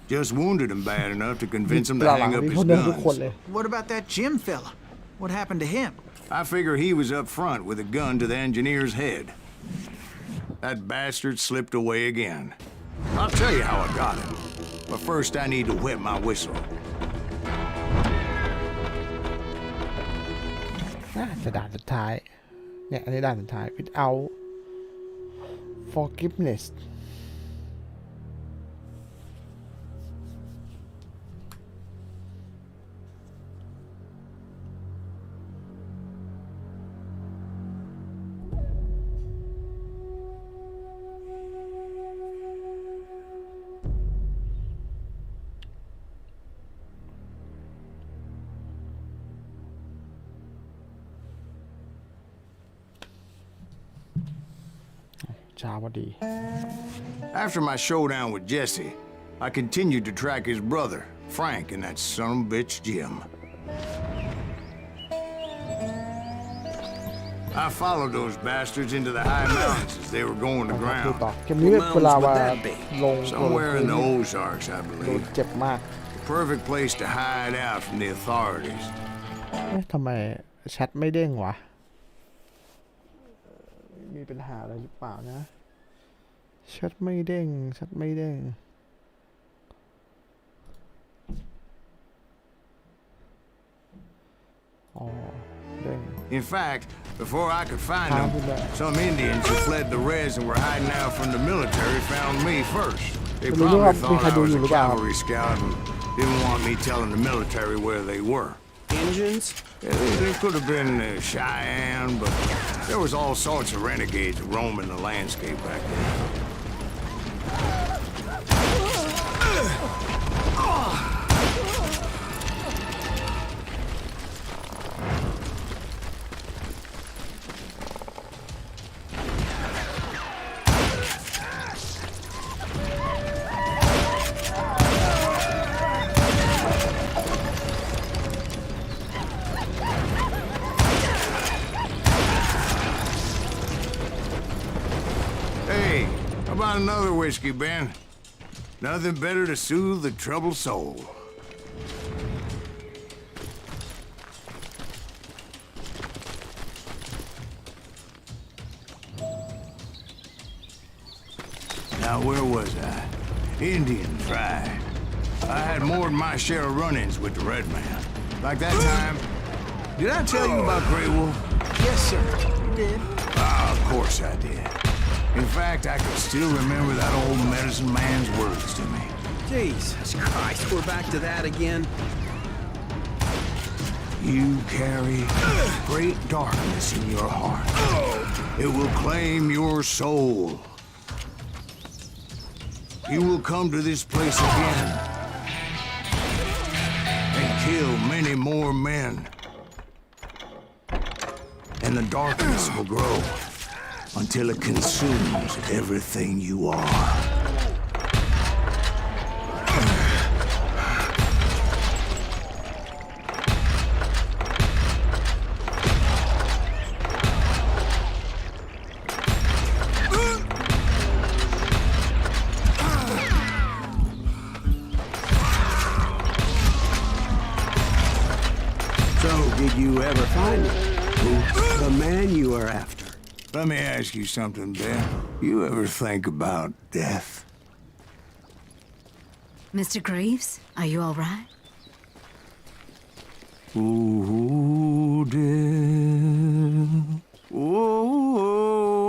Just wounded him bad enough to convince him to hang up มี his คนเดินทุกคน guns. เลย What about that Jim fella? What happened to him? I figure he was up front with a gun to the engineer's head. That bastard slipped away again. I'll tell you how I got him. But first I need to wet my whistle. น่าจะด่านสุดท้ายเนี่ยอันนี้ด่านสุดท้าย without forgiveness ช้าพอดี After my showdown with Jesse, I continued to track his brother, Frank, and that son of a bitch, Jim. I followed those bastards into the high mountains as they were going to ดู ground. ต่อเกมนี้เวลาว่าลง Somewhere in the Ozarks, I โดน believe. เจ็บมาก The perfect place to hide out from the authorities. ทำไมแชทไม่เด้งวะมีปัญหาอะไรหรือเปล่านะแชทไม่เด้งแชทไม่เด้งอ๋อเด้ง In fact, before I could find them, some Indians who fled the res and were hiding out from the military found me first. They probably thought I was a cavalry scout and didn't want me telling the military where they were. Engines? Yeah, they could have been Cheyenne, but there was all sorts of renegades roaming the landscape back then. Hey, how about another whiskey, Ben? Nothing better to soothe the troubled soul. Now, where was I? Indians, right. I had more than my share of run-ins with the Red Man. Like that time... Did I tell you about Grey Wolf? Yes, sir. You did. Ah, of course I did. In fact, I can still remember that old medicine man's words to me. Jesus Christ, we're back to that again. You carry great darkness in your heart. It will claim your soul. You will come to this place again and kill many more men. and the darkness will grow until it consumes everything you are. So, did you ever find it? Who? The man you are after. Let me ask you something, Ben. You ever think about death? Mr. Greaves, are you all right? Oh, death. Oh,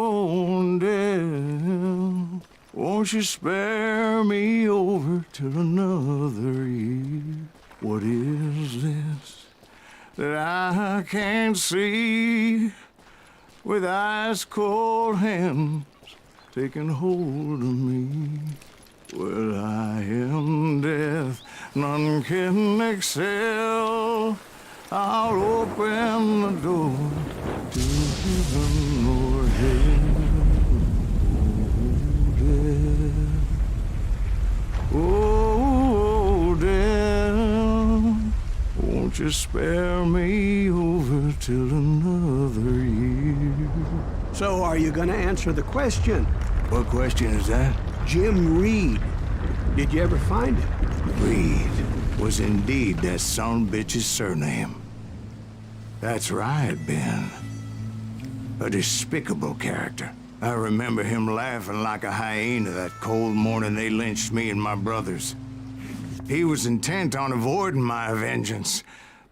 death. Won't you spare me over till another year? What is this that I can't see with ice cold hands taking hold of me? Well, I am death, none can excel. I'll open the door to heaven or hell. Oh, death, won't you spare me over till another year? So, are you gonna answer the question? What question is that? Jim Reed. Did you ever find him? Reed was indeed that son bitch's surname. That's right, Ben. A despicable character. I remember him laughing like a hyena that cold morning they lynched me and my brothers. He was intent on avoiding my vengeance,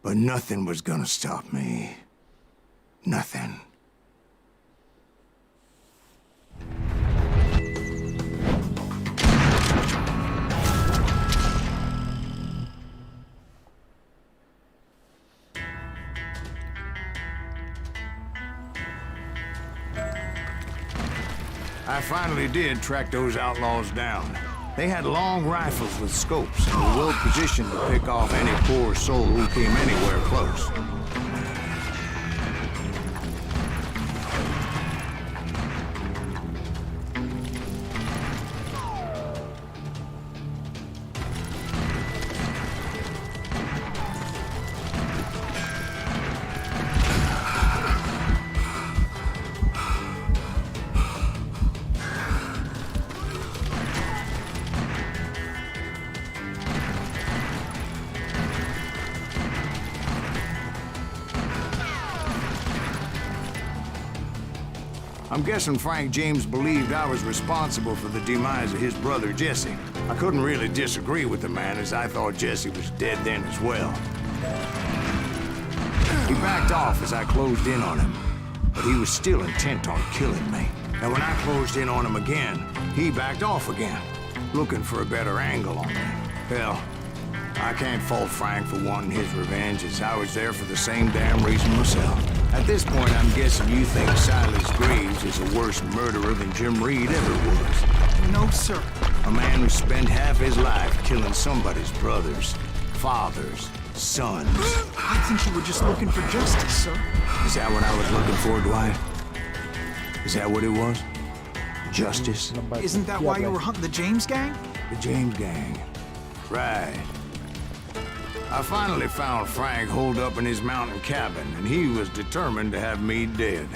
but nothing was gonna stop me. Nothing. I finally did track those outlaws down. They had long rifles with scopes and were well positioned to pick off any poor soul who came anywhere close. I'm guessing Frank James believed I was responsible for the demise of his brother Jesse. I couldn't really disagree with the man, as I thought Jesse was dead then as well. He backed off as I closed in on him, but he was still intent on killing me. And when I closed in on him again, he backed off again, looking for a better angle on me. Hell, I can't fault Frank for wanting his revenge, as I was there for the same damn reason myself. At this point, I'm guessing you think Silas Graves is a worse murderer than Jim Reed ever was. No, sir. A man who spent half his life killing somebody's brothers, fathers, sons. I think you were just looking for justice, sir. Is that what I was looking for, Dwight? Is that what it was? Justice? Isn't that why you were hunting the James gang? The James gang. Right. I finally found Frank holed up in his mountain cabin, and he was determined to have me dead.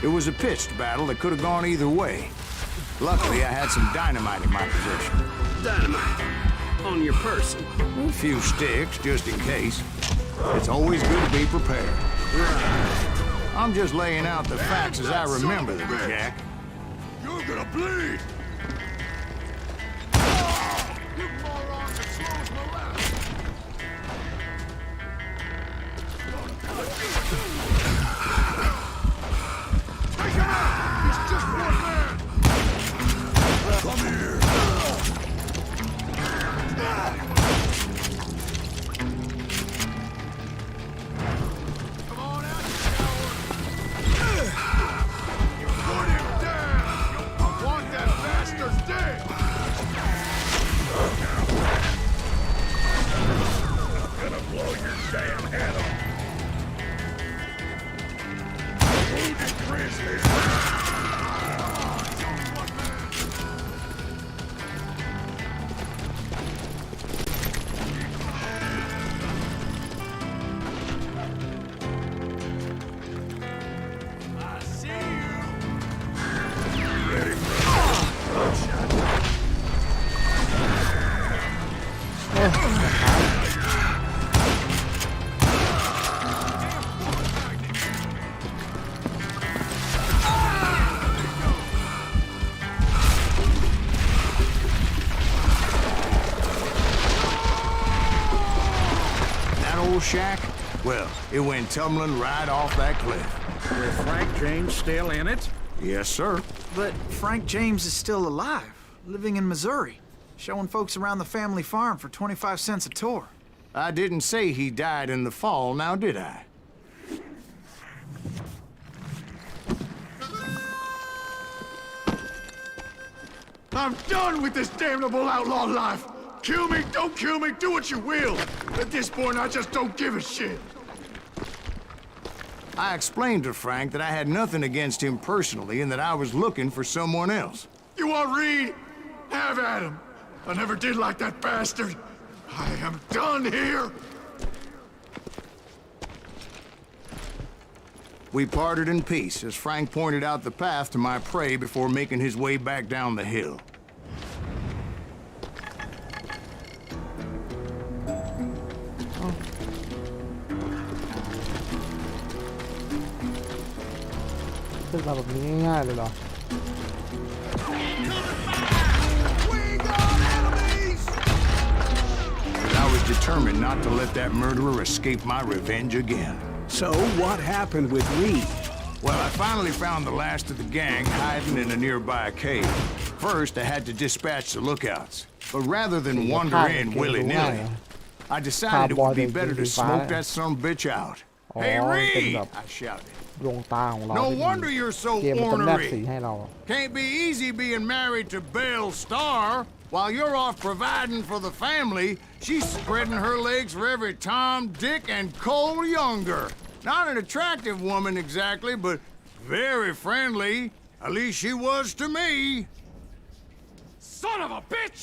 It was a pitched battle that could have gone either way. Luckily, I had some dynamite in my possession. Dynamite. On your person. A few sticks, just in case. It's always good to be prepared. Right. I'm just laying out the facts as I remember them, Jack. You're gonna bleed! shack, well, it went tumbling right off that cliff. Is Frank James still in it? Yes, sir. But Frank James is still alive, living in Missouri, showing folks around the family farm for 25 cents a tour. I didn't say he died in the fall, now did I? I'm done with this damnable outlaw life. Kill me, don't kill me, do what you will. At this point, I just don't give a shit. I explained to Frank that I had nothing against him personally and that I was looking for someone else. You want Reed? Have at him. I never did like that bastard. I am done here. We parted in peace as Frank pointed out the path to my prey before making his way back down the hill. เป็นแบบนี้ง่ายๆเลยเหรอ I was determined not to let that murderer escape my revenge again. So what happened with Reed? Well, I finally found the last of the gang hiding in a nearby cave. First, I had to dispatch the lookouts. But rather than wander in willy-nilly, I decided it would be better to smoke that son-of-a-bitch out. Hey, Reed! I shouted. ดวงตาของเรา No wonder you're so เกมมันต้องแนบสี ornery. ให้เรา Can't be easy being married to Belle Starr. While you're off providing for the family, she's spreading her legs for every Tom, Dick, and Cole Younger. Not an attractive woman exactly, but very friendly. At least she was to me. Son of a bitch!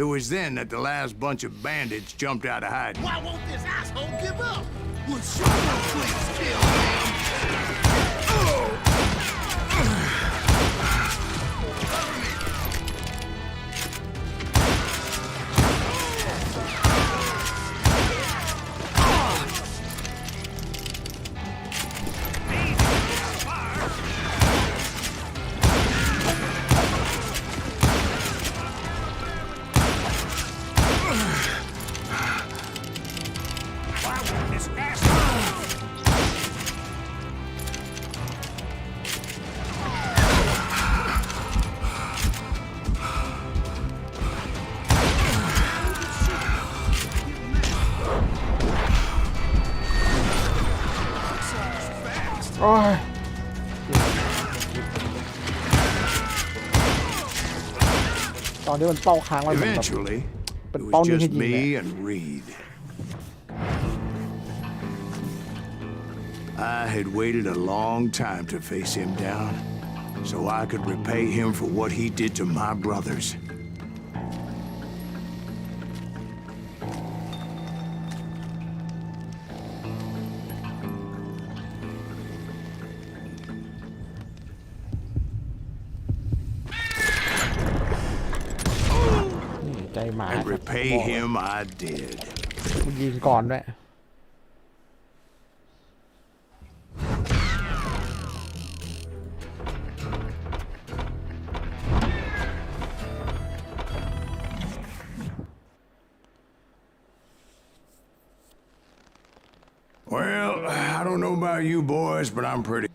It was then that the last bunch of bandits jumped out of hiding. Why won't this asshole give up? Would someone please kill him?โอ้ยตอนนี้มันเป้าค้างมันเหมือนแบบ Eventually, But it was Bonnie just had you me there. and Reed. I had waited a long time to face him down, so I could repay him for what he did to my brothers. And repay him I did. ยิงก่อนด้วย Well, I don't know about you boys, but I'm pretty.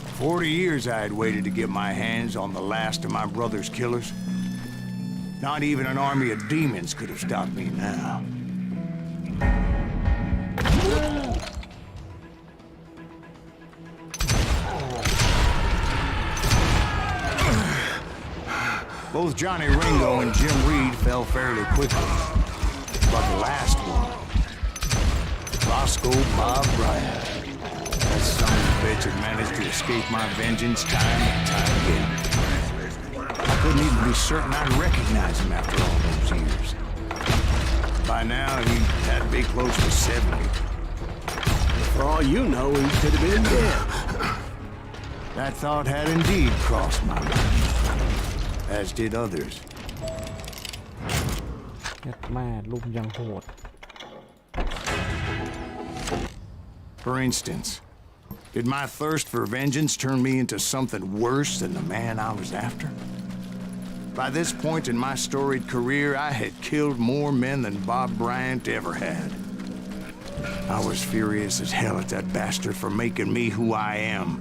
For 40 years I had waited to get my hands on the last of my brother's killers. Not even an army of demons could have stopped me now. Both Johnny Ringo and Jim Reed fell fairly quickly. But the last one, Roscoe Bob Bryant, that son of a bitch had managed to escape my vengeance time and time again. I couldn't even be certain I'd recognize him after all those years. By now, he had to be close to 70. For all you know, he could have been dead. That thought had indeed crossed my mind, as did others. ยัดแม่ลุมยังโหด For instance, did my thirst for vengeance turn me into something worse than the man I was after? By this point in my storied career, I had killed more men than Bob Bryant ever had. I was furious as hell at that bastard for making me who I am.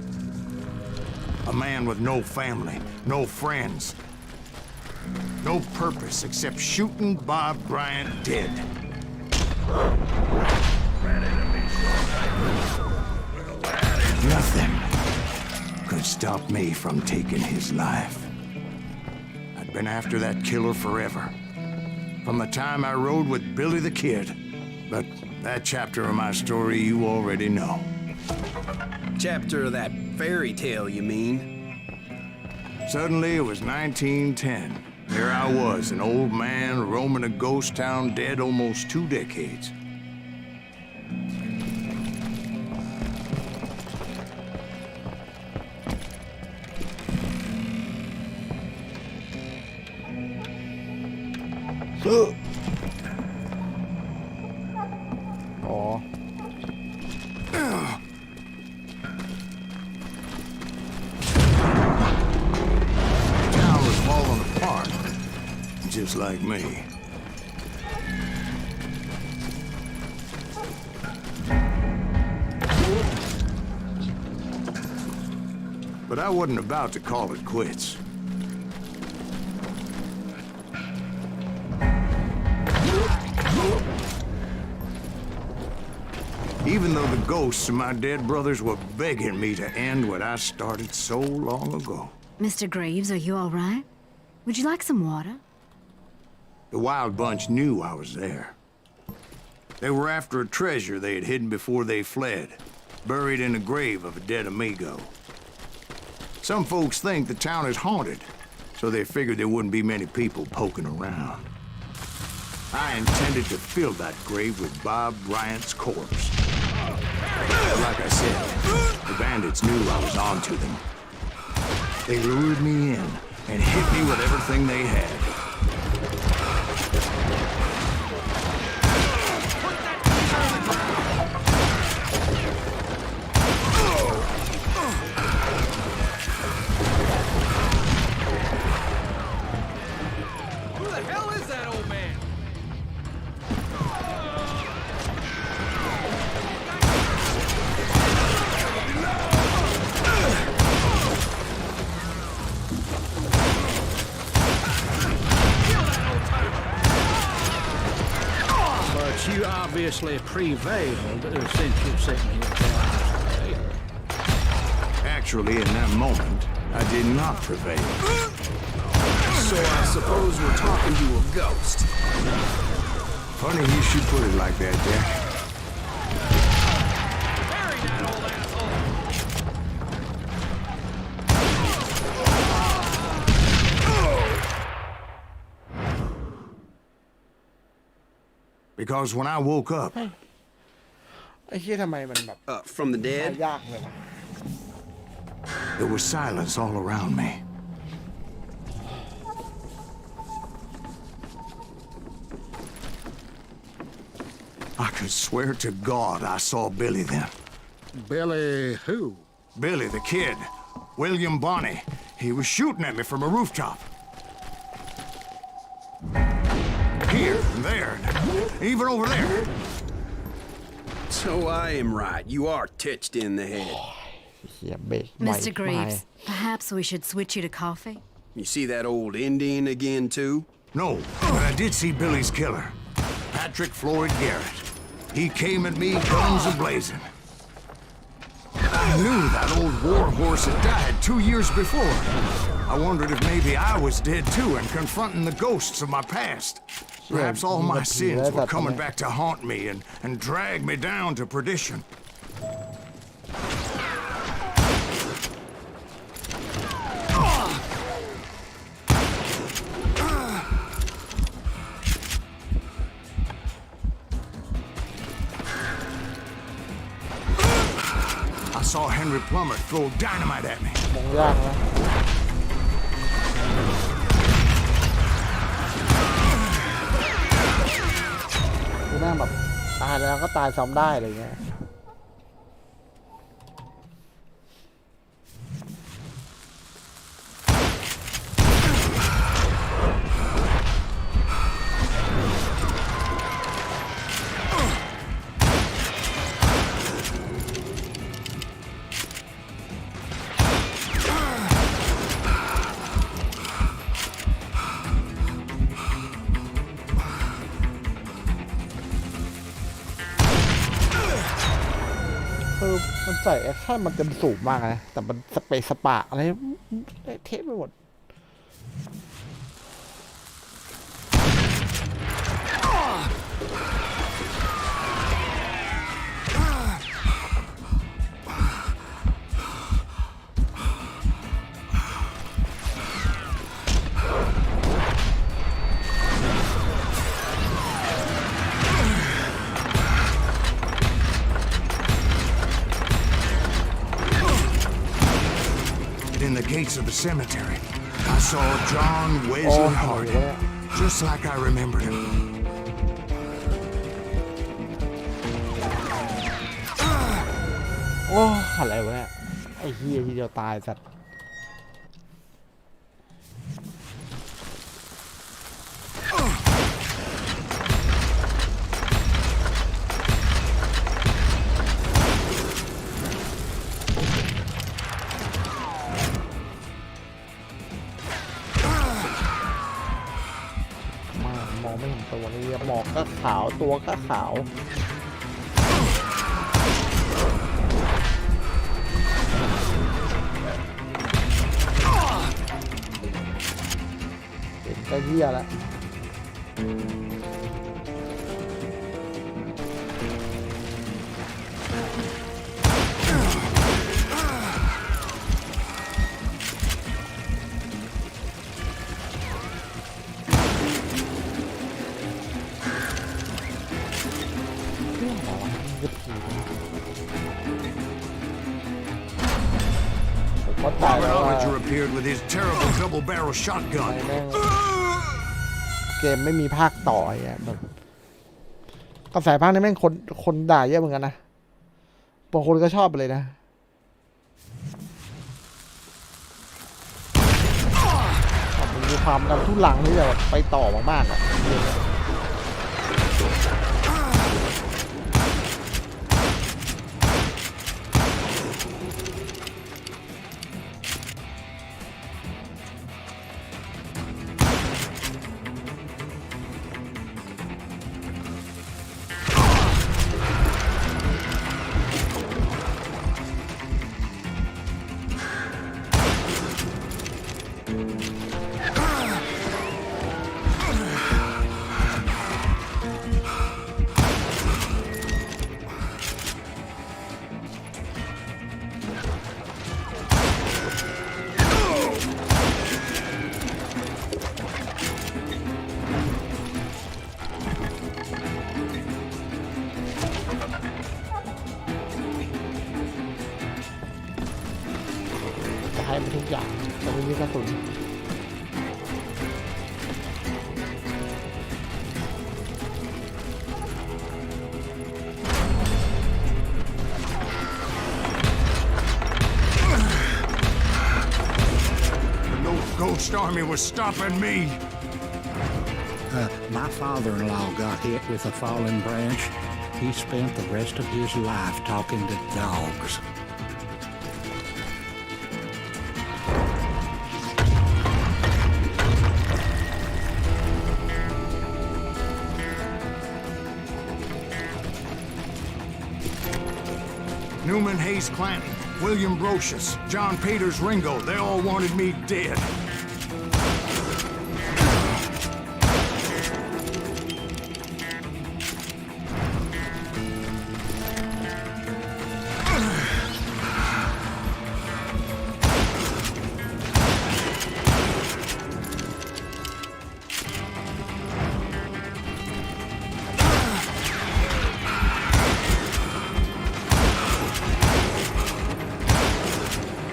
A man with no family, no friends, no purpose except shooting Bob Bryant dead. Nothing could stop me from taking his life. I'd been after that killer forever, from the time I rode with Billy the Kid. But that chapter of my story you already know. Chapter of that fairy tale, you mean? Suddenly, it was 1910. There I was, an old man roaming a ghost town dead almost 2 decades. Town was falling apart, just like me. But I wasn't about to call it quits. Even though the ghosts of my dead brothers were begging me to end what I started so long ago. Mr. Graves, are you all right? Would you like some water? The Wild Bunch knew I was there. They were after a treasure they had hidden before they fled, buried in a grave of a dead amigo. Some folks think the town is haunted, so they figured there wouldn't be many people poking around. I intended to fill that grave with Bob Bryant's corpse. But like I said, the bandits knew I was on to them. They lured me in and hit me with everything they had. Who the hell is that old man? But you obviously prevailed since you're sitting here telling us. Actually, in that moment, I did not prevail. So I suppose we're talking to a ghost. Funny you should put it like that, Jack. Bury that old asshole! Because when I woke up, ไอ้เหี้ยทำไมมันแบบ From the หา dead? ยากเลยวะ there was silence all around me. I could swear to God I saw Billy then. Billy who? Billy the Kid. William Bonney. He was shooting at me from a rooftop. Here and there, and even over there. So I am right. You are touched in the head. เหี้ยเบรกไม่ Mr. Graves, perhaps we should switch you to coffee? You see that old Indian again, too? No, but I did see Billy's killer, Patrick Floyd Garrett. He came at me, guns a-blazing. I knew that old war horse had died 2 years before. I wondered if maybe I was dead too and confronting the ghosts of my past. Perhaps all my sins were coming back to haunt me and drag me down to perdition. I saw Henry Plummer throw dynamite at me. มองยากนะคือแม่งแบบตายแล้วก็ตายซ้ำได้อะไรเงี้ย ใส่แอคชั่นมันจะสูงมากนะแต่มันสเปซสปะอะไรเทปไปหมดIn the gates of the cemetery, I saw John Wesley Harding, just like I remembered him. โอ้อะไรวะเนี่ยไอ้เหี้ยทีเดียวตายสัตว์มองไม่เห็นตัวเลยหมอกก็ขาวตัวก็ขาวเป็นไอ้เหี้ยแล้วRobert Oliver appeared with his terrible double-barrel shotgun. เกมไม่มีภาคต่อไอ้แบบกระแสภาคนี้แม่งคนด่าเยอะเหมือนกันนะบางคนก็ชอบไปเลยนะมันมีความดันทุลังที่แบบไปต่อมากๆอ่ะให้มันทุกอย่างแต่ไม่มีกระสุนNo ghost army was stopping me. My father-in-law got hit with a fallen branch. He spent the rest of his life talking to dogs. Newman Hayes Clanton, William Brocious, John Peters Ringo, they all wanted me dead.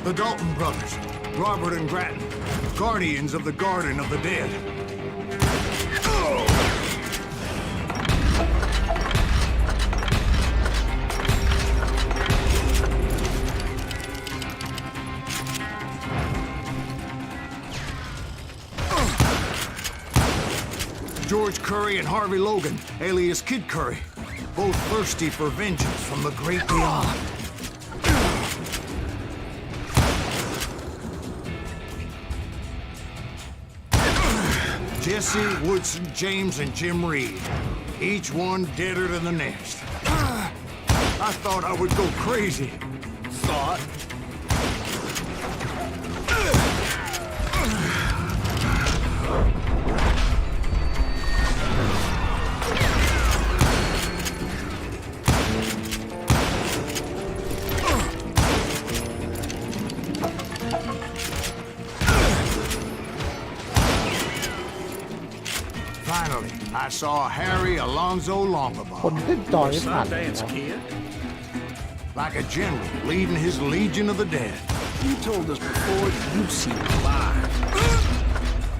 The Dalton brothers, Robert and Grattan, guardians of the Garden of the Dead. George Curry and Harvey Logan, alias Kid Curry, both thirsty for vengeance from the great beyond. Jesse, Woodson, James, and Jim Reed. Each one deader than the next. I thought I would go crazy, thought. Finally, I saw Harry Alonzo คน Longabaugh, เล่นจอนี่ผ่าน Sundance Kid. like a general leading his legion of the dead. You told us before that you've seen him alive.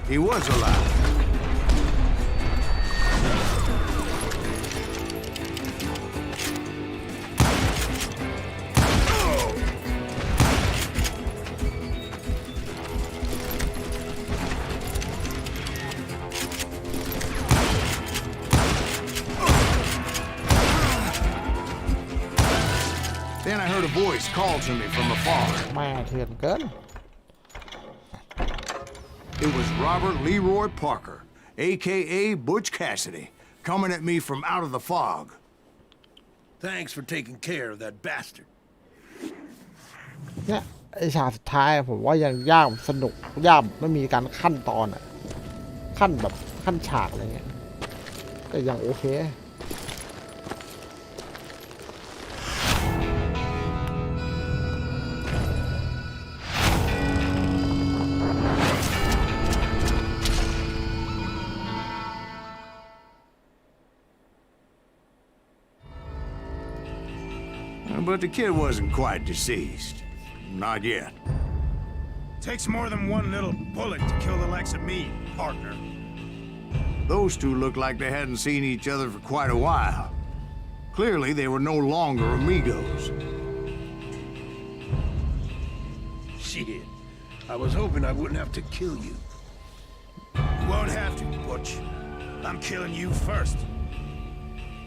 He was alive. Then I heard a voice call to me from afar. แม่เถื่อนเกิน It was Robert Leroy Parker, a.k.a. Butch Cassidy, coming at me from out of the fog. Thanks for taking care of that bastard. เนี่ยไอฉากสุดท้ายผมว่ายังยากสนุกยากไม่มีการขั้นตอนอะขั้นแบบขั้นฉากอะไรเงี้ยแต่ยังโอเค But the kid wasn't quite deceased. Not yet. Takes more than one little bullet to kill the likes of me, partner. Those two looked like they hadn't seen each other for quite a while. Clearly, they were no longer amigos. Shit. I was hoping I wouldn't have to kill you. You won't have to, Butch. I'm killing you first.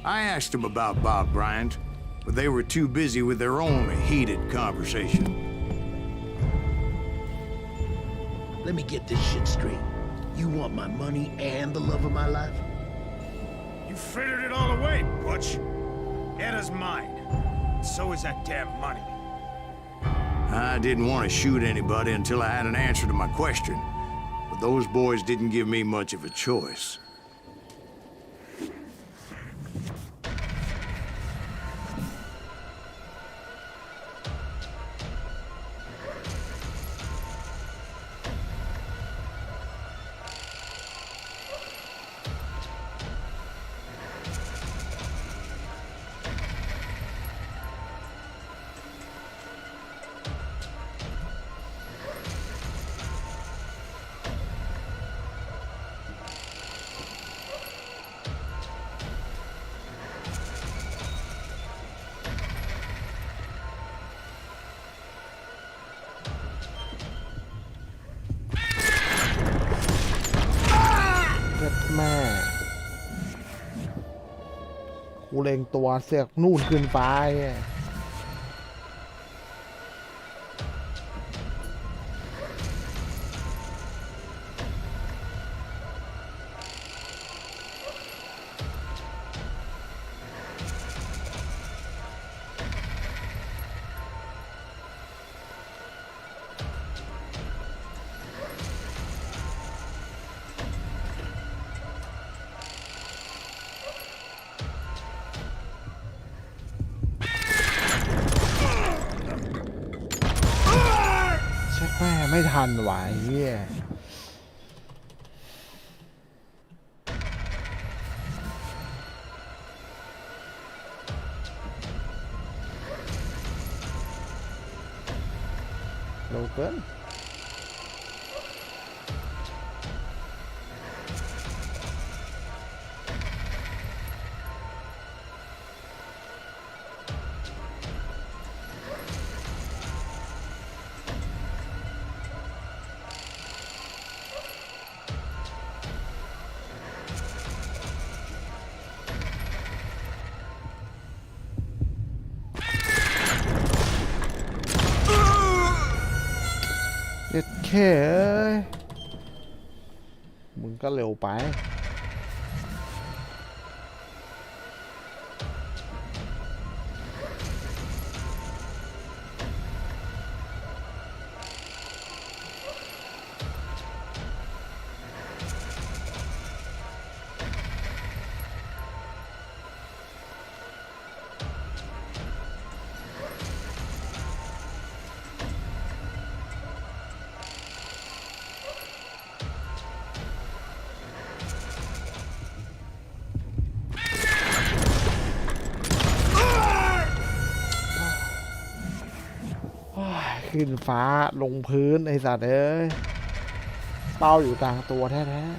I asked them about Bob Bryant, but they were too busy with their own heated conversation. Let me get this shit straight. You want my money and the love of my life? You frittered it all away, Butch. Anna's mine. So is that damn money. I didn't want to shoot anybody until I had an answer to my question, but those boys didn't give me much of a choice.แม่กูเล็งตัวเสือกนู่นขึ้นฟ้าไอ้แม่ไม่ทันไหวเฮียเร็วเกินเด็ดแค่มึงก็เร็วไป ขึ้นฟ้าลงพื้นไอ้สัตว์เอ้ยเป้าอยู่กลางตัวแท้ๆ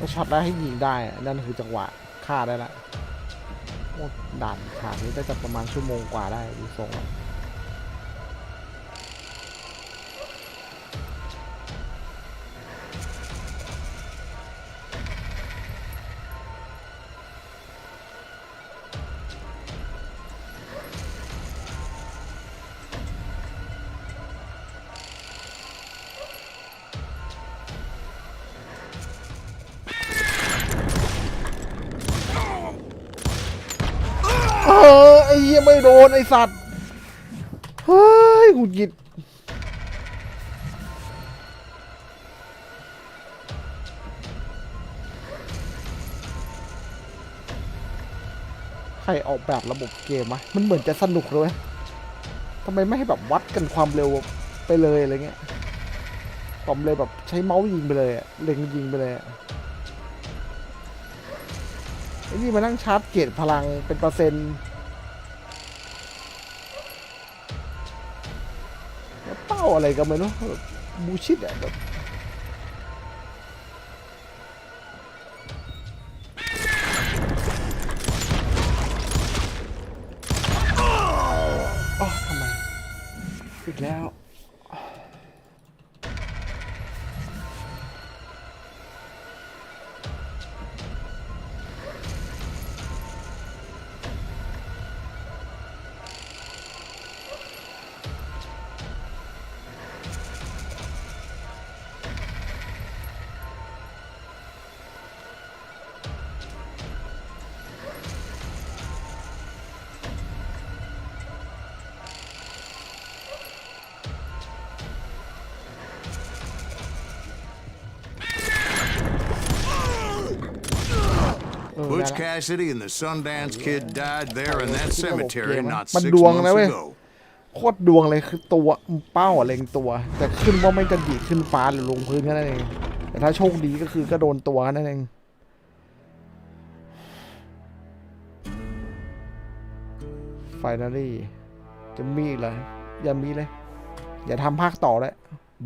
ก็ช็อตได้ให้ยิงได้นั่นคือจังหวะฆ่าได้ละด่านฉากนี้ได้จะประมาณชั่วโมงกว่าได้ดูทรงแล้วไอ้เหี้ยไม่โดนไอ้สัตว์เฮ้ยกูหยิดใครออกแบบระบบเกมวะมันเหมือนจะสนุกเลยทำไมไม่ให้แบบวัดกันความเร็วไปเลยอะไรเงี้ยผมเลยแบบใช้เมาส์ยิงไปเลยเล็งยิงไปเลยไอ้นี่มานั่งชาร์จเกจพลังเป็นเปอร์เซ็นต์เป้าอะไรกันไม่รู้บูชิดแบบอ๋อทำไมอีกแล้ว Butch Cassidy and the Sundance Kid died there in that cemetery not มัน 6 ดวงนะ months เว้ย ago. โคตรดวงเลยคือตัวเป้าเล็งตัวแต่ขึ้นว่าไม่กระดิกขึ้นฟ้าหรือลงพื้นแค่นั้นเองแต่ถ้าโชคดีก็คือก็โดนตัวนั่นเองไฟนอลี่จะมีเลยอย่ามีเลยอย่าทำภาคต่อเลย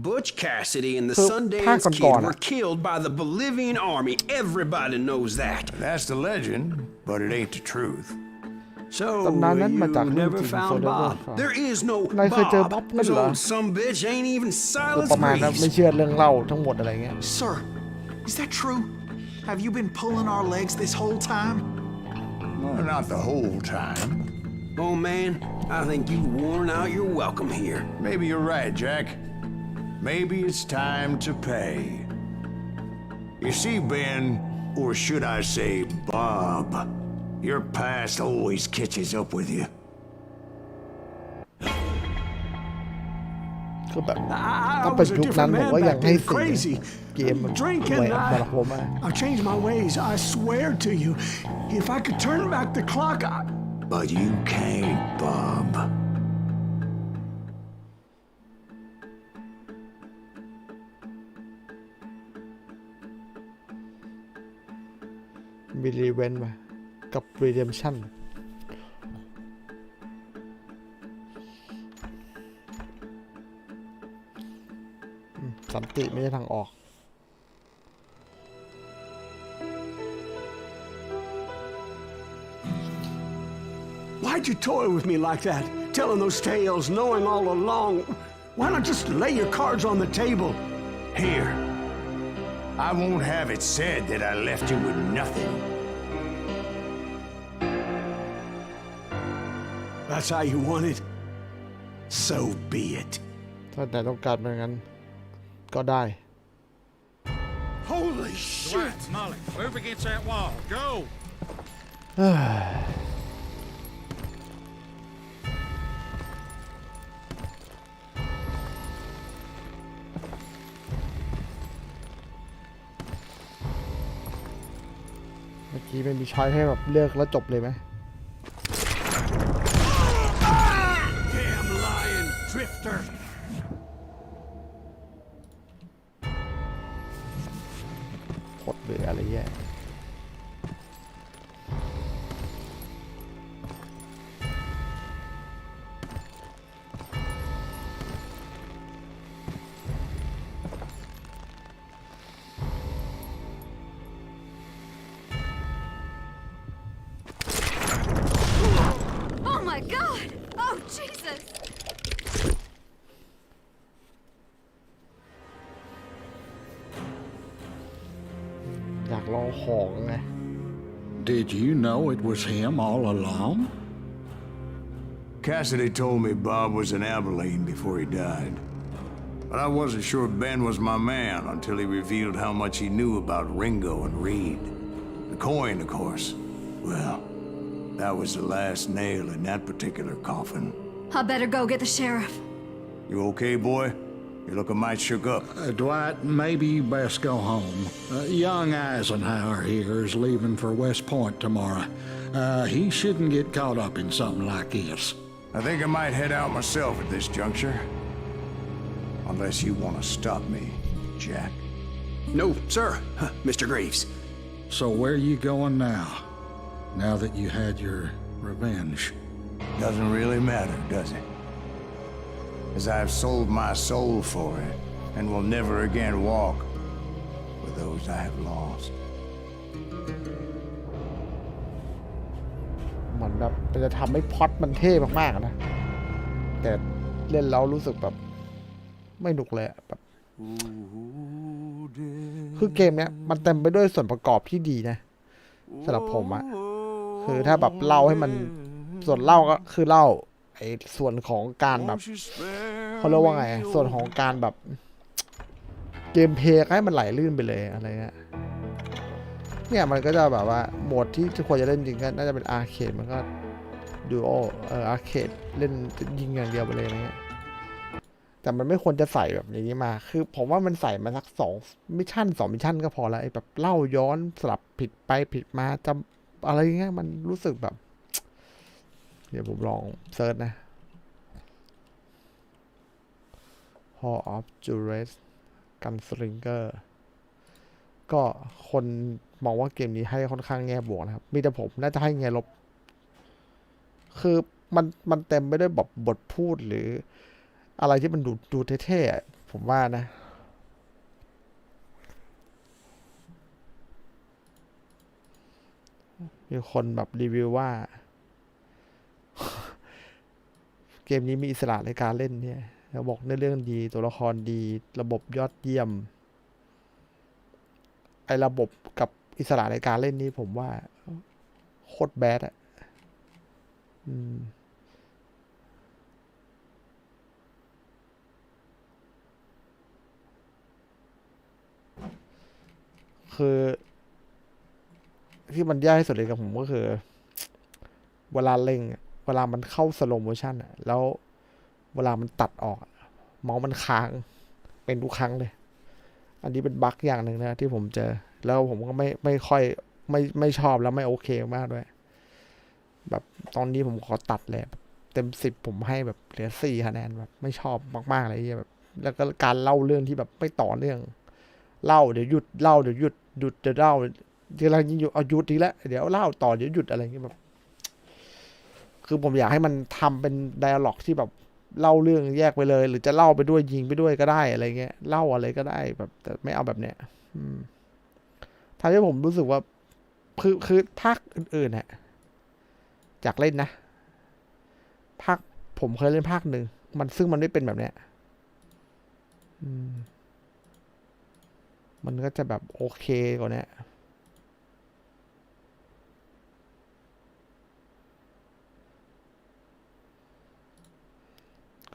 Butch Cassidy and the So, Sundance Kid Kid were killed by the Bolivian army. Everybody knows that. That's the legend, but it ain't the truth. So, ตำนานนั้นมาจาก you เรื่อง never จริง found Bob. There is no นายเคยเจอ Bob. บ๊อบนั่น This เหรอ old sumbitch ain't even ประ Silas มาณนั้นไม่ Reeves. เชื่อเรื่องเล่าทั้งหมดอะไรเงี้ย Sir, is that true? Have you been pulling our legs this whole time? Well, not the whole time. Oh man, I think you've worn out your welcome here. Maybe you're right, Jack. Maybe it's time to pay. You see, Ben, or should I say Bob, your past always catches up with you. คือแบบ I ถ้าเป็น was a ยุคนั้น different ผมว่า man ยัง back ให้ then, เสีย crazy. เกมมัน Drinking, แหวกสำหรับผมอะ I've changed my ways, I swear to you. If I could turn back the clock, But you can't, Bob.มีรีเวนต์มากับ Redemption สันติไม่ใช่ทางออก Why'd you toy with me like that? Telling those tales, knowing all along. Why not just lay your cards on the table? Here. I won't have it said that I left you with nothing. That's how you want it? So be it. ถ้าแต่ต้องการเป็นงั้นก็ได้ Holy shit! Right, Molly, move against that wall. Go! เมื่อกี้มันมีช้อยให้แบบเลือกแล้วจบเลยไหม Damn lying drifter. กดหรืออะไรแย่Oh my God! Oh Jesus! อยากลองของไง Did you know it was him all along? Cassidy told me Bob was in Abilene before he died. But I wasn't sure Ben was my man until he revealed how much he knew about Ringo and Reed. The coin, of course. Well, that was the last nail in that particular coffin. I better go get the sheriff. You okay, boy? You're looking mighty shook up. Dwight, maybe you best go home. Young Eisenhower here is leaving for West Point tomorrow. He shouldn't get caught up in something like this. I think I might head out myself at this juncture. Unless you want to stop me, Jack. No, sir, Mr. Graves. So where are you going now? Now that you had your revenge? Doesn't really matter, does it? As I've sold my soul for it, and will never again walk with those I have lost. เหมือนแบบมันจะทำให้พล็อตมันเท่มากๆนะ แต่เล่นแล้วรู้สึกแบบไม่หนุกเลยแบบคือเกมเนี้ยมันเต็มไปด้วยส่วนประกอบที่ดีนะสำหรับผมอะคือถ้าแบบเล่าให้มันส่วนเล่าก็คือเล่าไอ้ส่วนของการแบบเขาเรียกว่าไงส่วนของการแบบเกมเพลย์ให้มันไหลลื่นไปเลยอะไรเงี้ยเนี่ยมันก็จะแบบว่าโหมดที่ควรจะเล่นจริงก็น่าจะเป็นอาร์เคดมันก็ดูโออาร์เคดเล่นยิงอย่างเดียวไปเลยอะไรเงี้ยแต่มันไม่ควรจะใส่แบบนี้มาคือผมว่ามันใส่มาสัก2 มิชชั่น 2 มิชชั่นก็พอแล้วไอ้แบบเล่าย้อนสลับผิดไปผิดมาจำอะไรเงี้ยมันรู้สึกแบบเดี๋ยวผมลองเซิร์ชนะ Hall of Juarez Gunslinger ก็คนมองว่าเกมนี้ให้ค่อนข้างแง่บวกนะครับมีแต่ผมน่าจะให้แง่ลบคือมันเต็มไปด้วยแบบบทพูดหรืออะไรที่มันดูเท่ๆผมว่านะมีคนแบบรีวิวว่า เกมนี้มีอิสระในการเล่นเนี่ยแล้วบอกในเรื่องดีตัวละครดีระบบยอดเยี่ยมไอระบบกับอิสระในการเล่นนี่ผมว่าโคตรแบดอ่ะคือที่มันยากที่สุดเลยกับผมก็คือเวลาเล่งเวลามันเข้าสโลว์โมชั่นอ่ะแล้วเวลามันตัดออกเมาส์มันค้างเป็นทุกครั้งเลยอันนี้เป็นบั๊กอย่างหนึ่งนะที่ผมเจอแล้วผมก็ไม่ค่อยไม่ชอบแล้วไม่โอเคมากด้วยแบบตอนนี้ผมขอตัดเลยเต็ม10ผมให้แบบเหลือ4 คะแนนแบบไม่ชอบมากๆเลยแบบแล้วก็การเล่าเรื่องที่แบบไม่ต่อเนื่องเล่าเดี๋ยวหยุดเล่าเดี๋ยวหยุดเดี๋ยวเล่าเดี๋ยวอะไรยิ่งหยุดเอาหยุดอีกแล้วเดี๋ยวเล่าต่อเดี๋ยวหยุดอะไรอย่างเงี้ยแบบคือผมอยากให้มันทำเป็นไดอะล็อกที่แบบเล่าเรื่องแยกไปเลยหรือจะเล่าไปด้วยยิงไปด้วยก็ได้อะไรเงี้ยเล่าอะไรก็ได้แบบแต่ไม่เอาแบบเนี้ยทำให้ผมรู้สึกว่าคือภาคอื่นๆเนี่ยอยากเล่นนะภาคผมเคยเล่นภาคหนึ่งซึ่งมันไม่เป็นแบบเนี้ยมันก็จะแบบโอเคกว่านี้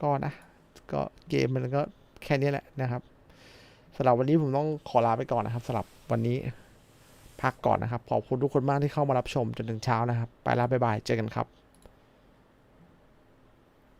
ก็นะก็เกมมันก็แค่นี้แหละนะครับสำหรับวันนี้ผมต้องขอลาไปก่อนนะครับสำหรับวันนี้ พักก่อนนะครับขอบคุณทุกคนมากที่เข้ามารับชมจนถึงเช้านะครับไปแล้วบ๊ายบายเจอกันครับ